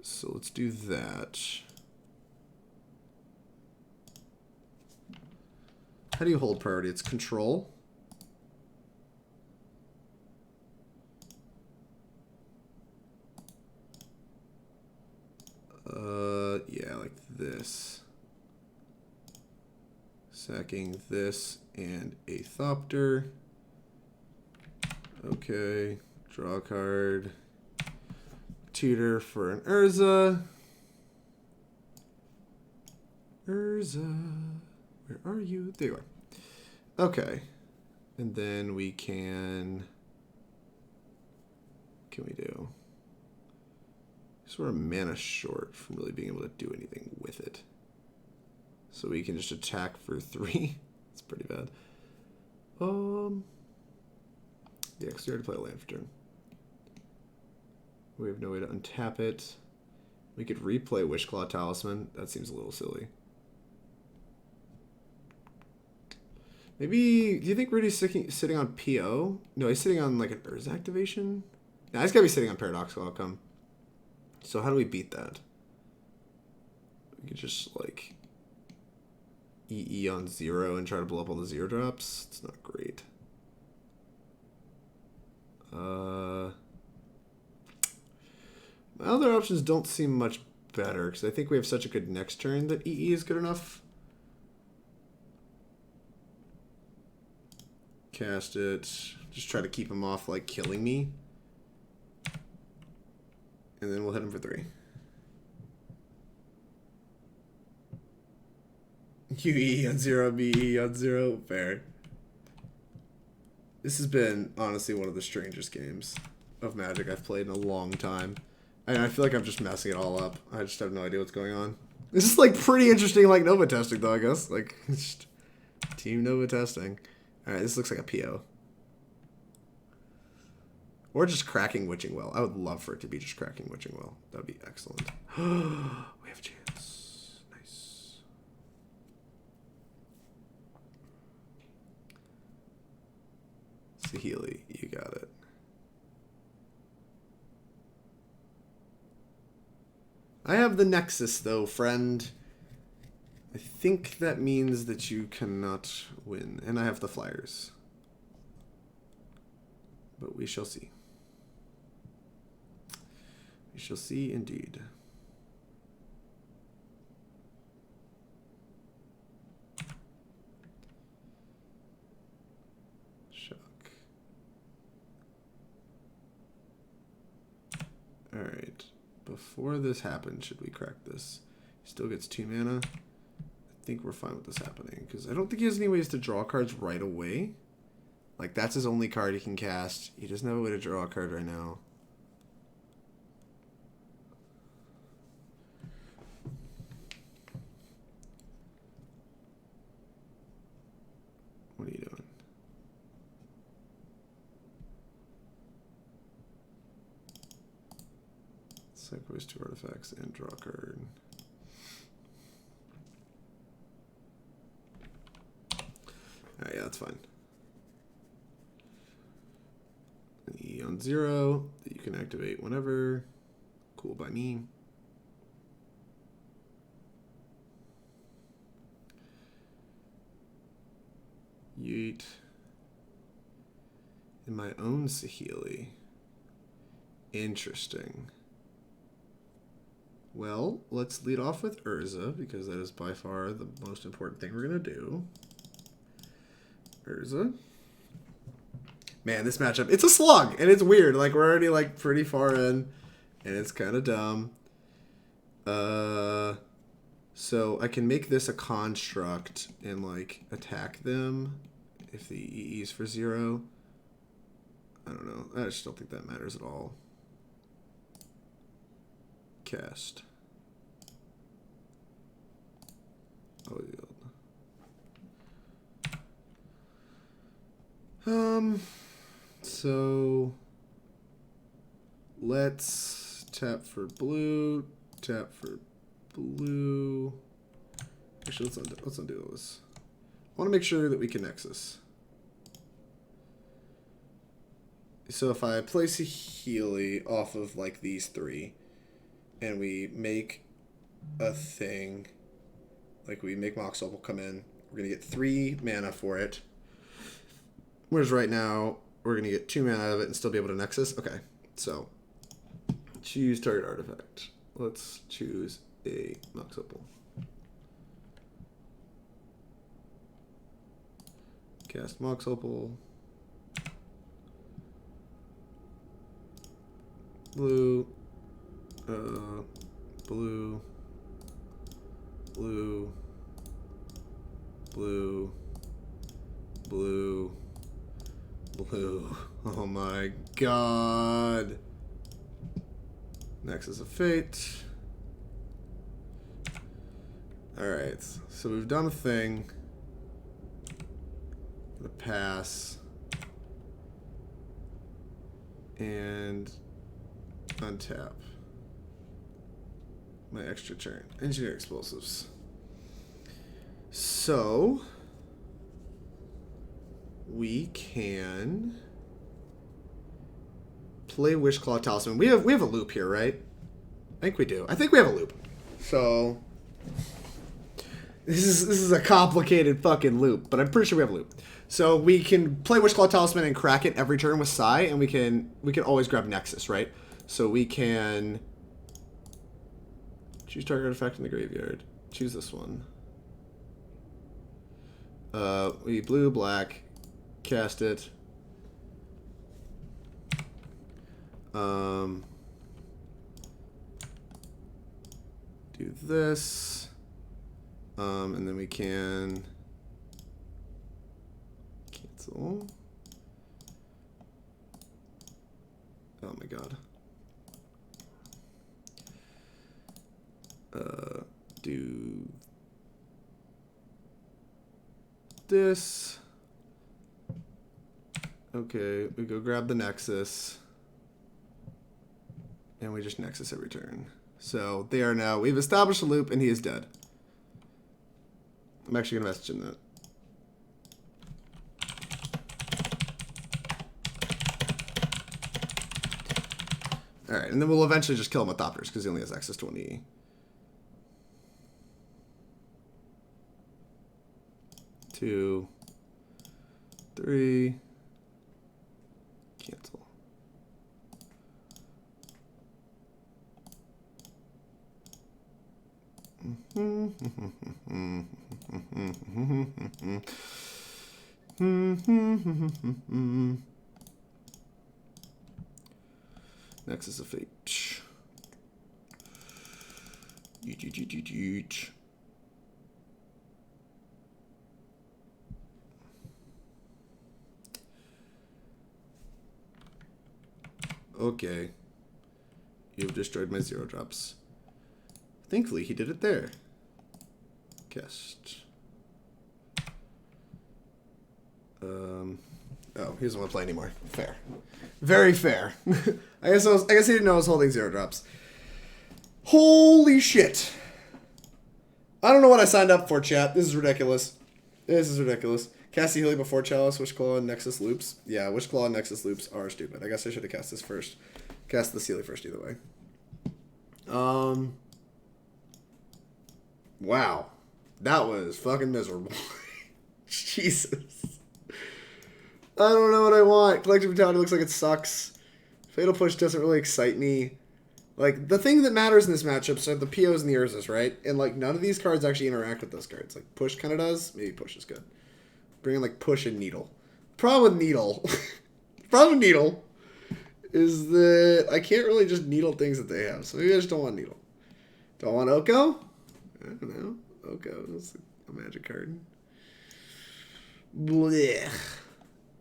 So let's do that. How do you hold priority? It's control. this. Sacking this and a Thopter. Okay. Draw a card. Tutor for an Urza. Urza. Where are you? There you are. Okay. And then we can... What can we do? So we're mana short from really being able to do anything with it. So we can just attack for 3. It's pretty bad. Yeah, because we already play a land for turn. We have no way to untap it. We could replay Wishclaw Talisman. That seems a little silly. Maybe, do you think Rudy's sitting on PO? No, he's sitting on like an Urza activation? No, he's got to be sitting on Paradoxical Outcome. So how do we beat that? We could just like EE on 0 and try to blow up all the 0 drops. It's not great. My other options don't seem much better because I think we have such a good next turn that EE is good enough. Cast it. Just try to keep him off like killing me. And then we'll hit him for 3. UE on 0, BE on 0. Fair. This has been, honestly, one of the strangest games of Magic I've played in a long time. I feel like I'm just messing it all up. I just have no idea what's going on. This is, like, pretty interesting, like, Nova testing, though, I guess. Like, just Team Nova testing. Alright, this looks like a PO. Or just cracking Witching Well. I would love for it to be just cracking Witching Well. That would be excellent. We have a chance. Nice. Saheeli, you got it. I have the Nexus, though, friend. I think that means that you cannot win. And I have the Flyers. But we shall see. We shall see indeed. Shock. Alright. Before this happens, should we crack this? He still gets 2 mana. I think we're fine with this happening. Because I don't think he has any ways to draw cards right away. Like, that's his only card he can cast. He doesn't have a way to draw a card right now. What are you doing? Sacrifice 2 artifacts and draw a card. Alright, yeah, that's fine. E on 0 that you can activate whenever. Cool by me. Yeet. In my own Saheeli. Interesting. Well, let's lead off with Urza, because that is by far the most important thing we're going to do. Urza. Man, this matchup, it's a slug, and it's weird. Like, we're already, like, pretty far in, and it's kind of dumb. So I can make this a construct and, like, attack them if the EE is for 0. I don't know. I just don't think that matters at all. Cast. Oh, yeah. So let's tap for blue, tap for blue. Actually, let's undo this. I want to make sure that we can Nexus. So if I place a Saheeli off of like these 3, and we make a thing, like we make Mox Opal come in, we're gonna get 3 mana for it. Whereas right now, we're going to get 2 mana out of it and still be able to Nexus. Okay, so choose target artifact. Let's choose a Mox Opal. Cast Mox Opal. Blue. Blue. Blue. Blue. Blue. Blue. Oh my god. Nexus of Fate. Alright, so we've done a thing. The pass. And untap. My extra turn. Engineer explosives. So we can play Wishclaw Talisman. We have a loop here, right? I think we do. I think we have a loop. So this is a complicated fucking loop, but I'm pretty sure we have a loop. So we can play Wishclaw Talisman and crack it every turn with Sai, and we can always grab Nexus, right? So we can choose target artifact in the graveyard. Choose this one. We blue, black, cast it. Do this. And then we can cancel. Oh my god. Do this. Okay, we go grab the Nexus. And we just Nexus every turn. So they are now, we've established a loop and he is dead. I'm actually going to message him that. Alright, and then we'll eventually just kill him with Thopterist because he only has access to 1E. Two, three, cancel. Nexus of Fate. Okay. You've destroyed my 0-drops. Thankfully, he did it there. Cast. Oh, he doesn't want to play anymore. Fair. Very fair. I guess he didn't know I was holding 0-drops. Holy shit. I don't know what I signed up for, chat. This is ridiculous. This is ridiculous. Cast Saheeli before Chalice, Wishclaw, and Nexus loops. Yeah, Wishclaw and Nexus loops are stupid. I guess I should have cast this first. Cast the Saheeli first either way. Wow. That was fucking miserable. Jesus. I don't know what I want. Collective Brutality looks like it sucks. Fatal Push doesn't really excite me. Like, the thing that matters in this matchup are the POs and the Urzas, right? And, like, none of these cards actually interact with those cards. Like, Push kind of does. Maybe Push is good. Bring in, like, Push and Needle. Problem with Needle. Problem with Needle is that I can't really just needle things that they have. So maybe I just don't want Needle. Do I want Oko? I don't know. Oko is a magic card. Blech.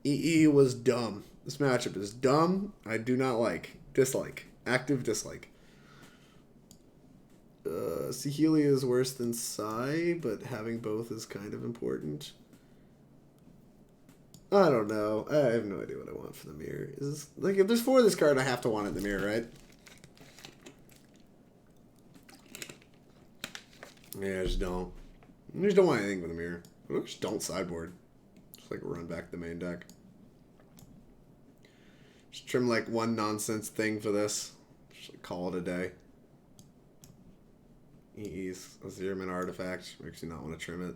EE was dumb. This matchup is dumb. I do not like. Dislike. Active dislike. Saheeli is worse than Sai, but having both is kind of important. I don't know. I have no idea what I want for the mirror. Is this, like, if there's 4 of this card, I have to want it in the mirror, right? Yeah, I just don't. I just don't want anything with a mirror. I just don't sideboard. Just, like, run back the main deck. Just trim, like, one nonsense thing for this. Just, like, call it a day. EE's a 0-mana artifact. Makes you not want to trim it.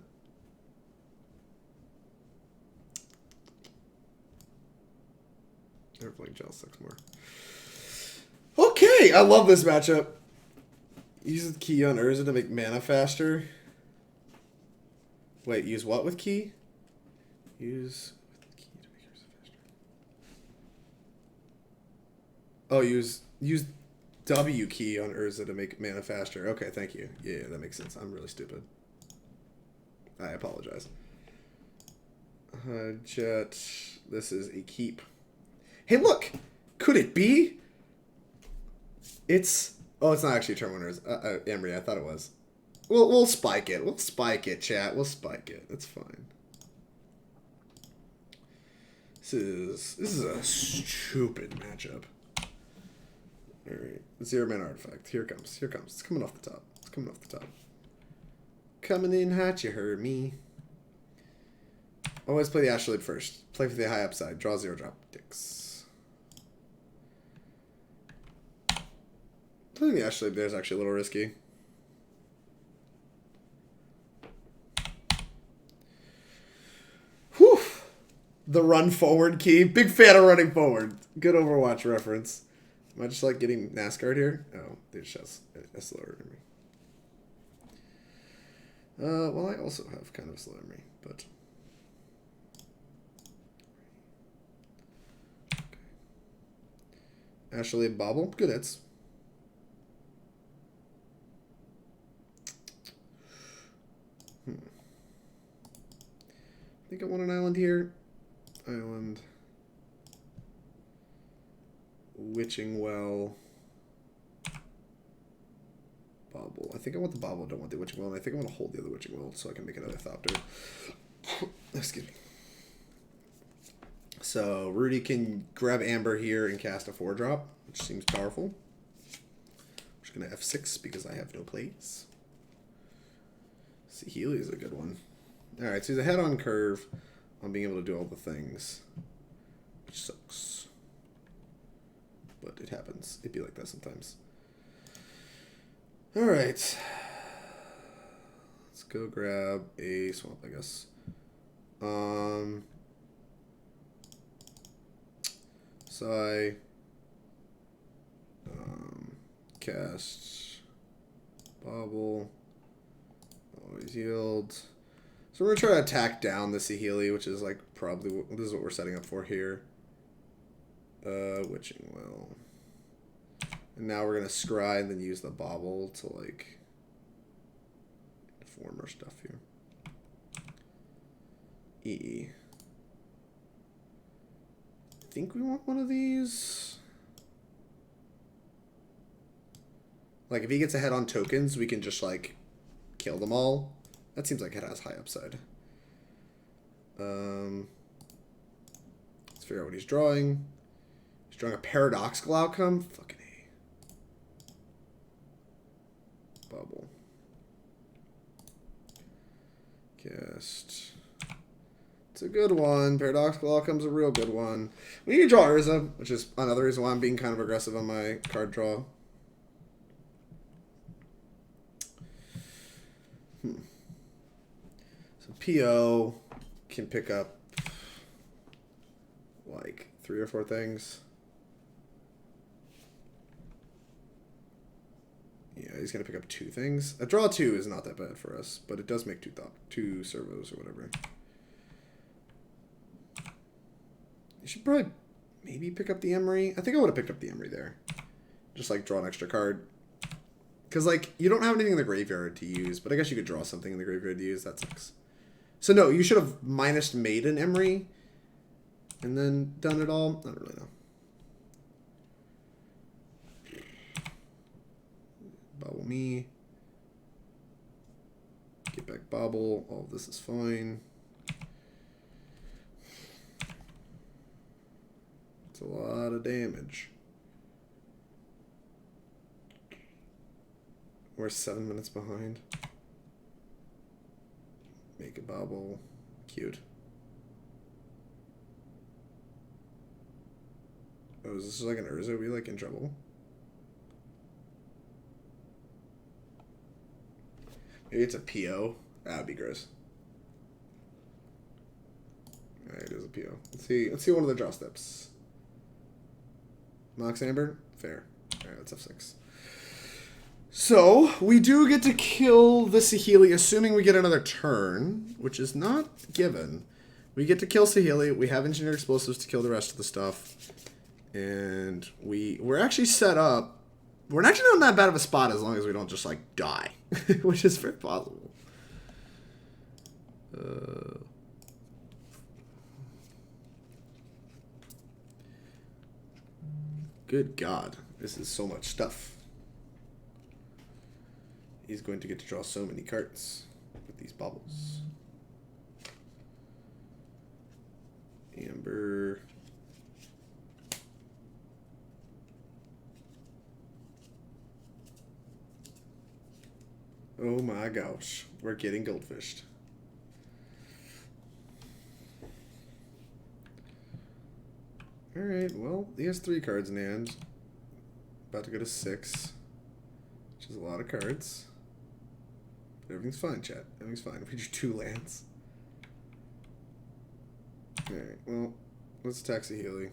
Everflowing Chalice sucks more. Okay, I love this matchup. Use the key on Urza to make mana faster. Wait, use what with key? Use with the key to make Urza faster. Oh, use W key on Urza to make mana faster. Okay, thank you. Yeah, that makes sense. I'm really stupid. I apologize. Jet. This is a keep. Hey, look! Could it be? It's... Oh, it's not actually turn winners. Emry, I thought it was. We'll spike it. We'll spike it, chat. We'll spike it. It's fine. This is a stupid matchup. Alright. 0 mana artifact. Here it comes. Here it comes. It's coming off the top. It's coming off the top. Coming in hot, you heard me. Always play the Astrolabe first. Play for the high upside. Draw 0 drop. Dicks. Playing the Astrolabe there is actually a little risky. Whew. The run forward key. Big fan of running forward. Good Overwatch reference. Am I just like getting NASCAR here? Oh, they just have slower than me. Well, I also have kind of a slow Emry, but... Okay. Astrolabe Bauble. Good hits. I think I want an island here. Island. Witching Well. Bauble. I think I want the Bauble. I don't want the Witching Well. And I think I want to hold the other Witching Well so I can make another Thopter. Excuse me. So, Rudy can grab Amber here and cast a 4-drop, which seems powerful. I'm just going to F6 because I have no plays. Saheeli is a good one. Alright, so he's ahead on curve on being able to do all the things. Which sucks. But it happens. It'd be like that sometimes. Alright. Let's go grab a swamp, I guess. So I cast Bauble. Always yield. So we're going to try to attack down the Saheeli, which is like probably, this is what we're setting up for here. Witching Well. And now we're going to scry and then use the Bauble to like form our stuff here. I think we want one of these. Like if he gets ahead on tokens, we can just like kill them all. That seems like it has high upside. Let's figure out what he's drawing. He's drawing a Paradoxical Outcome. Fucking A. Bauble. Cast. It's a good one. Paradoxical Outcome's a real good one. We need to draw Urza, which is another reason why I'm being kind of aggressive on my card draw. So PO can pick up like 3 or 4 things. Yeah, he's gonna pick up 2 things. A draw 2 is not that bad for us, but it does make 2 servos or whatever. You should probably maybe pick up the Emry. I think I would have picked up the Emry there. Just like draw an extra card. Because like you don't have anything in the graveyard to use, but I guess you could draw something in the graveyard to use. That sucks. So no, you should have minus made an Emry and then done it all. I don't really know. Bauble me. Get back Bauble. All of this is fine. It's a lot of damage. We're 7 minutes behind. Make a Bauble. Cute. Oh, is this like an Urza? Are we like in trouble? Maybe it's a PO. That would be gross. Alright, it is a PO. Let's see one of the draw steps. Mox Amber? Fair. Alright, let's F6. So, we do get to kill the Saheeli, assuming we get another turn, which is not given. We get to kill Saheeli. We have engineered explosives to kill the rest of the stuff. And we're actually set up. We're actually not in that bad of a spot as long as we don't just, like, die. Which is very possible. Good God. This is so much stuff. He's going to get to draw so many cards with these baubles. Amber. Oh my gosh. We're getting goldfished. Alright, well, he has 3 cards in hand. About to go to 6. Which is a lot of cards. But everything's fine, chat. Everything's fine. We drew 2 lands. Alright, well, let's attack Saheeli.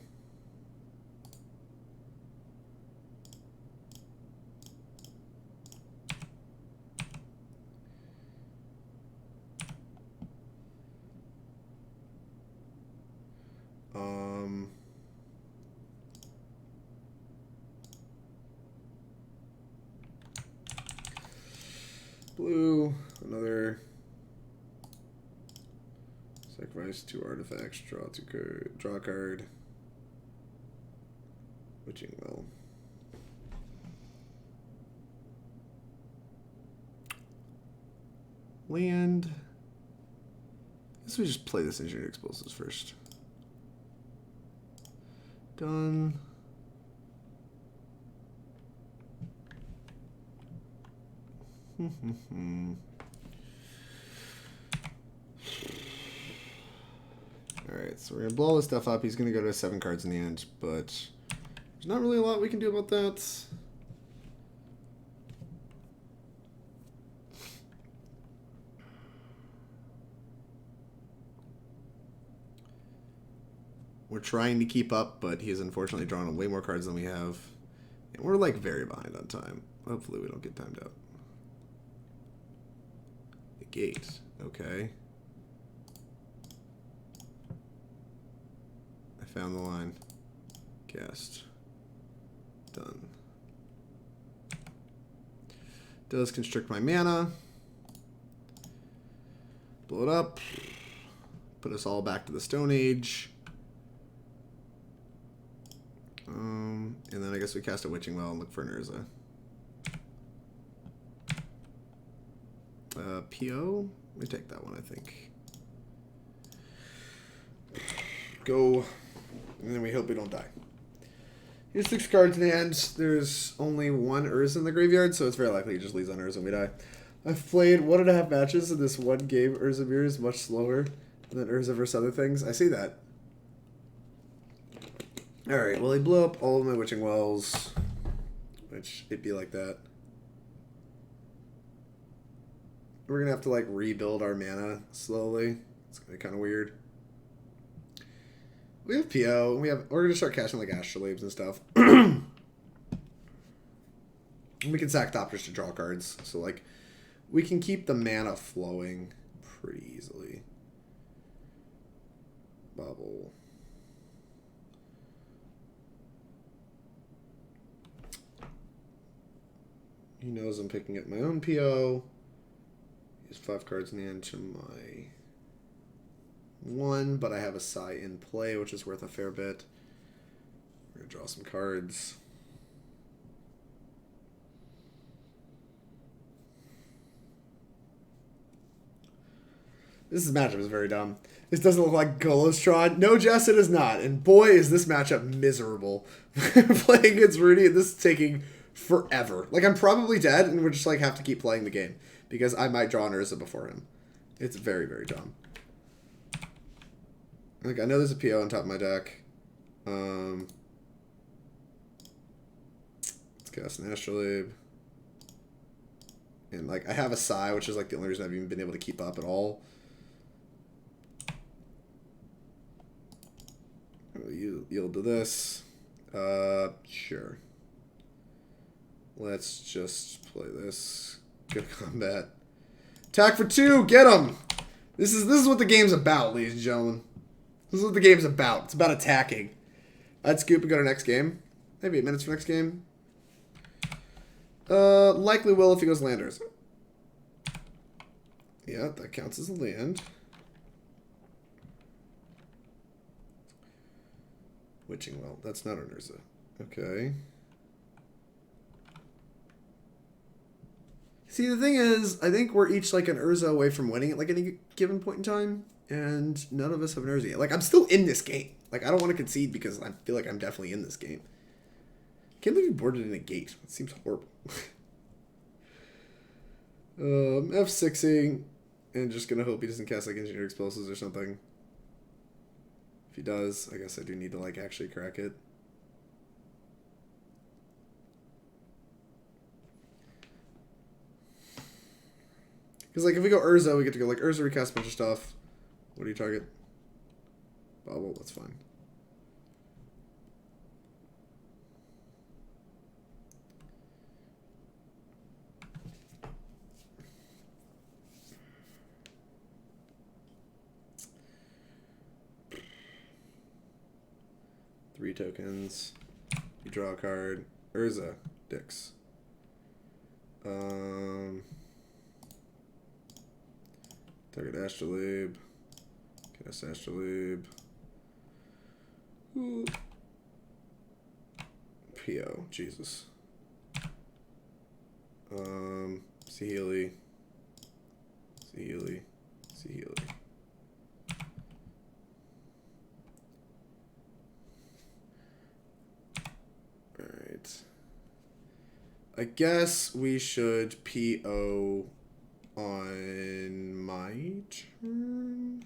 Blue, another sacrifice 2 artifacts, draw a card. Witching Well. Land. I guess we just play this engineered explosives first. Done. Alright, so we're going to blow all this stuff up. He's going to go to 7 cards in the end, but there's not really a lot we can do about that. We're trying to keep up, but he has unfortunately drawn way more cards than we have. And we're like very behind on time. Hopefully we don't get timed out. Negate. Okay. I found the line. Cast. Done. Does constrict my mana. Blow it up. Put us all back to the Stone Age. And then I guess we cast a Witching Well and look for an Urza. PO? We take that one, I think. Go. And then we hope we don't die. Here's 6 cards in hand. There's only 1 Urza in the graveyard, so it's very likely he just leaves on Urza when we die. I've played 1.5 matches in this one game. Urza Mirror is much slower than Urza versus other things. I see that. Alright, well, he blew up all of my Witching Wells, which it'd be like that. We're going to have to, like, rebuild our mana slowly. It's going to be kind of weird. We have PO. We're going to start casting, like, Astrolabes and stuff. And we can sack Thopterist to draw cards. So, like, we can keep the mana flowing pretty easily. Bauble. He knows I'm picking up my own PO. Use 5 cards in the hand to my 1, but I have a Psy in play, which is worth a fair bit. We're going to draw some cards. This matchup is very dumb. This doesn't look like Golostron. No, Jess, it is not. And boy, is this matchup miserable. Playing against Rudy, and this is taking forever. Like, I'm probably dead, and we're just, like, have to keep playing the game. Because I might draw an Urza before him. It's very, very dumb. Like, I know there's a PO on top of my deck. Let's cast an Astrolabe. And, like, I have a Psy, which is, like, the only reason I've even been able to keep up at all. You yield to this. Sure. Let's just play this. Good combat. Attack for 2. Get him. This is what the game's about, ladies and gentlemen. This is what the game's about. It's about attacking. I'd scoop and go to next game. Maybe 8 minutes for next game. Likely will if he goes landers. Yeah, that counts as a land. Witching Well. That's not an Urza. Okay. See, the thing is, I think we're each like an Urza away from winning at like any given point in time, and none of us have an Urza yet. Like, I'm still in this game. Like, I don't want to concede because I feel like I'm definitely in this game. Can't believe you boarded in a gate. It seems horrible. F6ing, and just gonna hope he doesn't cast like Engineered Explosives or something. If he does, I guess I do need to like actually crack it. Because, like, if we go Urza, we get to go, like, Urza, recast a bunch of stuff. What do you target? Bauble, that's fine. Three tokens. You draw a card. Urza, Dix. Target Astrolabe. Cast Astrolabe. Ooh. PO. Jesus. Saheeli. Saheeli. Saheeli. Alright. I guess we should PO on my turn.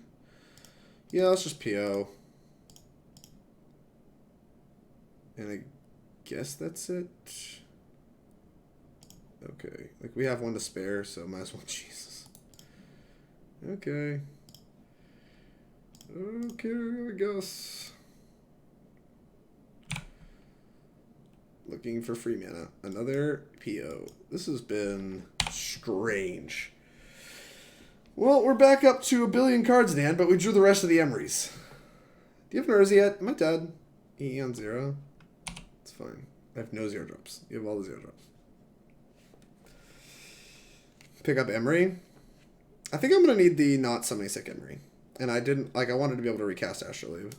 Yeah, let's just PO. And I guess that's it. Okay. Like, we have one to spare, so might as well. Jesus. Okay. Okay, I guess. Looking for free mana. Another PO. This has been strange. Well, we're back up to 1 billion cards, Dan, but we drew the rest of the Emrys. Do you have an Urza yet? Am I dead? EE on 0. It's fine. I have no 0 drops. You have all the 0 drops. Pick up Emry. I think I'm going to need the not summoning sick Emry. And I didn't, like, I wanted to be able to recast Astrolabe.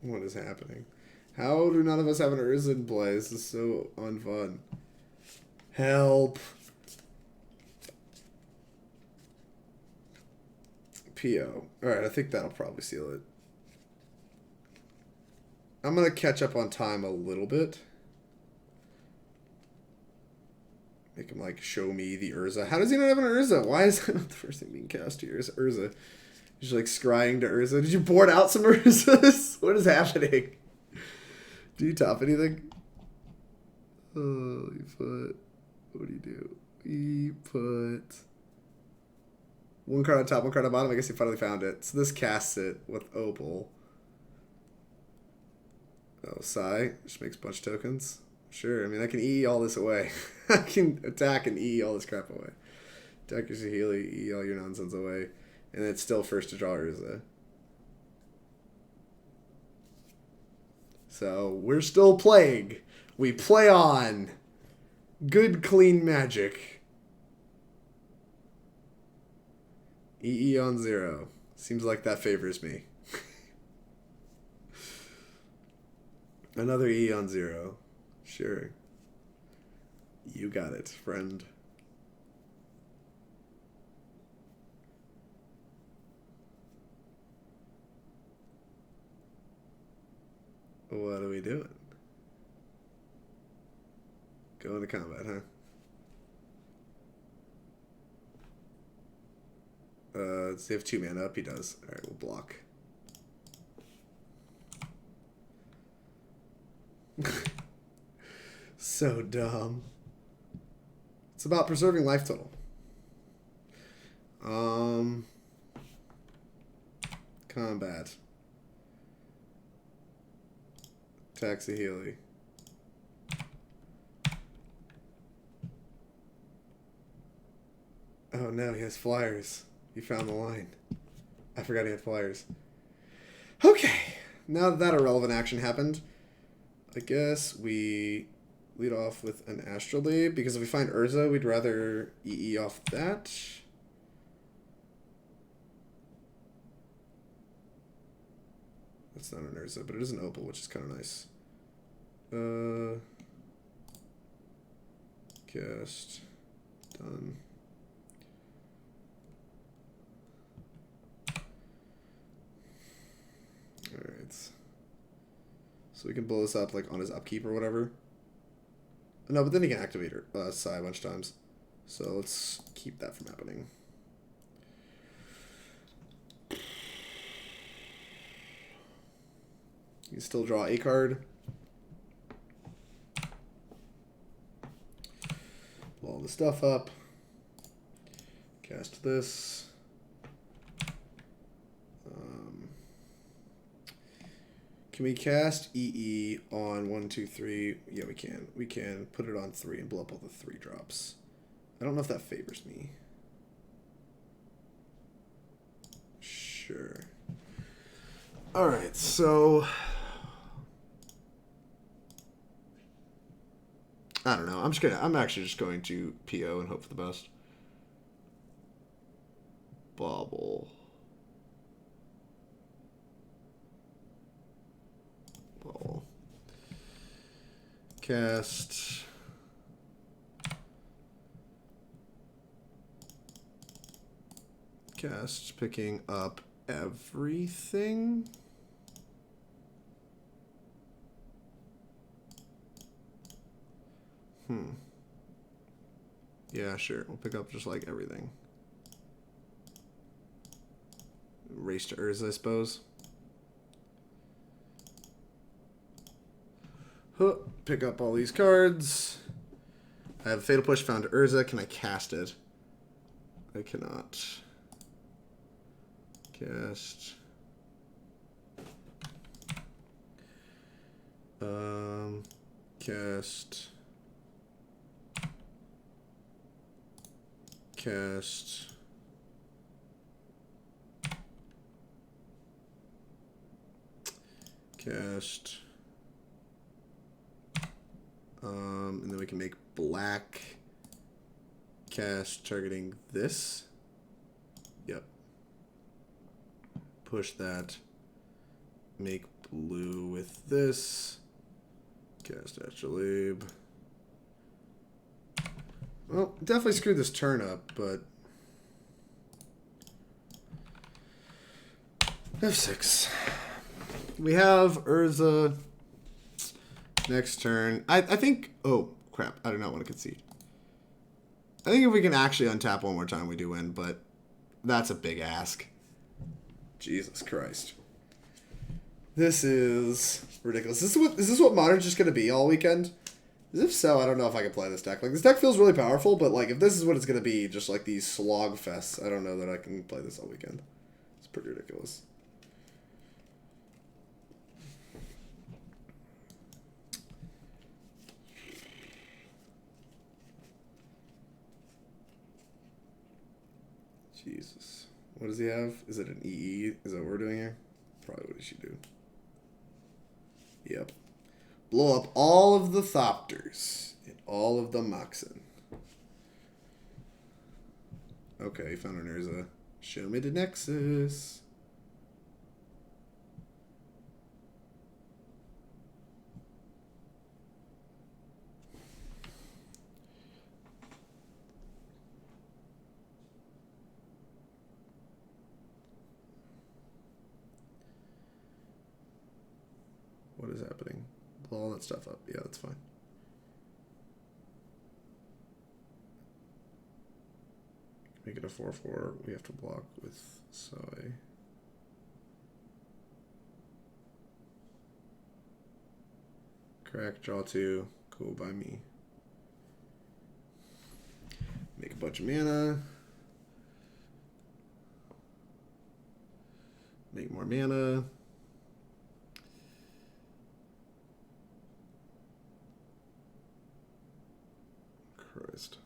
What is happening? How do none of us have an Urza in play? This is so unfun. Help. PO. Alright, I think that'll probably seal it. I'm going to catch up on time a little bit. Make him, like, show me the Urza. How does he not have an Urza? Why is that not the first thing being cast here? Is Urza? He's like scrying to Urza. Did you board out some Urzas? What is happening? Do you top anything? Oh, you put... What do you do? You put... One card on top, one card on bottom. I guess he finally found it. So this casts it with Opal. Oh, Sai. Just makes a bunch of tokens. Sure, I mean, I can E all this away. I can attack and E all this crap away. Attack your Saheeli, E all your nonsense away. And it's still first to draw Urza. So, we're still playing. We play on. Good, clean magic. EE on 0. Seems like that favors me. Another E on 0. Sure. You got it, friend. What are we doing? Go into combat, huh? Does he have 2 mana up? He does. Alright, we'll block. So dumb. It's about preserving life total. Combat. Attack Saheeli. Oh no, he has flyers. You found the line. I forgot he had flyers. Okay, now that irrelevant action happened, I guess we lead off with an Astrolabe, because if we find Urza, we'd rather EE off that. That's not an Urza, but it is an Opal, which is kind of nice. Cast. Done. Alright. So we can blow this up like on his upkeep or whatever. No, but then he can activate her Sai a bunch of times. So let's keep that from happening. You can still draw a card. Blow all the stuff up. Cast this. Can we cast EE on 1, 2, 3? Yeah, we can. We can put it on 3 and blow up all the 3 drops. I don't know if that favors me. Sure. Alright, so I don't know. I'm actually just going to PO and hope for the best. Bauble. Cast. Picking up everything. Yeah, sure. We'll pick up just like everything. Race to Urza, I suppose. Huh. Pick up all these cards. I have a Fatal Push, found Urza. Can I cast it? I cannot. Cast. Cast. Cast. Cast. And then we can make black. Cast targeting this. Yep. Push that. Make blue with this. Cast Astrolabe. Well, definitely screwed this turn up, but F6. We have Urza. Next turn. I think... Oh, crap. I do not want to concede. I think if we can actually untap one more time, we do win, but that's a big ask. Jesus Christ. This is ridiculous. Is this what Modern's just going to be all weekend? If so, I don't know if I can play this deck. Like, this deck feels really powerful, but, like, if this is what it's going to be, just like these slog fests, I don't know that I can play this all weekend. It's pretty ridiculous. Jesus. What does he have? Is it an EE? Is that what we're doing here? Probably what he should do. Yep. Blow up all of the Thopters and all of the Moxen. Okay, found an Urza. Show me the Nexus. What is happening? Blow all that stuff up. Yeah, that's fine. Make it a 4/4. We have to block with Sai. Crack, draw 2. Cool by me. Make a bunch of mana. Make more mana. Christ.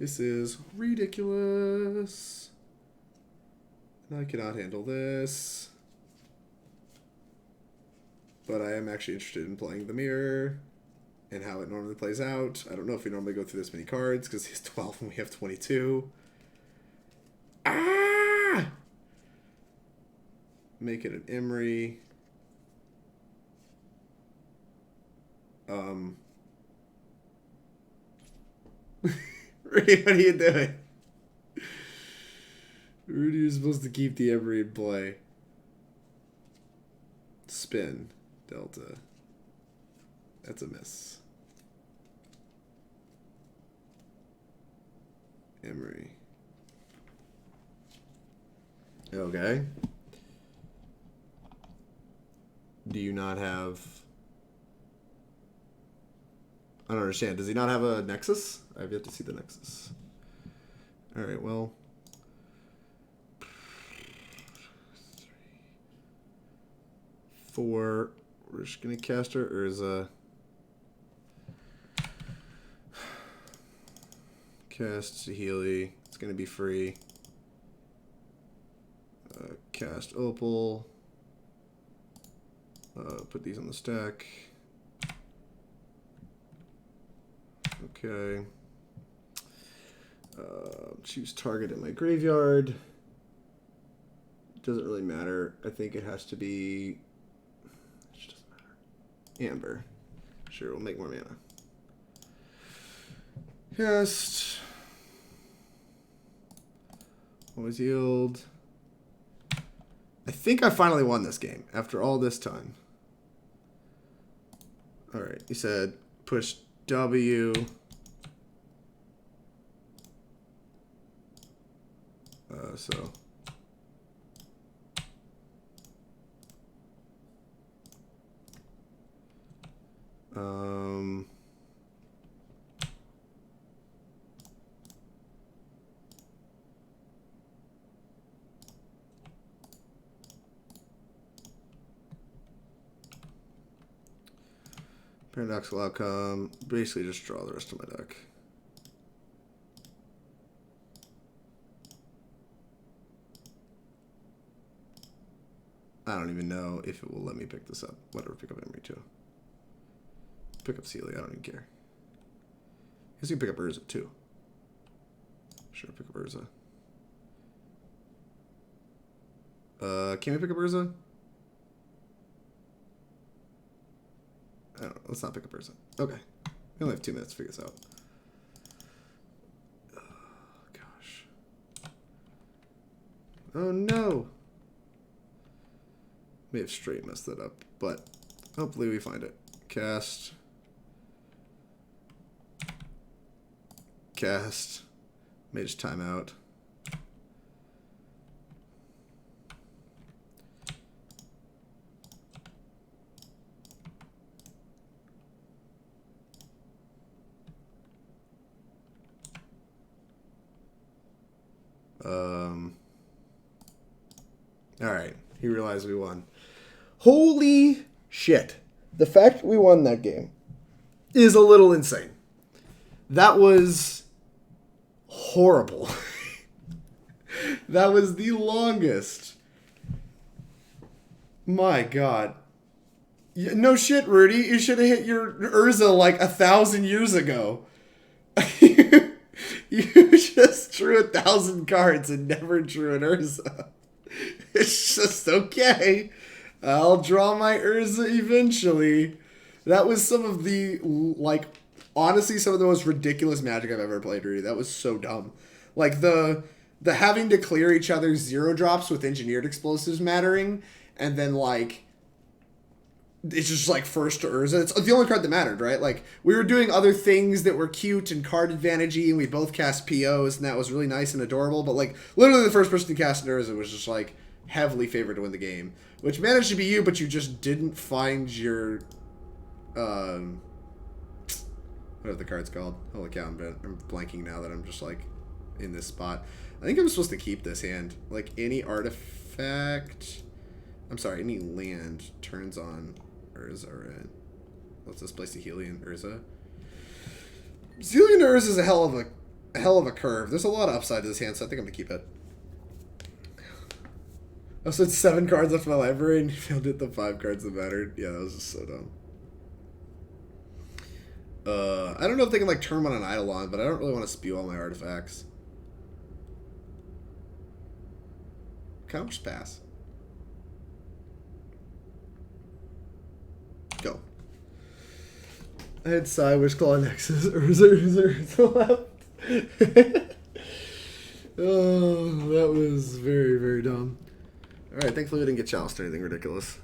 This is ridiculous. I cannot handle this. But I am actually interested in playing the mirror and how it normally plays out. I don't know if we normally go through this many cards because he's 12 and we have 22. Ah! Make it an Emry. Rudy, what are you doing? Rudy, you're supposed to keep the Emry in play. Spin. Delta. That's a miss. Emry. Okay. Do you not have... I don't understand. Does he not have a Nexus? I have yet to see the Nexus. Alright, well... 4. We're just going to cast our Urza. Cast Saheeli. It's going to be free. Cast Opal. Put these on the stack. Okay. Choose target in my graveyard. Doesn't really matter. I think it has to be... It just doesn't matter. Amber. Sure, we'll make more mana. Cast. Always yield. I think I finally won this game after all this time. Alright, you said push W. So. Paradoxical Outcome. Basically just draw the rest of my deck. I don't even know if it will let me pick this up. Whatever, pick up Emry too. Pick up Saheeli, I don't even care. I guess you can pick up Urza too. Sure, pick up Urza. Can we pick up Urza? I don't know. Let's not pick up Urza. Okay. We only have 2 minutes to figure this out. Oh, gosh. Oh, no. May have straight messed that up, but hopefully we find it. Cast. Cast. Mage timeout. Alright, he realized we won. Holy shit. The fact we won that game is a little insane. That was horrible. That was the longest. My God. No shit, Rudy. You should have hit your Urza like 1,000 years ago. You just drew 1,000 cards and never drew an Urza. It's just okay. I'll draw my Urza eventually. That was some of the, like, honestly, some of the most ridiculous Magic I've ever played, Rudy. That was so dumb. Like, the having to clear each other's 0 drops with engineered explosives mattering, and then, like, it's just, like, first to Urza. It's the only card that mattered, right? Like, we were doing other things that were cute and card advantage-y, and we both cast POs, and that was really nice and adorable, but, like, literally the first person to cast an Urza was just, like, heavily favored to win the game, which managed to be you, but you just didn't find your, whatever the card's called. Holy cow, I'm blanking now that I'm just, like, in this spot. I think I'm supposed to keep this hand. Like, any artifact... I'm sorry, any land turns on Urza, right? Let's just play Saheeli and Urza. Saheeli and Urza is a hell of a a hell of a curve. There's a lot of upside to this hand, so I think I'm going to keep it. I also had 7 cards left in my library, and you failed to hit the 5 cards that mattered. Yeah, that was just so dumb. I don't know if they can, like, turn on an Eidolon, but I don't really want to spew all my artifacts. Can I just pass? Go. I had Psy, Wishclaw, Nexus, Urza left. Oh, that was very, very dumb. Alright, thankfully we didn't get Chalice or anything ridiculous.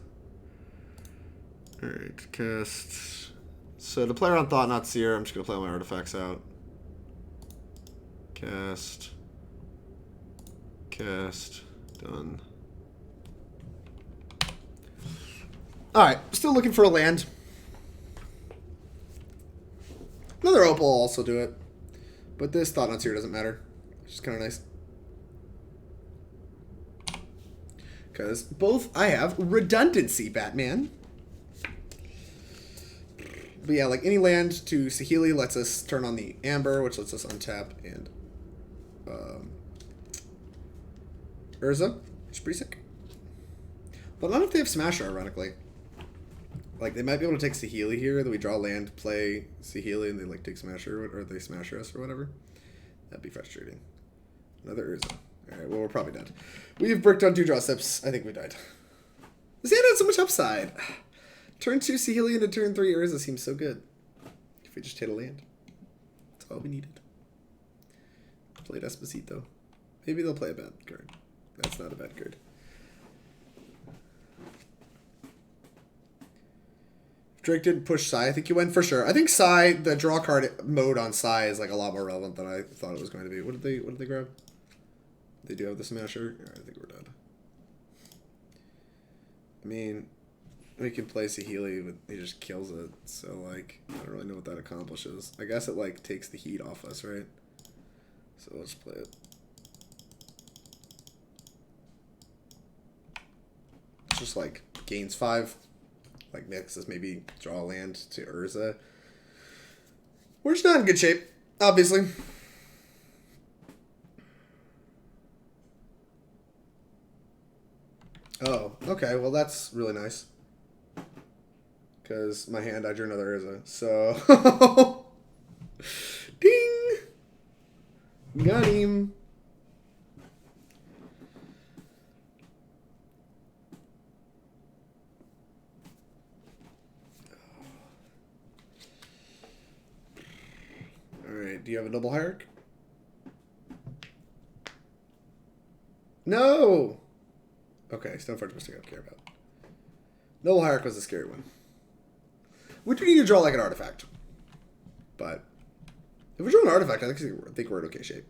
Alright, cast. So to play around Thought Not Seer, I'm just going to play all my artifacts out. Cast. Cast. Done. Alright, still looking for a land. Another Opal will also do it. But this Thought Not Seer doesn't matter. Which is kind of nice. Because both I have redundancy, Batman. But yeah, like any land to Saheeli lets us turn on the Amber, which lets us untap, and Urza, which is pretty sick. But not if they have Smasher, ironically. Like, they might be able to take Saheeli here, then we draw land, play Saheeli, and they, like, take Smasher, or they Smasher us or whatever. That'd be frustrating. Another Urza. Alright, well, we're probably dead. We've bricked on 2 draw steps. I think we died. This hand had so much upside. Turn 2 Saheeli into turn 3 Urza seems so good. If we just hit a land. That's all we needed. Played Esposito. Maybe they'll play a bad card. That's not a bad card. If Drake didn't push Psy, I think you win for sure. I think Psy, the draw card mode on Psy is like a lot more relevant than I thought it was going to be. What did they grab? They do have the Smasher. I think we're dead. I mean, we can play Saheeli, but he just kills it. So, like, I don't really know what that accomplishes. I guess it, like, takes the heat off us, right? So let's play it. It's just, like, gains 5. Like, Nexus, maybe draw a land to Urza. We're just not in good shape, obviously. Oh, okay. Well, that's really nice. Because my hand, I drew another Urza. So, ding! Got him. Alright, do you have a double hierarch? No! Okay, Stoneforge Mystic I don't care about. Noble Hierarch was the scary one. We do need to draw like an artifact. But if we draw an artifact, I think we're in okay shape.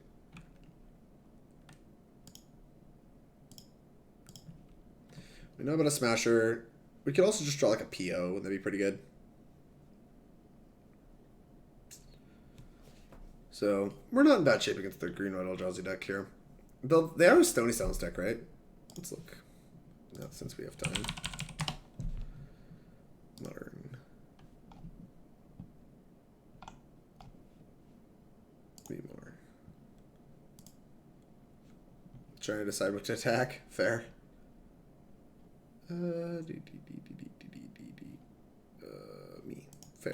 We know about a Smasher. We could also just draw like a PO. Wouldn't that be pretty good? So, we're not in bad shape against the green-white Eldrazi deck here. They are a Stony Stones deck, right? Let's look. Now, since we have time. Modern. Be more. Trying to decide what to attack. Fair. Me. Fair.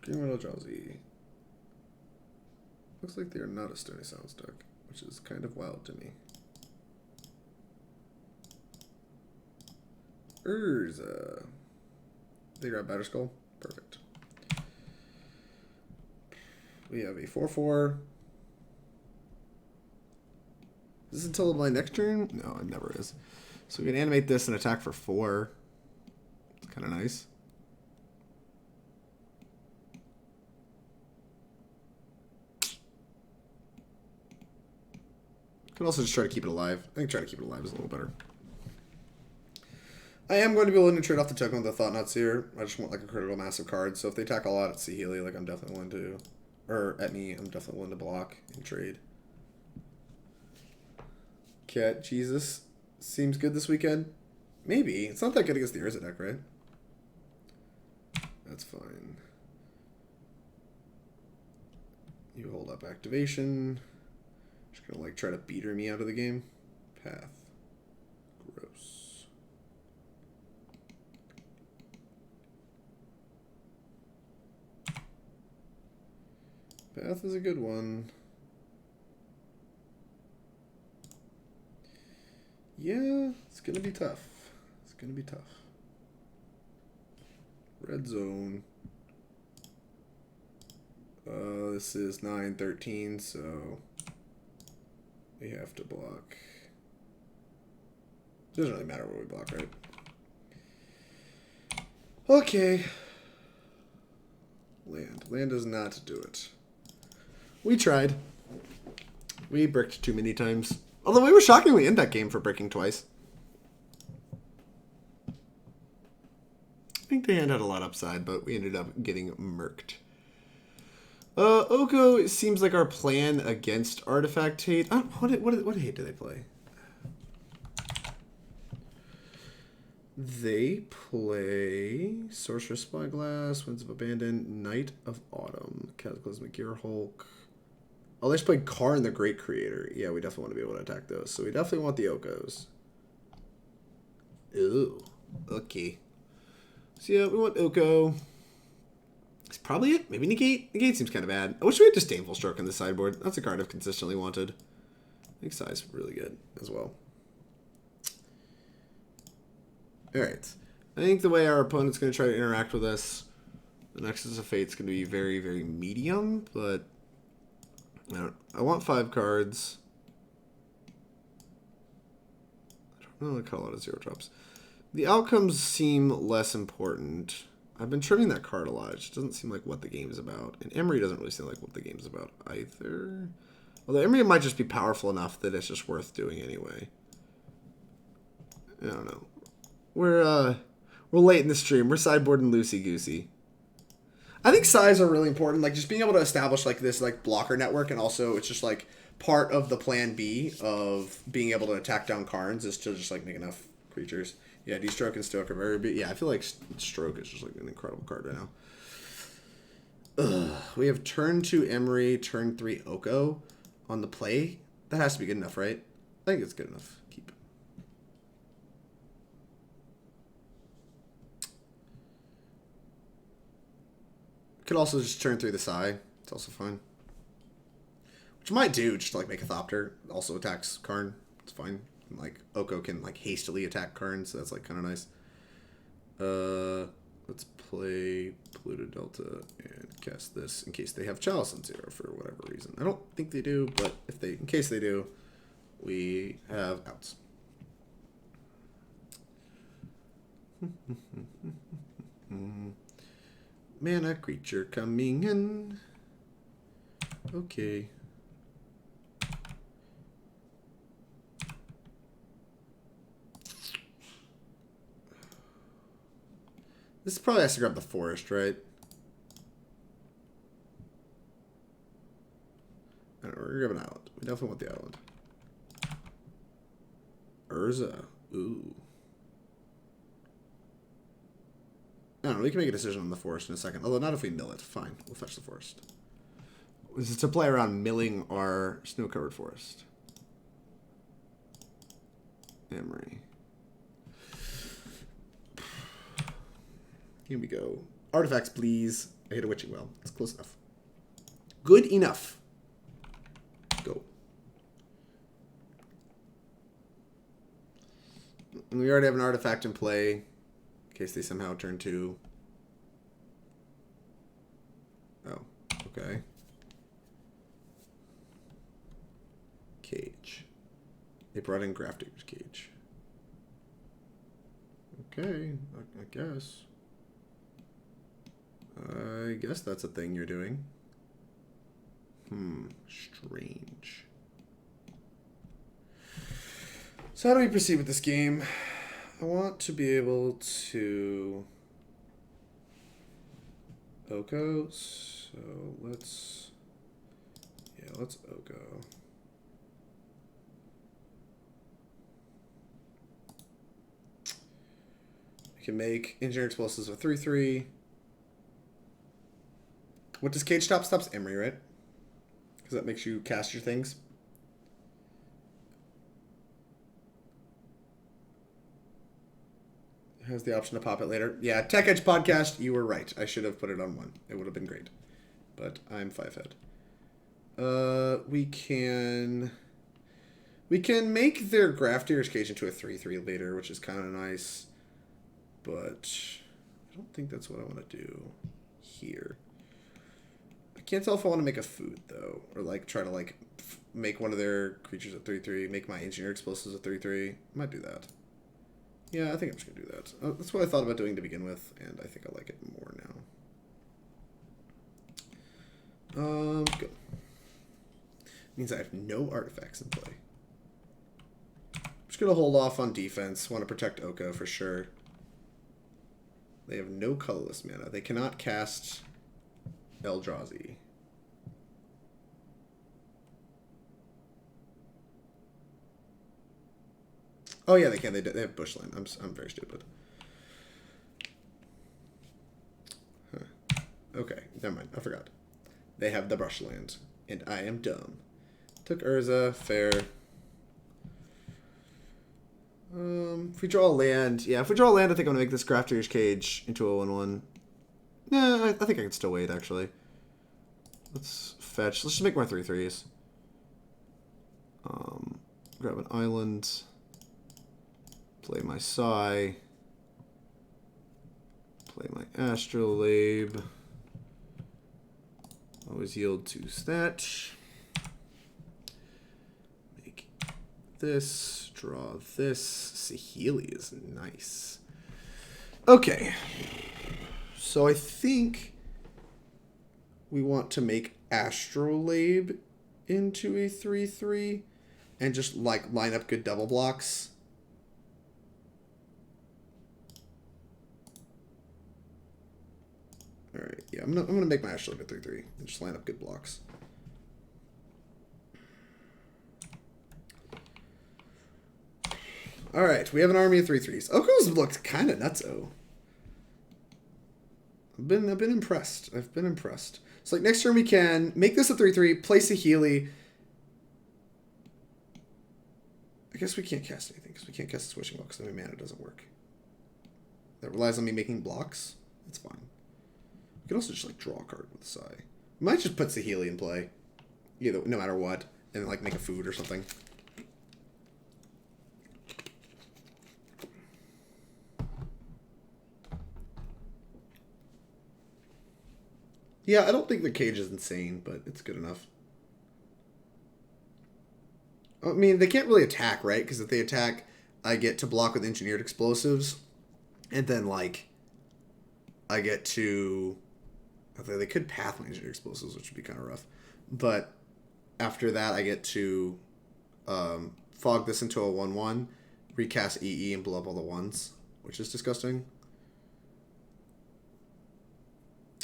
Green Widow Drowsy. Looks like they are not a Stony Sounds deck, which is kind of wild to me. Urza. They grab Batterskull. Perfect. We have a 4/4. Is this until my next turn? No, it never is. So we can animate this and attack for 4. It's kind of nice. Could also just try to keep it alive. I think trying to keep it alive is a little better. I am going to be willing to trade off the token with the Thought Not Seer. I just want like a critical massive card. So if they attack a lot at Saheeli, like I'm definitely willing to, or at me, I'm definitely willing to block and trade. Cat Jesus seems good this weekend. Maybe it's not that good against the Urza deck, right? That's fine. You hold up activation. Just gonna like try to beater me out of the game. Path. Gross. Path is a good one. Yeah, it's gonna be tough. It's gonna be tough. Red zone. This is 9-13, so we have to block. Doesn't really matter what we block, right? Okay. Land. Land does not do it. We tried. We bricked too many times. Although we were shockingly in that game for bricking twice. I think the hand had a lot upside, but we ended up getting murked. Oko seems like our plan against Artifact Hate. What hate do they play? They play Sorceress Spyglass, Winds of Abandon, Night of Autumn, Cataclysmic Gearhulk. Oh, they just played Karn the Great Creator. Yeah, we definitely want to be able to attack those. So we definitely want the Okos. Ooh, okay. So yeah, we want Oko. That's probably it. Maybe Negate. Negate seems kind of bad. I wish we had Disdainful Stroke in the sideboard. That's a card I've consistently wanted. I think Size really good as well. Alright. I think the way our opponent's going to try to interact with us, the Nexus of Fate is going to be very, very medium, but I want 5 cards. I don't really call it a 0 drops. The outcomes seem less important. I've been trimming that card a lot. It just doesn't seem like what the game's about. And Emry doesn't really seem like what the game's about either. Although Emry might just be powerful enough that it's just worth doing anyway. I don't know. We're late in the stream. We're sideboarding loosey-goosey. I think size are really important. Like, just being able to establish, like, this, like, blocker network, and also it's just, like, part of the plan B of being able to attack down Karns is to just, like, make enough creatures. Yeah, D-Stroke and Stoke are very big. Yeah, I feel like Stroke is just, like, an incredible card right now. Ugh. We have turn 2 Emry, turn 3 Oko on the play. That has to be good enough, right? I think it's good enough. Keep. Could also just turn 3 the Sai. It's also fine. Which I might do, just to, like, make a Thopter. Also attacks Karn. It's fine. And, like, Oko can, like, hastily attack Karn, so that's, like, kind of nice. Let's play Polluted Delta and cast this in case they have Chalice on 0 for whatever reason. I don't think they do, but if they, in case they do, we have outs. Mana creature coming in. Okay. This probably has to grab the forest, right? I don't know, we're gonna grab an island. We definitely want the island. Urza. Ooh. I don't know, we can make a decision on the forest in a second. Although not if we mill it. Fine, we'll fetch the forest. This is to play around milling our snow-covered forest. Emry. Here we go. Artifacts, please. I hit a witching well. It's close enough. Good enough. Go. And we already have an artifact in play. In case they somehow turn 2. Oh, okay. Cage. They brought in Grafdigger's Cage. Okay, I guess. I guess that's a thing you're doing. Strange. So how do we proceed with this game? I want to be able to Oko, so let's Oko. We can make Engineer Explosives with 3/3. What does Cage stop? Stops Emry, right? Because that makes you cast your things. It has the option to pop it later. Yeah, Tech Edge Podcast, you were right. I should have put it on 1. It would have been great. But I'm 5-head. We can make their Grafteer's Cage into a 3/3 later, which is kind of nice. But I don't think that's what I want to do here. I can't tell if I want to make a food, though. Or, like, try to, like, make one of their creatures a 3/3. Make my Engineer Explosives a 3/3. Might do that. Yeah, I think I'm just going to do that. That's what I thought about doing to begin with, and I think I like it more now. Good. Means I have no artifacts in play. I'm just going to hold off on defense. Want to protect Oko for sure. They have no colorless mana. They cannot cast Eldrazi. Oh yeah, they can. They have Bushland. I'm very stupid. Huh. Okay, never mind. I forgot. They have the Brushland, and I am dumb. Took Urza, fair. If we draw a land, yeah, if we draw a land, I think I'm gonna make this Grafteer's Cage into a 1/1. Nah, I think I can still wait actually. Let's fetch. Let's just make more 3/3s. Grab an island. Play my Sai. Play my Astrolabe. Always yield to that. Make this. Draw this. Saheeli is nice. Okay. So I think we want to make Astrolabe into a 3/3 and just like line up good double blocks. All right, yeah, I'm gonna make my Astrolabe a 3/3 and just line up good blocks. All right, we have an army of 3/3s. Oko's looked kind of nutso. I've been impressed. I've been impressed. So like next turn we can make this a 3/3, play Saheeli. I guess we can't cast anything because we can't cast the Wishing Well because my mana doesn't work. That relies on me making blocks. That's fine. We can also just like draw a card with Sai. We might just put Saheeli in play, either no matter what, and like make a food or something. Yeah, I don't think the cage is insane, but it's good enough. I mean, they can't really attack, right? Because if they attack, I get to block with Engineered Explosives. And then, like, I get to... They could path my Engineered Explosives, which would be kind of rough. But after that, I get to fog this into a 1/1, recast EE, and blow up all the ones, which is disgusting.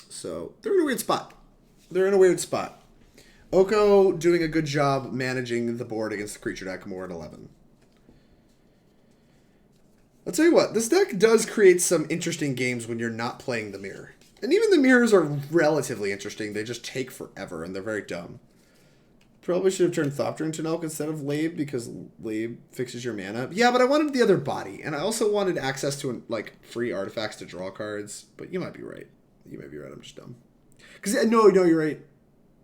So, they're in a weird spot. They're in a weird spot. Oko doing a good job managing the board against the creature deck more at 11. I'll tell you what, this deck does create some interesting games when you're not playing the mirror. And even the mirrors are relatively interesting. They just take forever, and they're very dumb. Probably should have turned Thopter into an Elk instead of Labe, because Labe fixes your mana. Yeah, but I wanted the other body, and I also wanted access to, like, free artifacts to draw cards. But you might be right. You might be right, I'm just dumb. Because, no, you're right.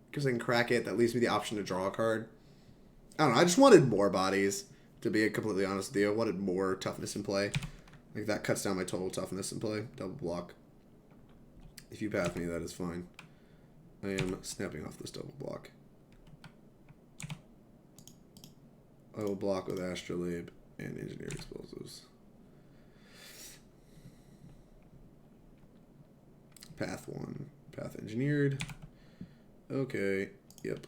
Because I can crack it, that leaves me the option to draw a card. I don't know, I just wanted more bodies, to be completely honest with you. I wanted more toughness in play. Like, that cuts down my total toughness in play. Double block. If you path me, that is fine. I am snapping off this double block. I will block with Astrolabe and Engineered Explosives. Path 1. Path Engineered. Okay. Yep.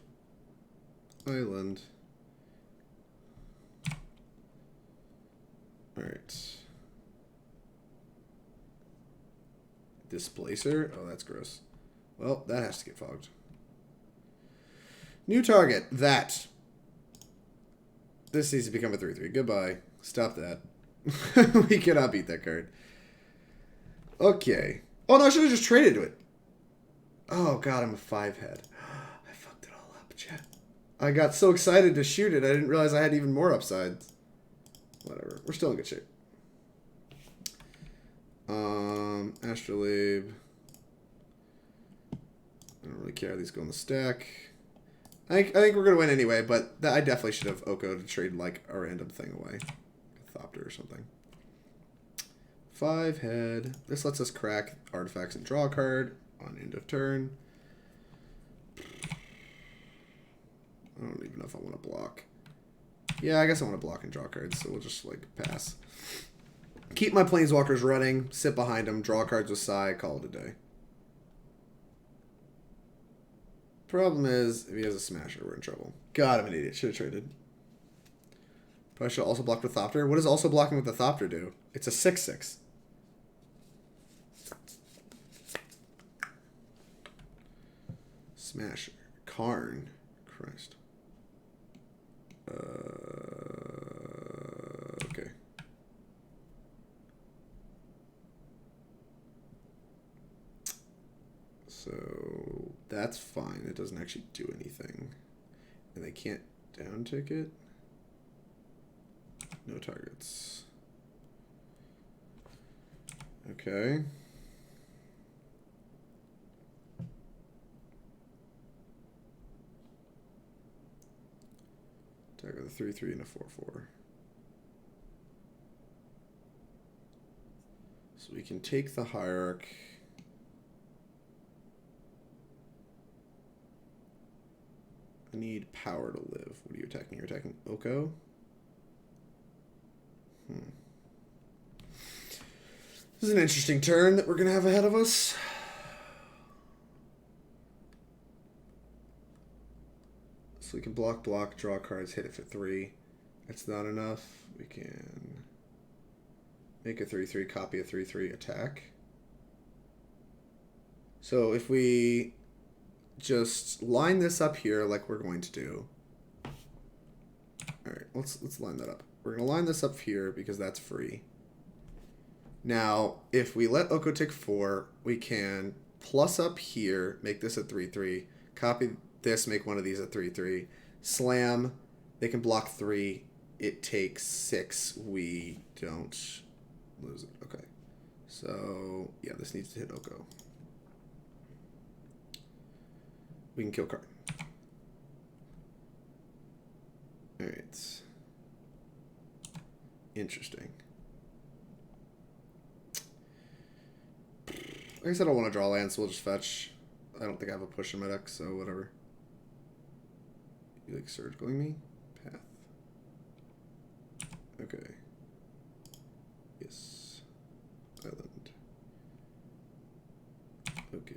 Island. Alright. Displacer? Oh, that's gross. Well, that has to get fogged. New target. That. This needs to become a 3/3. Goodbye. Stop that. We cannot beat that card. Okay. Oh, no, I should have just traded to it. Oh, God, I'm a 5-head. I fucked it all up, chat. I got so excited to shoot it, I didn't realize I had even more upsides. Whatever. We're still in good shape. Astrolabe. I don't really care how these go in the stack. I think we're going to win anyway, but I definitely should have Oko to trade like a random thing away. A Thopter or something. 5 head. This lets us crack artifacts and draw a card on end of turn. I don't even know if I want to block. Yeah, I guess I want to block and draw cards, so we'll just like pass. Keep my Planeswalkers running, sit behind them, draw cards with Sai, call it a day. Problem is, if he has a Smasher, we're in trouble. God, I'm an idiot. Should have traded. Probably should also block with Thopter. What does also blocking with the Thopter do? It's a 6/6. Smasher. Karn. Christ. Okay. So that's fine. It doesn't actually do anything. And they can't down tick it. No targets. Okay. Attack with a 3/3 and a 4/4. So we can take the Hierarch. I need power to live. What are you attacking? You're attacking Oko? This is an interesting turn that we're going to have ahead of us. So we can block, draw cards, hit it for 3. That's not enough. We can make a 3/3, copy a 3/3, attack. So if we just line this up here like we're going to do. Alright, let's line that up. We're going to line this up here because that's free. Now, if we let Oko tick 4, we can plus up here, make this a 3/3, copy this, make one of these a 3/3, slam, they can block 3, it takes 6, we don't lose it. Okay. So, yeah, this needs to hit Oko. We can kill card. Alright. Interesting. I guess I don't want to draw lands, so we'll just fetch. I don't think I have a push in my deck, so whatever. You like surgicling me? Path. Okay. Yes. Island. Okay.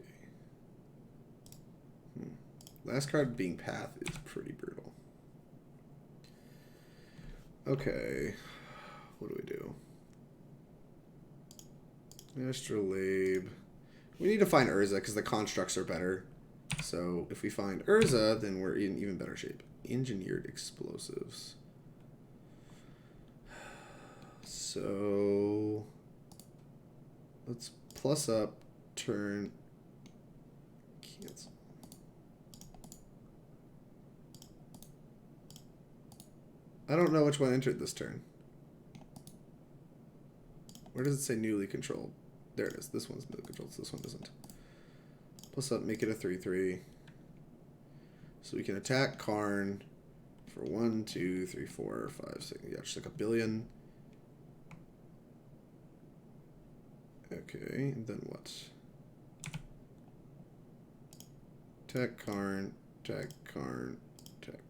Last card being Path is pretty brutal. Okay. What do we do? Astrolabe. We need to find Urza because the constructs are better. So if we find Urza, then we're in even better shape. Engineered explosives. So let's plus up, turn, cancel. I don't know which one entered this turn. Where does it say newly controlled? There it is. This one's newly controlled, so this one doesn't. Plus up, make it a 3/3. So we can attack Karn for 1, 2, 3, 4, 5, 6. Yeah, just like a billion. Okay, and then what? Attack Karn, attack Karn, attack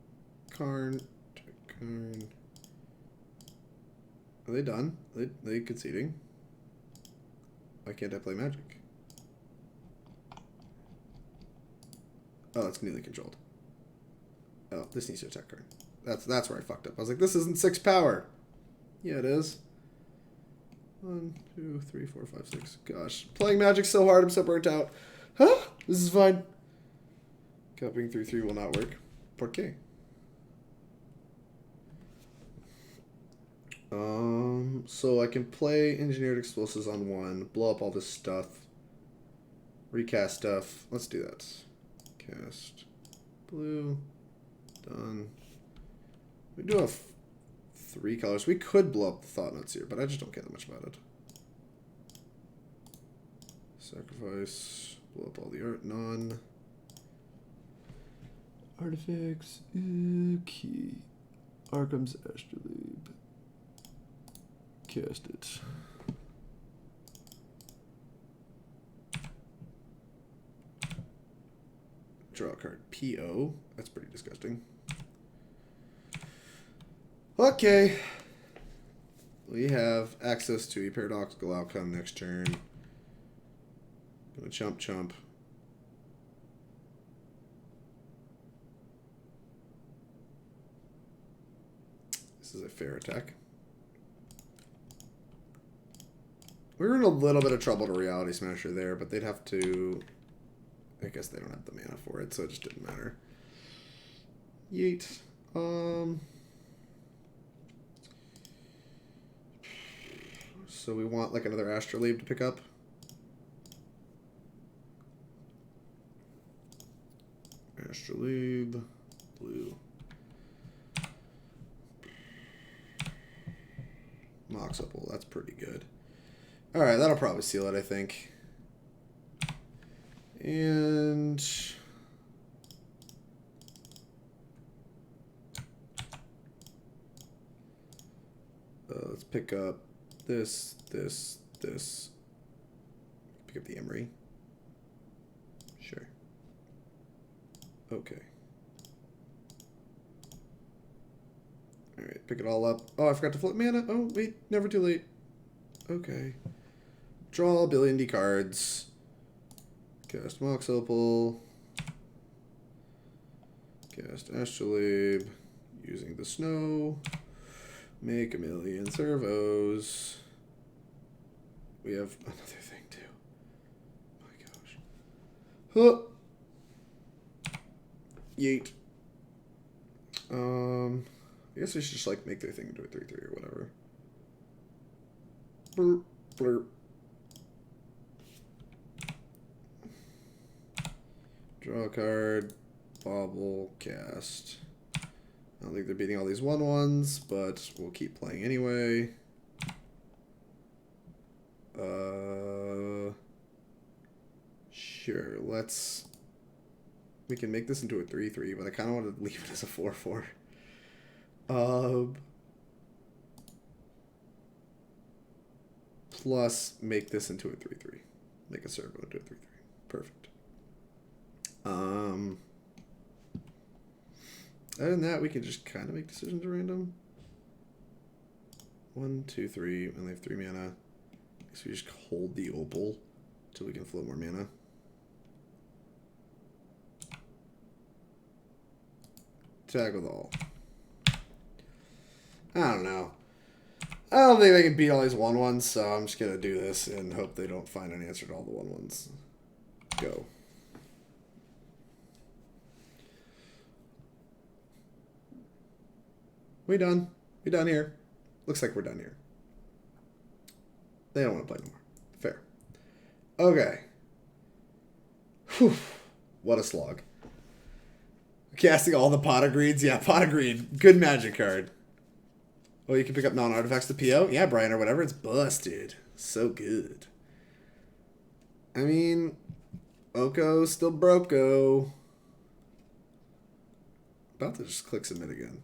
Karn, attack Karn. Are they done? Are they conceding? Why can't I play Magic? Oh, it's newly controlled. Oh, this needs to attack card. That's where I fucked up. I was like, this isn't 6 power. Yeah, it is. 1, 2, 3, 4, 5, 6. Gosh, playing Magic so hard, I'm so burnt out. Huh? This is fine. Copying 3/3 will not work. Por qué? So I can play Engineered Explosives on 1, blow up all this stuff, recast stuff. Let's do that. Cast blue, Done. We do have 3 colors. We could blow up the Thought Nuts here, but I just don't care that much about it. Sacrifice. Blow up all the art. None. Artifacts. Key. Arcum's Astrolabe. Cast it. Draw a card. PO. That's pretty disgusting. Okay. We have access to a Paradoxical Outcome next turn. Gonna chump. This is a fair attack. We were in a little bit of trouble to Reality Smasher there, but they'd have to... I guess they don't have the mana for it, so it just didn't matter. Yeet. So we want like another Astrolabe to pick up. Astrolabe. Blue. Mox Opal, that's pretty good. Alright, that'll probably seal it, I think. And let's pick up this. Pick up the Emry. Sure. Okay. Alright, pick it all up. Oh, I forgot to flip mana. Oh, wait, never too late. Okay. Draw a billion D cards. Cast Mox Opal. Cast Astrolabe. Using the snow. Make a million servos. We have another thing too. My gosh. Huh. Yeet. I guess we should just like make their thing into a 3/3 or whatever. Blurp, blurp. Draw a card. Bauble. Cast. I don't think they're beating all these 1/1s, but we'll keep playing anyway. Sure, let's... We can make this into a 3/3, but I kind of want to leave it as a 4/4. Plus, make this into a 3/3. Make a servo into a 3/3. Perfect. Other than that, we can just kind of make decisions at random. 1, 2, 3, and they have 3 mana. So we just hold the opal until we can flow more mana. Tag with all. I don't know. I don't think they can beat all these 1/1s, so I'm just going to do this and hope they don't find an answer to all the 1/1s. Go. We done. We done here. Looks like we're done here. They don't want to play anymore. Fair. Okay. Whew. What a slog. Casting all the Pot of Greeds. Yeah, Pot of Greed. Good magic card. Oh, you can pick up non-artifacts to PO? Yeah, Brian, or whatever. It's busted. So good. I mean, Oko still broko. About to just click submit again.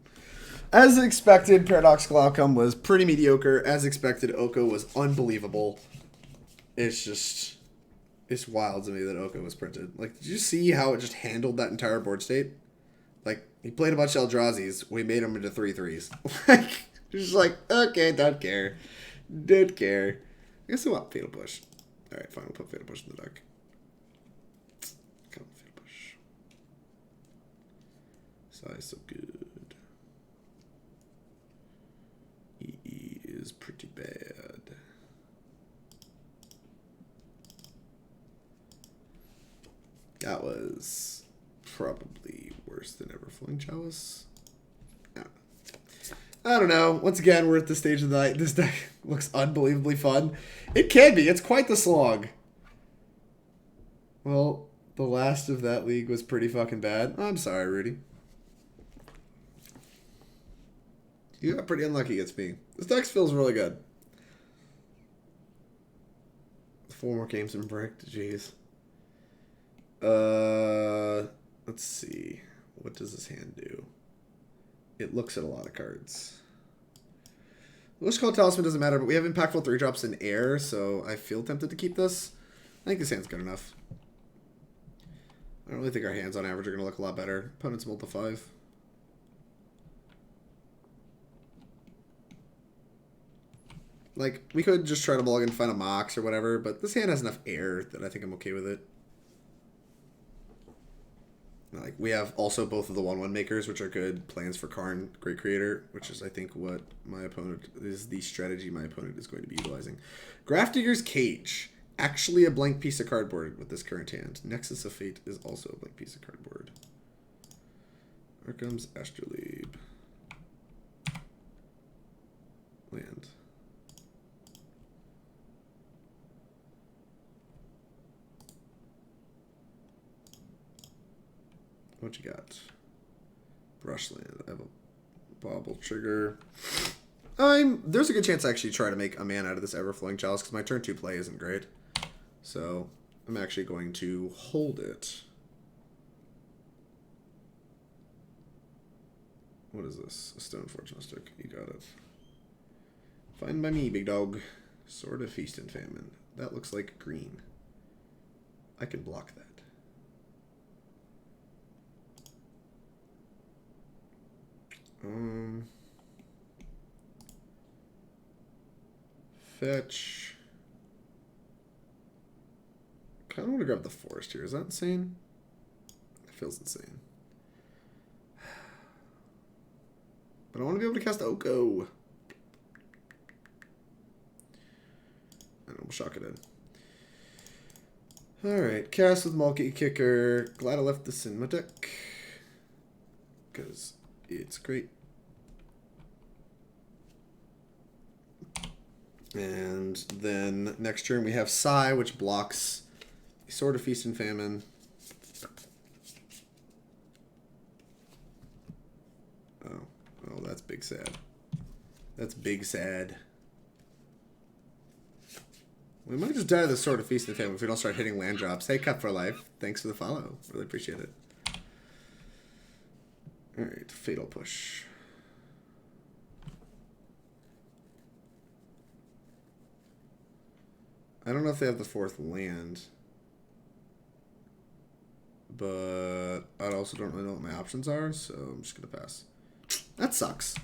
As expected, Paradoxical Outcome was pretty mediocre. As expected, Oko was unbelievable. It's just... It's wild to me that Oko was printed. Like, did you see how it just handled that entire board state? Like, he played a bunch of Eldrazi's. We made him into 3/3s. Like, just like, okay, don't care. Don't care. I guess I want Fatal Push. Alright, fine, we'll put Fatal Push in the deck. Come on, Fatal Push. Size so good. EE is pretty bad. That was probably worse than Everflowing Chalice. I don't know. Once again, we're at the stage of the night. This deck looks unbelievably fun. It can be. It's quite the slog. Well, the last of that league was pretty fucking bad. I'm sorry, Rudy. You got pretty unlucky against me. This deck feels really good. 4 more games in bricked. Jeez. Let's see. What does this hand do? It looks at a lot of cards. Wishclaw Talisman doesn't matter, but we have impactful 3-drops in air, so I feel tempted to keep this. I think this hand's good enough. I don't really think our hands on average are going to look a lot better. Opponent's multi-5. Like, we could just try to mulligan and find a Mox or whatever, but this hand has enough air that I think I'm okay with it. Like, we have also both of the 1/1 makers, which are good. Plans for Karn, Great Creator, which is, I think, what my opponent is the strategy my opponent is going to be utilizing. Grafdigger's Cage. Actually a blank piece of cardboard with this current hand. Nexus of Fate is also a blank piece of cardboard. Arcum's Astrolabe. Land. What you got? Brushland. I have a Bauble trigger. There's a good chance I actually try to make a mana out of this Everflowing Chalice because my turn 2 play isn't great. So I'm actually going to hold it. What is this? A Stone Fortune Stick. You got it. Fine by me, big dog. Sword of Feast and Famine. That looks like green. I can block that. Fetch. Kind of want to grab the forest here. Is that insane? It feels insane. But I want to be able to cast Oko. And we'll shock it in. Alright, cast with Mulkey Kicker. Glad I left this in my deck. Because it's great. And then next turn we have Sai, which blocks Sword of Feast and Famine. Oh, that's big sad. That's big sad. We might just die to the Sword of Feast and Famine if we don't start hitting land drops. Hey, Cut for Life. Thanks for the follow. Really appreciate it. Alright, Fatal Push. I don't know if they have the 4th land. But I also don't really know what my options are, so I'm just going to pass. That sucks.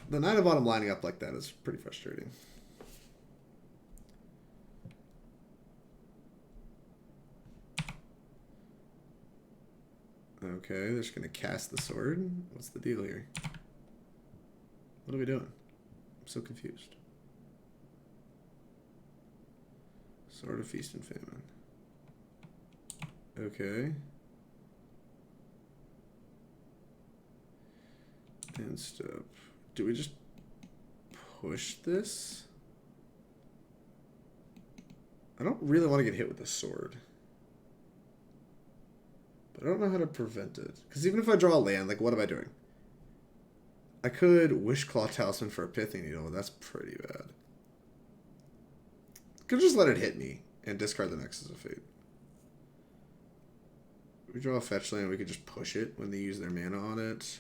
The Knight of Bottom lining up like that is pretty frustrating. Okay, they're just going to cast the sword. What's the deal here? What are we doing? I'm so confused. Sword of Feast and Famine. Okay. And step. Do we just push this? I don't really want to get hit with the sword. But I don't know how to prevent it. Because even if I draw a land, like, what am I doing? I could Wishclaw Talisman for a Pithing Needle, but that's pretty bad. Could just let it hit me and discard the Nexus of Fate. We draw a fetch land, we could just push it when they use their mana on it.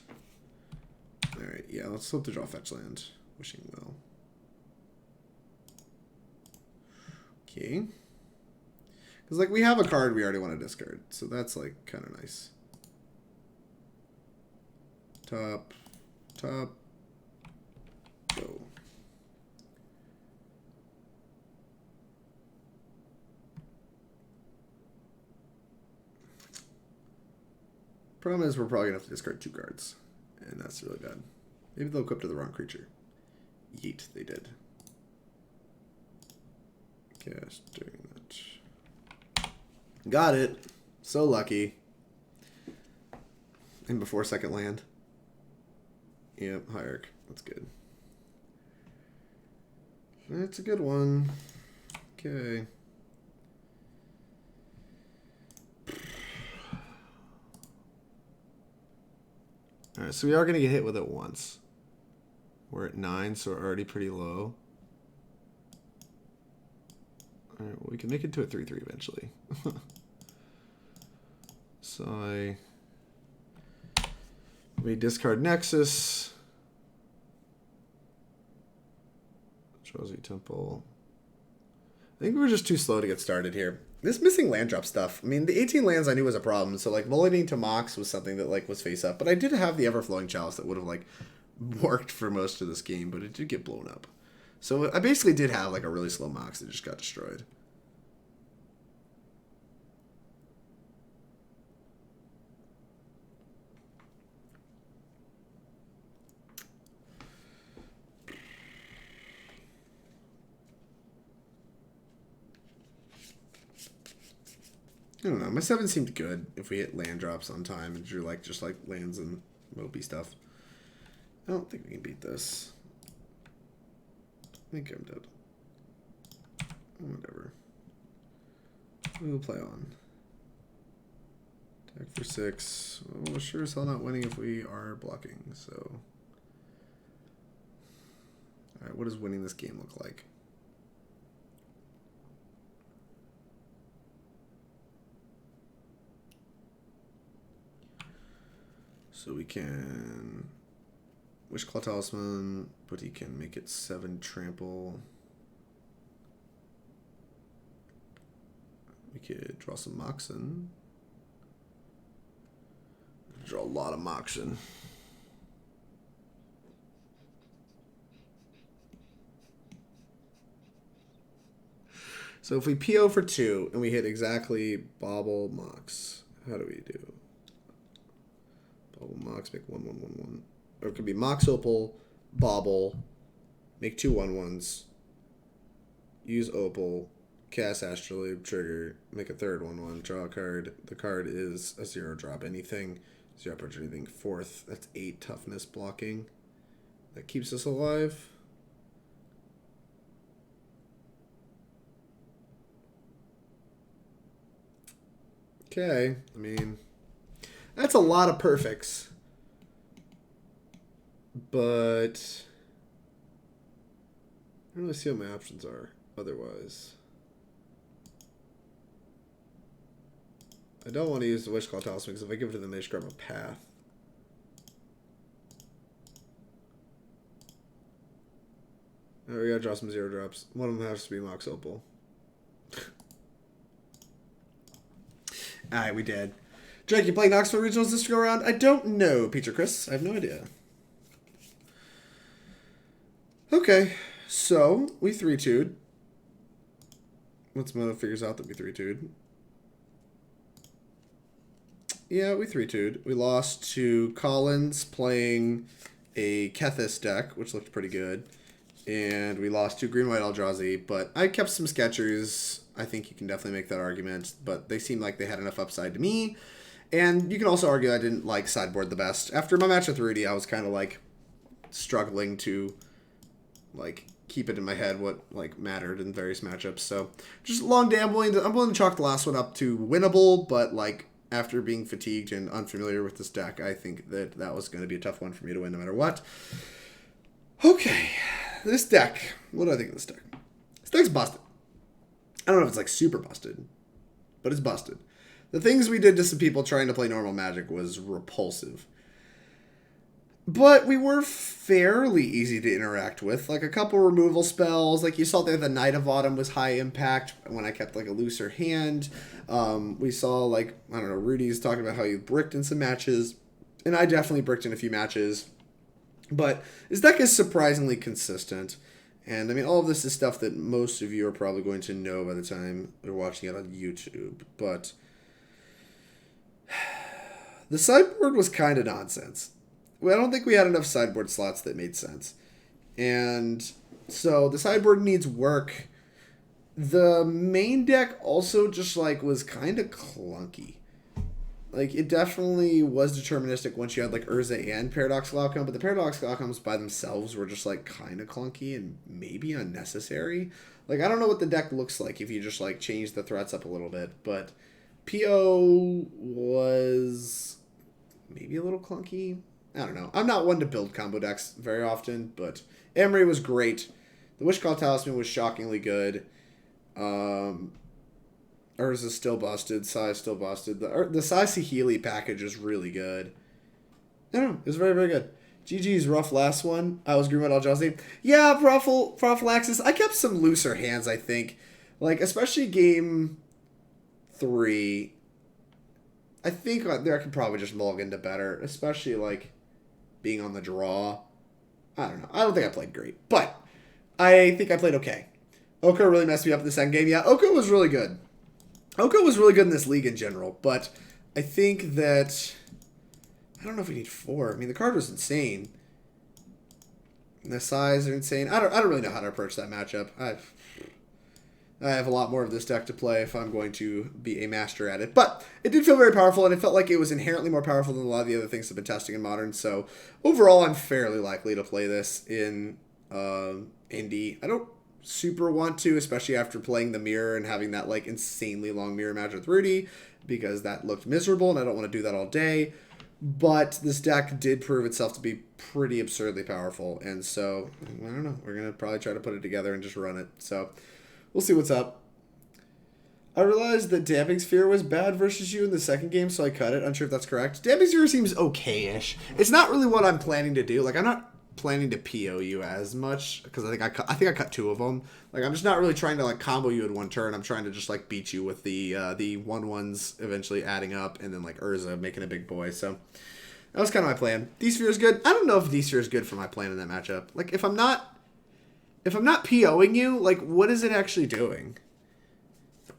Alright, yeah, let's flip to draw fetch land. Wishing well. Okay. Because, like, we have a card we already want to discard, so that's, like, kind of nice. Top, go. Problem is we're probably going to have to discard 2 cards, and that's really bad. Maybe they'll equip to the wrong creature. Yeet, they did. Cast during that. Got it. So lucky. And before second land. Yep, Hierarch. That's good. That's a good one. Okay. Alright, so we are going to get hit with it once. We're at 9, so we're already pretty low. Alright, well, we can make it to a 3-3 eventually. So we discard Nexus. Eldrazi Temple. I think we were just too slow to get started here. This missing land drop stuff. I mean, the 18 lands I knew was a problem, so like mulliganing to Mox was something that like was face up. But I did have the Everflowing Chalice that would have like worked for most of this game, but it did get blown up. So I basically did have like a really slow Mox that just got destroyed. I don't know. My 7 seemed good if we hit land drops on time and drew like just like lands and mopey stuff. I don't think we can beat this. I think I'm dead. Whatever. We'll play on. Attack for 6. Well, we're sure as hell not winning if we are blocking, so. Alright, what does winning this game look like? So we can Wishclaw Talisman, but he can make it 7 trample. We could draw some Moxen. Draw a lot of Moxen. So if we PO for 2 and we hit exactly Bauble Mox, how do we do? Bauble Mox, make 1/1/1/1. Or it could be Mox Opal, Bauble, make 2 1/1s, use Opal, cast Astrolabe, trigger, make a third 1/1, draw a card. The card is a 0-drop. Anything, 0 approach anything. 4th, that's 8 toughness blocking. That keeps us alive. Okay, I mean, that's a lot of perfects. But I don't really see what my options are otherwise. I don't want to use the Wishclaw Talisman because if I give it to them, they just grab a path. Oh, we gotta draw some 0-drops. One of them has to be Mox Opal. Alright, we did. Drake, you playing Knoxville Regionals this go around? I don't know, Peter Chris. I have no idea. Okay, so we 3-2'd. Once Mono figures out that we 3-2'd. Yeah, we 3-2'd. We lost to Collins playing a Kethis deck, which looked pretty good. And we lost to Green-White Eldrazi, but I kept some Sketchers. I think you can definitely make that argument, but they seemed like they had enough upside to me. And you can also argue I didn't like Sideboard the best. After my match with Rudy, I was kind of like struggling to like keep it in my head what like mattered in various matchups. So just long day. I'm willing to chalk the last one up to winnable, but like after being fatigued and unfamiliar with this deck, I think that was going to be a tough one for me to win no matter what. Okay, this deck. What do I think of this deck? This deck's busted. I don't know if it's like super busted, but it's busted. The things we did to some people trying to play normal Magic was repulsive. But we were fairly easy to interact with. Like a couple removal spells. Like you saw there, the Night of Autumn was high impact when I kept like a looser hand. We saw like, I don't know, Rudy's talking about how you bricked in some matches. And I definitely bricked in a few matches. But this deck is surprisingly consistent. And I mean, all of this is stuff that most of you are probably going to know by the time you're watching it on YouTube. But the sideboard was kind of nonsense. I don't think we had enough sideboard slots that made sense. And so the sideboard needs work. The main deck also just like was kind of clunky. Like it definitely was deterministic once you had like Urza and Paradoxical Outcome, but the Paradoxical Outcomes by themselves were just like kind of clunky and maybe unnecessary. Like I don't know what the deck looks like if you just like change the threats up a little bit, but PO was maybe a little clunky. I don't know. I'm not one to build combo decks very often, but Emry was great. The Wishclaw Talisman was shockingly good. Urza's still busted. Sai's still busted. The Sai Saheeli package is really good. I don't know. It was very, very good. GG's rough last one. I was Greenwood Eldrazi. Yeah, prophylaxis. I kept some looser hands, I think. Like, especially game 3. I think there I could probably just mulligan to better. Especially, like, being on the draw. I don't know. I don't think I played great. But I think I played okay. Oko really messed me up in the second game. Yeah, Oko was really good. Oko was really good in this league in general. But I think that... I don't know if we need 4. I mean, the card was insane. And the size are insane. I don't really know how to approach that matchup. I have a lot more of this deck to play if I'm going to be a master at it. But it did feel very powerful, and it felt like it was inherently more powerful than a lot of the other things I've been testing in Modern. So overall, I'm fairly likely to play this in Indie. I don't super want to, especially after playing the mirror and having that like insanely long mirror match with Rudy, because that looked miserable, and I don't want to do that all day. But this deck did prove itself to be pretty absurdly powerful. And so, I don't know. We're going to probably try to put it together and just run it. So, we'll see what's up. I realized that Damping Sphere was bad versus you in the second game, so I cut it. Unsure if that's correct. Damping Sphere seems okay-ish. It's not really what I'm planning to do. Like, I'm not planning to PO you as much, because I think I cut 2 of them. Like, I'm just not really trying to like combo you in one turn. I'm trying to just like beat you with the 1/1s eventually adding up, and then like Urza making a big boy. So that was kind of my plan. D-Sphere is good. I don't know if D-Sphere is good for my plan in that matchup. Like, if I'm not POing you, like, what is it actually doing?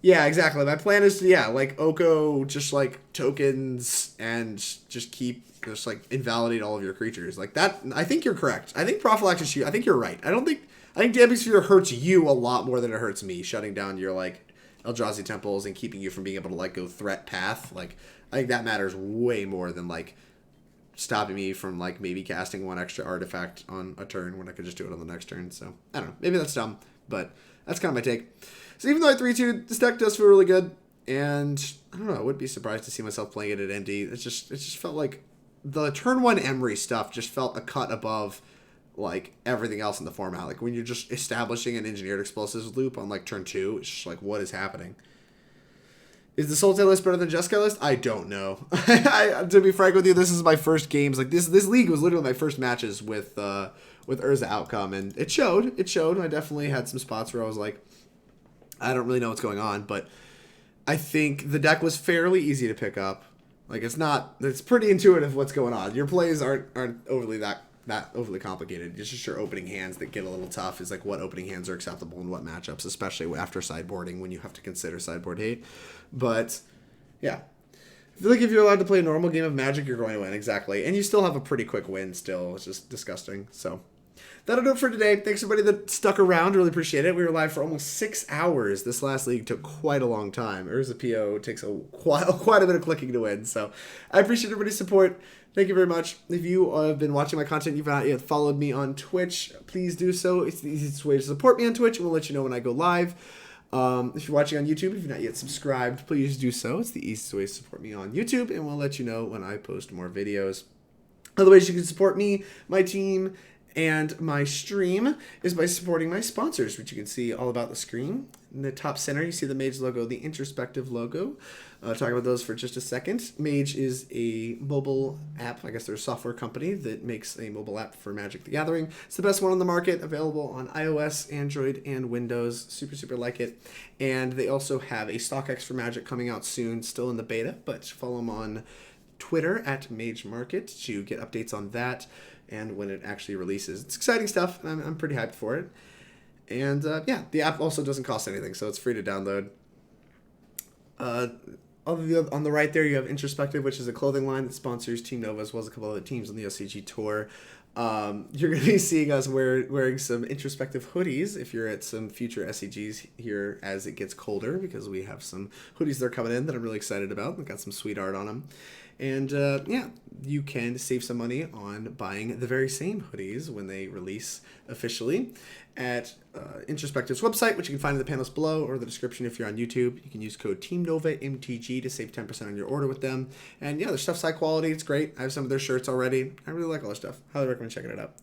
Yeah, exactly. My plan is to, like, Oko, just, like, tokens and just like, invalidate all of your creatures. Like, that, I think you're correct. I think Prophylaxis, I think you're right. I think Damping Sphere hurts you a lot more than it hurts me, shutting down your, like, Eldrazi temples and keeping you from being able to, like, go threat path. Like, I think that matters way more than, like, stopping me from, like, maybe casting 1 extra artifact on a turn when I could just do it on the next turn. So, I don't know. Maybe that's dumb, but that's kind of my take. So even though I 3-2'd, this deck does feel really good, and I don't know, I wouldn't be surprised to see myself playing it at ND. It just felt like the turn 1 Emry stuff just felt a cut above, like, everything else in the format. Like, when you're just establishing an engineered explosives loop on, like, turn 2, it's just like, what is happening? Is the Sultai list better than Jeskai list? I don't know. To be frank with you, this is my first games. Like, this league was literally my first matches with Urza Outcome, and it showed. I definitely had some spots where I was like, I don't really know what's going on, but I think the deck was fairly easy to pick up. Like, it's pretty intuitive what's going on. Your plays aren't overly that overly complicated. It's just your opening hands that get a little tough, is like what opening hands are acceptable in what matchups, especially after sideboarding, when you have to consider sideboard hate. But yeah, I feel like if you're allowed to play a normal game of Magic, you're going to win. Exactly. And you still have a pretty quick win still. It's just disgusting. So that'll do it for today. Thanks everybody that stuck around. Really appreciate it. We were live for almost 6 hours. This last league took quite a long time. Urza PO takes quite a bit of clicking to win. So I appreciate everybody's support. Thank you very much. If you have been watching my content, you've not yet followed me on Twitch, please do so. It's the easiest way to support me on Twitch, and we'll let you know when I go live. If you're watching on YouTube, if you're not yet subscribed, please do so. It's the easiest way to support me on YouTube, and we'll let you know when I post more videos. Other ways you can support me, my team, and my stream is by supporting my sponsors, which you can see all about the screen. In the top center, you see the Mage logo, the introspective logo. Talk about those for just a second. Mage is a mobile app. I guess they're a software company that makes a mobile app for Magic the Gathering. It's the best one on the market, available on iOS, Android, and Windows. Super, super like it. And they also have a StockX for Magic coming out soon, still in the beta, but follow them on Twitter at Mage Market to get updates on that and when it actually releases. It's exciting stuff, and I'm pretty hyped for it. And yeah, the app also doesn't cost anything, so it's free to download. On the right there, you have Introspective, which is a clothing line that sponsors Team Nova as well as a couple other teams on the OCG tour. You're going to be seeing us wearing some Introspective hoodies if you're at some future SCGs here as it gets colder, because we have some hoodies that are coming in that I'm really excited about. We've got some sweet art on them. And yeah, you can save some money on buying the very same hoodies when they release officially at Introspective's website, which you can find in the panels below or the description if you're on YouTube. You can use code TeamNovaMTG to save 10% on your order with them. And yeah, their stuff's high quality. It's great. I have some of their shirts already. I really like all their stuff. Highly recommend checking it out.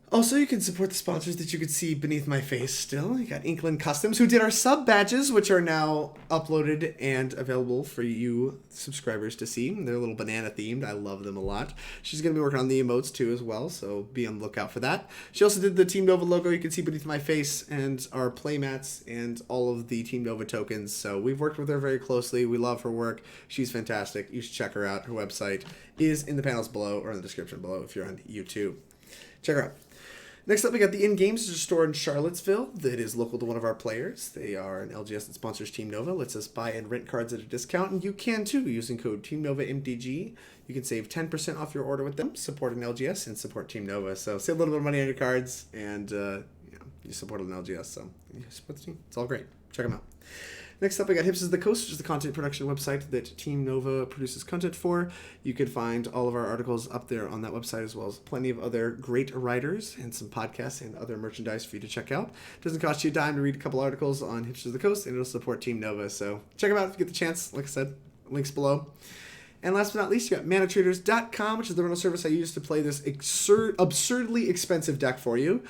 Also, you can support the sponsors that you could see beneath my face still. You got Inklin Customs, who did our sub badges, which are now uploaded and available for you subscribers to see. They're a little banana themed. I love them a lot. She's going to be working on the emotes too as well, so be on the lookout for that. She also did the Team Nova logo you can see beneath my face and our playmats and all of the Team Nova tokens. So we've worked with her very closely. We love her work. She's fantastic. You should check her out. Her website is in the panels below or in the description below if you're on YouTube. Check her out. Next up, we got the In-Games store in Charlottesville that is local to one of our players. They are an LGS that sponsors Team Nova, lets us buy and rent cards at a discount, and you can too using code TeamNovaMTG. You can save 10% off your order with them, support an LGS, and support Team Nova. So save a little bit of money on your cards, and you support an LGS, so you support the team. It's all great. Check them out. Next up, I got Hipsters of the Coast, which is the content production website that Team Nova produces content for. You can find all of our articles up there on that website, as well as plenty of other great writers and some podcasts and other merchandise for you to check out. It doesn't cost you a dime to read a couple articles on Hipsters of the Coast, and it'll support Team Nova. So check them out if you get the chance. Like I said, links below. And last but not least, you got ManaTraders.com, which is the rental service I use to play this absurdly expensive deck for you.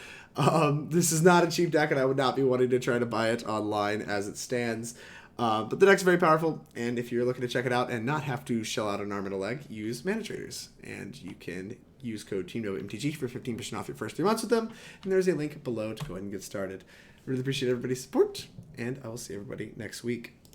This is not a cheap deck, and I would not be wanting to try to buy it online as it stands. But the deck's very powerful, and if you're looking to check it out and not have to shell out an arm and a leg, use ManaTraders. And you can use code TeamNovaMTG for 15% off your first 3 months with them. And there's a link below to go ahead and get started. Really appreciate everybody's support, and I will see everybody next week.